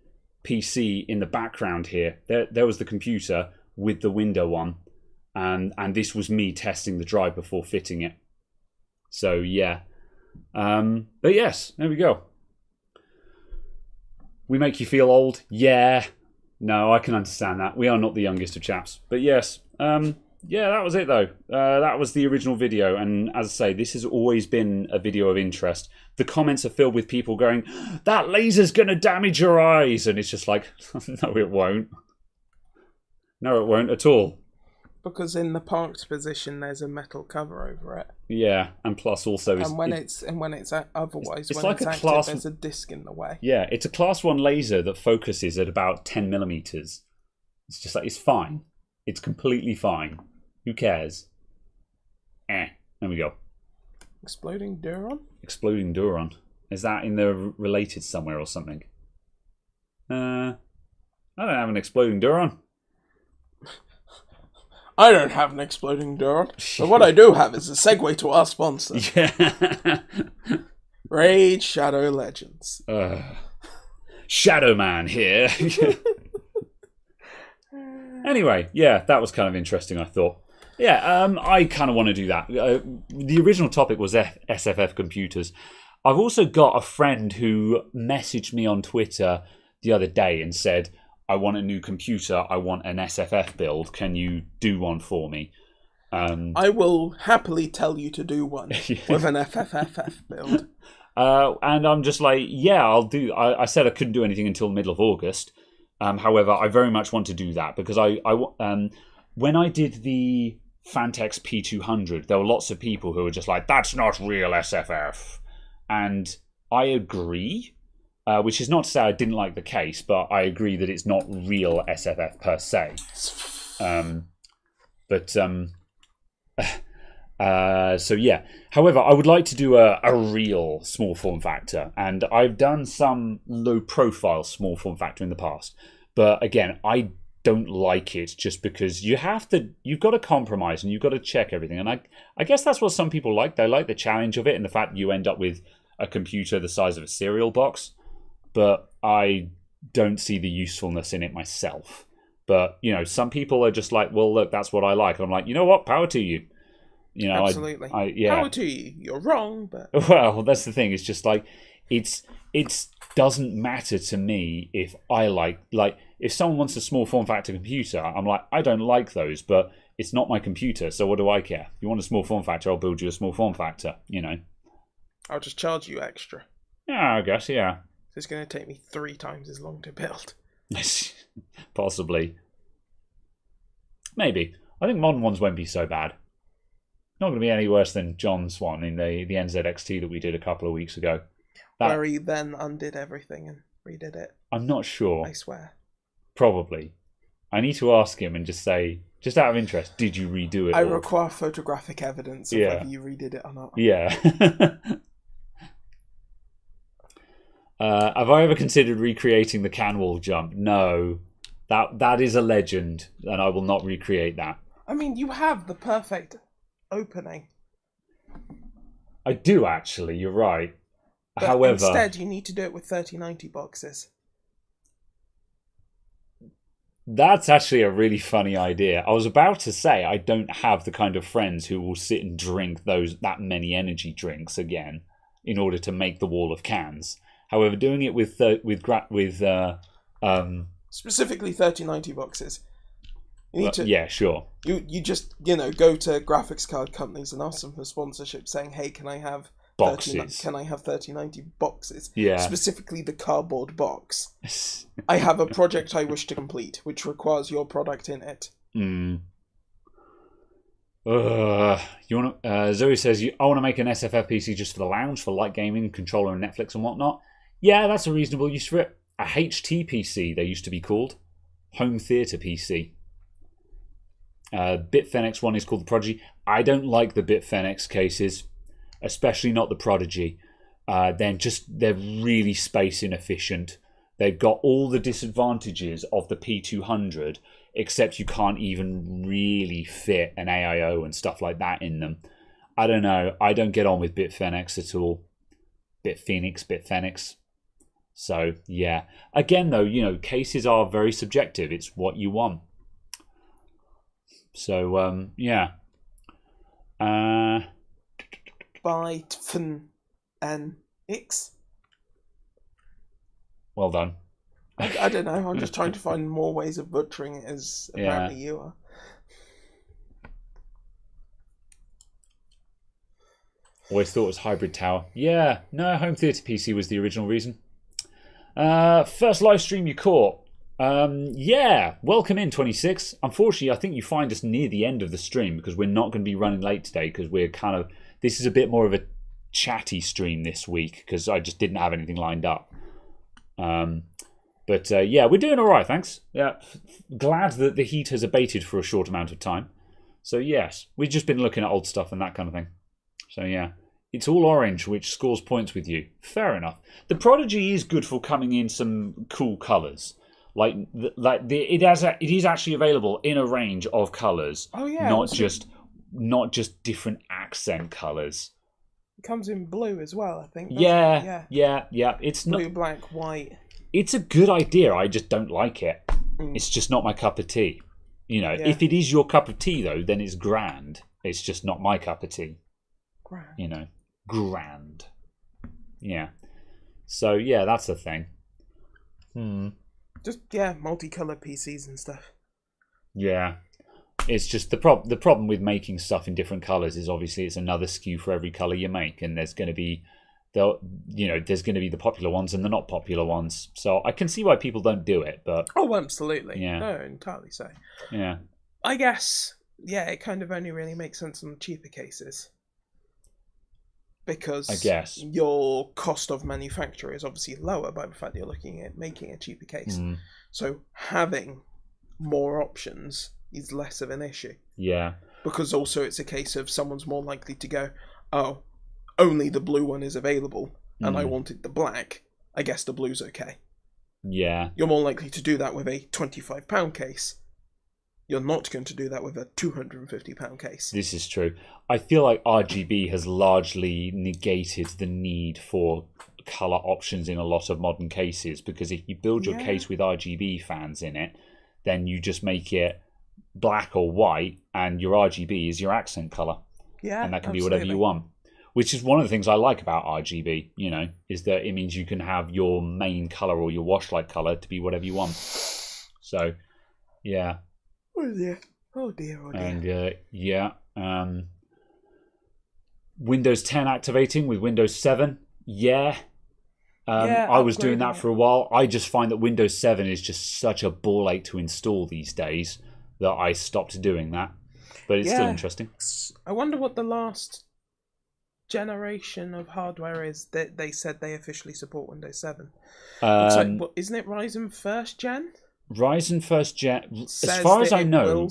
PC in the background here. There was the computer with the window on. And this was me testing the drive before fitting it. So yeah. But yes, there we go. We make you feel old? Yeah. No, I can understand that. We are not the youngest of chaps. But yes. Yeah, that was it though. That was the original video. And as I say, this has always been a video of interest. The comments are filled with people going, that laser's going to damage your eyes. And it's just like, no, it won't. No, it won't at all. Because in the parked position, there's a metal cover over it. Yeah, and plus also, and when it's otherwise, it's when like it's a active, class. There's a disc in the way. Yeah, it's a class 1 laser that focuses at about 10 millimeters. It's just like, it's fine. It's completely fine. Who cares? There we go. Exploding Duron. Exploding Duron. Is that in the related somewhere or something? I don't have an exploding Duron. I don't have an exploding Duron, but what I do have is a segue to our sponsor. Yeah. Raid Shadow Legends. Shadow Man here. Anyway, yeah, that was kind of interesting, I thought. Yeah, I kind of want to do that. The original topic was SFF computers. I've also got a friend who messaged me on Twitter the other day and said, I want a new computer. I want an SFF build. Can you do one for me? I will happily tell you to do one with an FFFF build. And I'm just like, yeah, I'll do. I said I couldn't do anything until the middle of August. However, I very much want to do that because when I did the Fantex P200, there were lots of people who were just like, that's not real SFF. And I agree. Which is not to say I didn't like the case, but I agree that it's not real SFF per se. So yeah. However, I would like to do a real small form factor, and I've done some low profile small form factor in the past. But again, I don't like it just because you've got to compromise and you've got to check everything. And I guess that's what some people like. They like the challenge of it and the fact you end up with a computer the size of a cereal box. But I don't see the usefulness in it myself. But, some people are just like, well, look, that's what I like. I'm like, you know what? Power to you. Absolutely. Yeah. Power to you. You're wrong, but... Well, that's the thing. It's just like, it doesn't matter to me if I like, if someone wants a small form factor computer, I'm like, I don't like those, but it's not my computer, so what do I care? If you want a small form factor, I'll build you a small form factor, I'll just charge you extra. Yeah, I guess, yeah. It's going to take me 3 times as long to build. Possibly. Maybe. I think modern ones won't be so bad. Not going to be any worse than John's one in the NZXT that we did a couple of weeks ago. Where he then undid everything and redid it. I'm not sure. I swear. Probably. I need to ask him and just say, just out of interest, did you redo it? I require photographic evidence of whether you redid it or not. Yeah. Have I ever considered recreating the Canwall jump? No. That is a legend, and I will not recreate that. I mean, you have the perfect opening. I do, actually. You're right. But however, instead, you need to do it with 3090 boxes. That's actually a really funny idea. I was about to say I don't have the kind of friends who will sit and drink that many energy drinks again in order to make the wall of cans. However, doing it with specifically 3090 boxes. You need to, yeah, sure. You just go to graphics card companies and ask them for sponsorship, saying, "Hey, can I have boxes? Can I have 3090 boxes? Yeah, specifically the cardboard box. I have a project I wish to complete, which requires your product in it." Zoe says, I want to make an SFF PC just for the lounge, for light gaming, controller, and Netflix and whatnot. Yeah, that's a reasonable use for it. A HT PC, they used to be called. Home theatre PC. Bitfenix one is called the Prodigy. I don't like the Bitfenix cases, especially not the Prodigy. They're really space inefficient. They've got all the disadvantages of the P200, except you can't even really fit an AIO and stuff like that in them. I don't know. I don't get on with Bitfenix at all. Bitfenix. So, yeah. Again, though, cases are very subjective. It's what you want. So, yeah. Bitfenix. Well done. I don't know. I'm just trying to find more ways of butchering it, as apparently you are. Always thought it was Hybrid Tower. Yeah, no, Home Theatre PC was the original reason. First live stream you caught. Yeah, welcome in 26. Unfortunately, I think you find us near the end of the stream because we're not going to be running late today because this is a bit more of a chatty stream this week because I just didn't have anything lined up. But yeah, we're doing all right, thanks. Yeah, glad that the heat has abated for a short amount of time. So yes, we've just been looking at old stuff and that kind of thing. So yeah, it's all orange, which scores points with you. Fair enough. The Prodigy is good for coming in some cool colours. It is actually available in a range of colours. Oh yeah, not just different accent colours. It comes in blue as well, I think. Yeah. It's blue, not black, white. It's a good idea. I just don't like it. It's just not my cup of tea. If it is your cup of tea though, then it's grand. It's just not my cup of tea. Grand. Grand. Yeah. So yeah, that's the thing. Just multicolored PCs and stuff. Yeah. It's just the problem with making stuff in different colors is obviously it's another SKU for every color you make, and there's going to be the popular ones and the not popular ones. So I can see why people don't do it, but absolutely. Yeah. No, entirely so. Yeah. I guess it kind of only really makes sense on the cheaper cases. Because I guess your cost of manufacture is obviously lower by the fact you're looking at making a cheaper case. So having more options is less of an issue. Yeah. Because also it's a case of someone's more likely to go, oh, only the blue one is available and I wanted the black. I guess the blue's okay. Yeah. You're more likely to do that with a £25 case. You're not going to do that with a £250 case. This is true. I feel like RGB has largely negated the need for colour options in a lot of modern cases, because if you build your case with RGB fans in it, then you just make it black or white and your RGB is your accent colour. Yeah, and that can be whatever you want. Which is one of the things I like about RGB, is that it means you can have your main colour or your wash light colour to be whatever you want. So, yeah. Oh dear. And Windows 10 activating with Windows 7. Yeah. I was doing that for a while. I just find that Windows 7 is just such a ball ache to install these days that I stopped doing that. But it's still interesting. I wonder what the last generation of hardware is that they said they officially support Windows 7. Isn't it Ryzen 1st gen? Ryzen 1st gen, as far as I know, will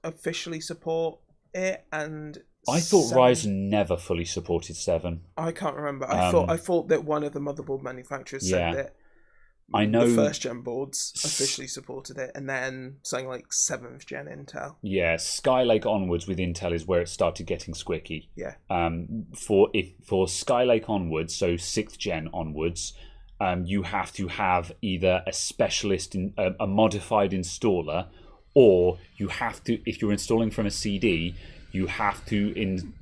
officially support it, and I thought 7... Ryzen never fully supported 7. I can't remember. I thought that one of the motherboard manufacturers said that I know the first gen boards officially supported it, and then something like 7th gen Intel. Yeah, Skylake onwards with Intel is where it started getting squicky. Yeah. For Skylake onwards, so 6th gen onwards, you have to have either a specialist, a modified installer, or you have to, if you're installing from a CD, you have to you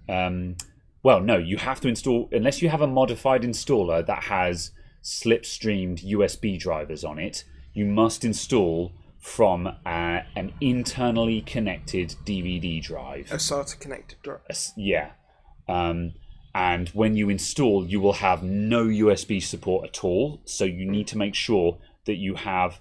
have to install, unless you have a modified installer that has slipstreamed USB drivers on it, you must install from an internally connected DVD drive. A SATA connected drive. Yeah. And when you install, you will have no USB support at all. So you need to make sure that you have...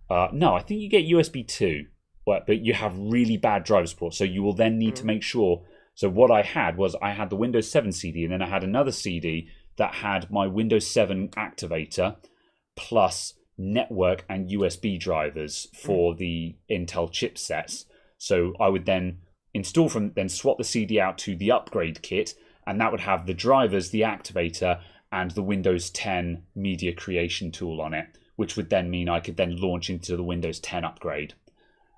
I think you get USB 2, but you have really bad driver support. So you will then need to make sure... So what I had was I had the Windows 7 CD, and then I had another CD that had my Windows 7 activator plus network and USB drivers for the Intel chipsets. So I would then then swap the CD out to the upgrade kit, and that would have the drivers, the activator, and the Windows 10 media creation tool on it, which would then mean I could then launch into the Windows 10 upgrade.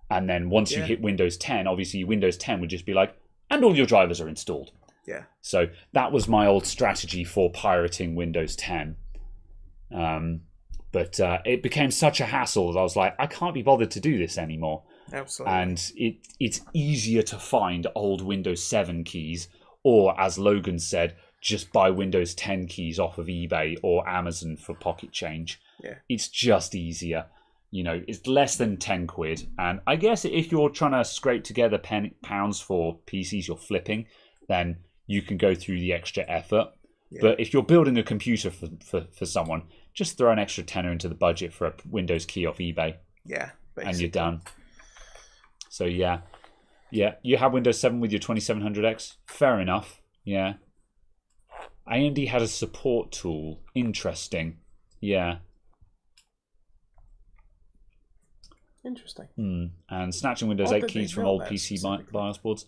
And then once you hit Windows 10, obviously Windows 10 would just be like, and all your drivers are installed. Yeah. So that was my old strategy for pirating Windows 10. But it became such a hassle that I was like, I can't be bothered to do this anymore. Absolutely. And it's easier to find old Windows 7 keys, or as Logan said, just buy Windows 10 keys off of eBay or Amazon for pocket change. Yeah. It's just easier. You know, it's less than 10 quid. And I guess if you're trying to scrape together pounds for PCs you're flipping, then you can go through the extra effort. Yeah. But if you're building a computer for someone, just throw an extra tenner into the budget for a Windows key off eBay. Yeah, basically. And you're done. So yeah, you have Windows 7 with your 2700X. Fair enough. Yeah. AMD had a support tool. Interesting. Yeah. Interesting. And snatching Windows 8 keys from old PC BIOS boards.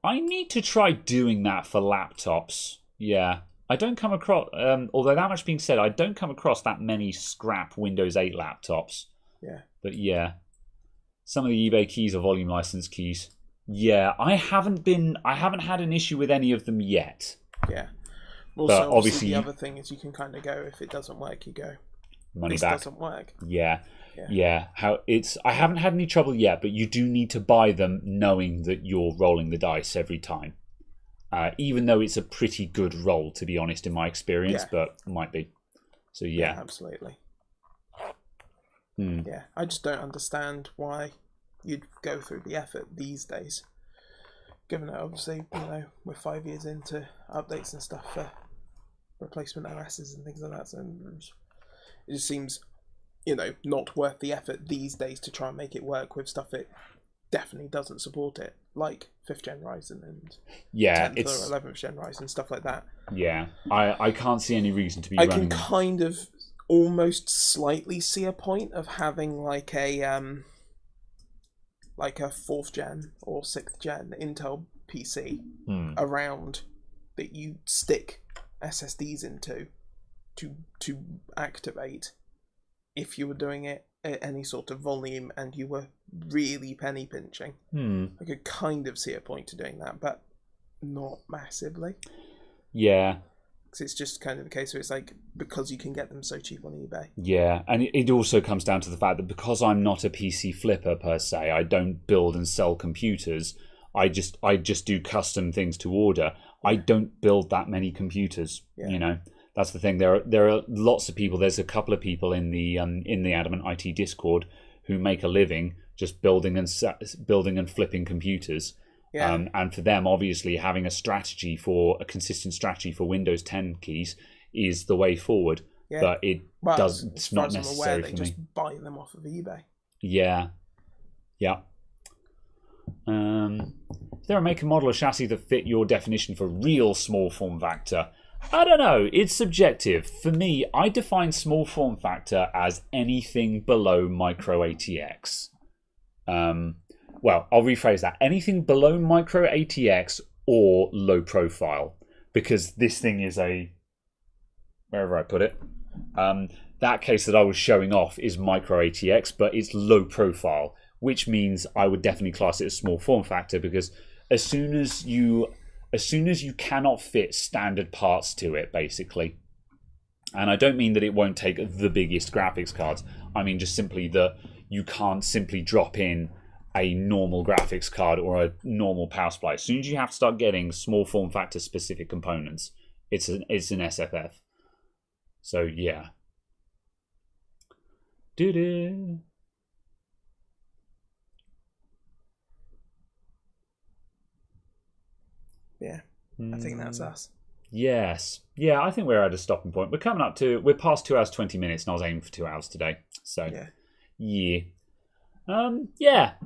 I need to try doing that for laptops. Yeah. I don't come across, although that much being said, I don't come across that many scrap Windows 8 laptops. Yeah. But yeah. Some of the eBay keys are volume license keys. Yeah, I haven't had an issue with any of them yet. Yeah. Also, obviously the other thing is you can kind of go, if it doesn't work, you go, money this back. Doesn't work. Yeah. I haven't had any trouble yet, but you do need to buy them knowing that you're rolling the dice every time. Even though it's a pretty good roll, to be honest, in my experience, but it might be. So yeah. Absolutely. Yeah, I just don't understand why you'd go through the effort these days. Given that obviously, we're 5 years into updates and stuff for replacement OSs and things like that, so it just seems, not worth the effort these days to try and make it work with stuff that definitely doesn't support it, like 5th Gen Ryzen and 10th or 11th Gen Ryzen, stuff like that. Yeah, I can't see any reason to be running... I can kind of almost slightly see a point of having like a 4th Gen or 6th Gen Intel PC around that you stick SSDs into to activate if you were doing it at any sort of volume and you were really penny pinching. I could kind of see a point to doing that, but not massively. Yeah. Because it's just kind of a case where it's like, because you can get them so cheap on eBay. Yeah, and it also comes down to the fact that because I'm not a PC flipper per se, I don't build and sell computers. I just do custom things to order. I don't build that many computers. Yeah. That's the thing. There are lots of people. There's a couple of people in the Adamant IT Discord who make a living just building and flipping computers. Yeah. And for them, obviously, having a consistent strategy for Windows 10 keys is the way forward. Yeah. But it's not necessary for me. They just buy them off of eBay. Yeah. Yeah. Is there a make and model or chassis that fit your definition for real small form factor? I don't know. It's subjective. For me, I define small form factor as anything below micro ATX. Well, I'll rephrase that. Anything below micro ATX or low profile. Because this thing is wherever I put it. That case that I was showing off is micro ATX, but it's low profile, which means I would definitely class it as small form factor, because as soon as you cannot fit standard parts to it, basically. And I don't mean that it won't take the biggest graphics cards. I mean just simply that you can't simply drop in a normal graphics card or a normal power supply. As soon as you have to start getting small form factor specific components, it's an SFF. So yeah. Doo-doo. Yeah, I think that's us. Yes. Yeah, I think we're at a stopping point. We're past 2 hours 20 minutes, and I was aiming for 2 hours today. So yeah.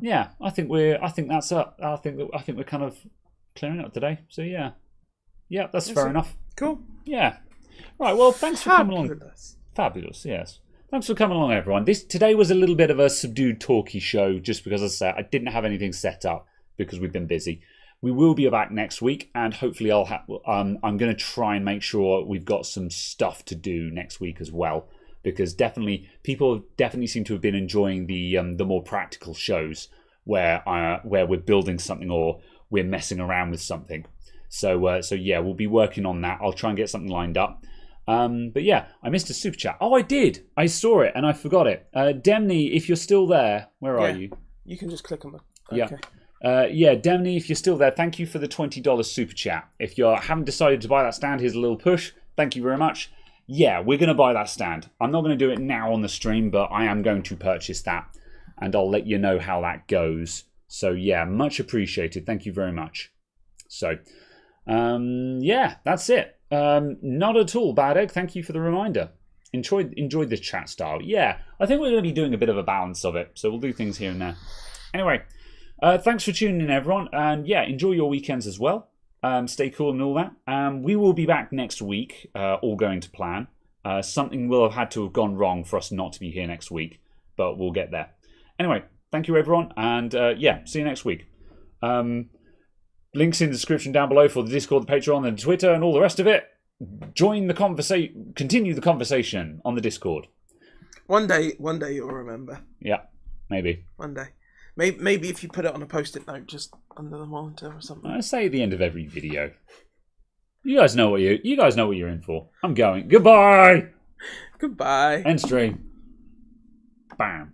Yeah. I think that's up. I think we're kind of clearing up today. So yeah, that's fair enough. Cool. Yeah. Right. Well, thanks for coming along. Fabulous. Yes. Thanks for coming along, everyone. Today was a little bit of a subdued, talky show, just because, as I said, I didn't have anything set up. because we've been busy. We will be back next week, and hopefully I'm going to try and make sure we've got some stuff to do next week as well, because people definitely seem to have been enjoying the more practical shows where we're building something or we're messing around with something. So yeah, we'll be working on that. I'll try and get something lined up. But yeah, I missed a super chat. Oh, I did. I saw it and I forgot it. Demny, if you're still there, where are you? You can just click on the. Okay. Yeah, Demny, if you're still there, thank you for the $20 super chat. If you haven't decided to buy that stand, here's a little push. Thank you very much. Yeah, we're going to buy that stand. I'm not going to do it now on the stream, but I am going to purchase that, and I'll let you know how that goes. So yeah, much appreciated. Thank you very much. So, yeah, that's it. Not at all, Bad Egg. Thank you for the reminder. Enjoyed this chat style. Yeah, I think we're going to be doing a bit of a balance of it, so we'll do things here and there. Anyway. Thanks for tuning in, everyone, and yeah, enjoy your weekends as well. Stay cool and all that. We will be back next week, all going to plan. Something will have had to have gone wrong for us not to be here next week, but we'll get there. Anyway, thank you, everyone, and yeah, see you next week. Links in the description down below for the Discord, the Patreon, and Twitter, and all the rest of it. Join the conversation, continue the conversation on the Discord. One day you'll remember. Yeah, maybe. One day. Maybe if you put it on a post-it note just under the monitor or something. I say at the end of every video. You guys know what you're in for. I'm going. Goodbye. Goodbye. End stream. Bam.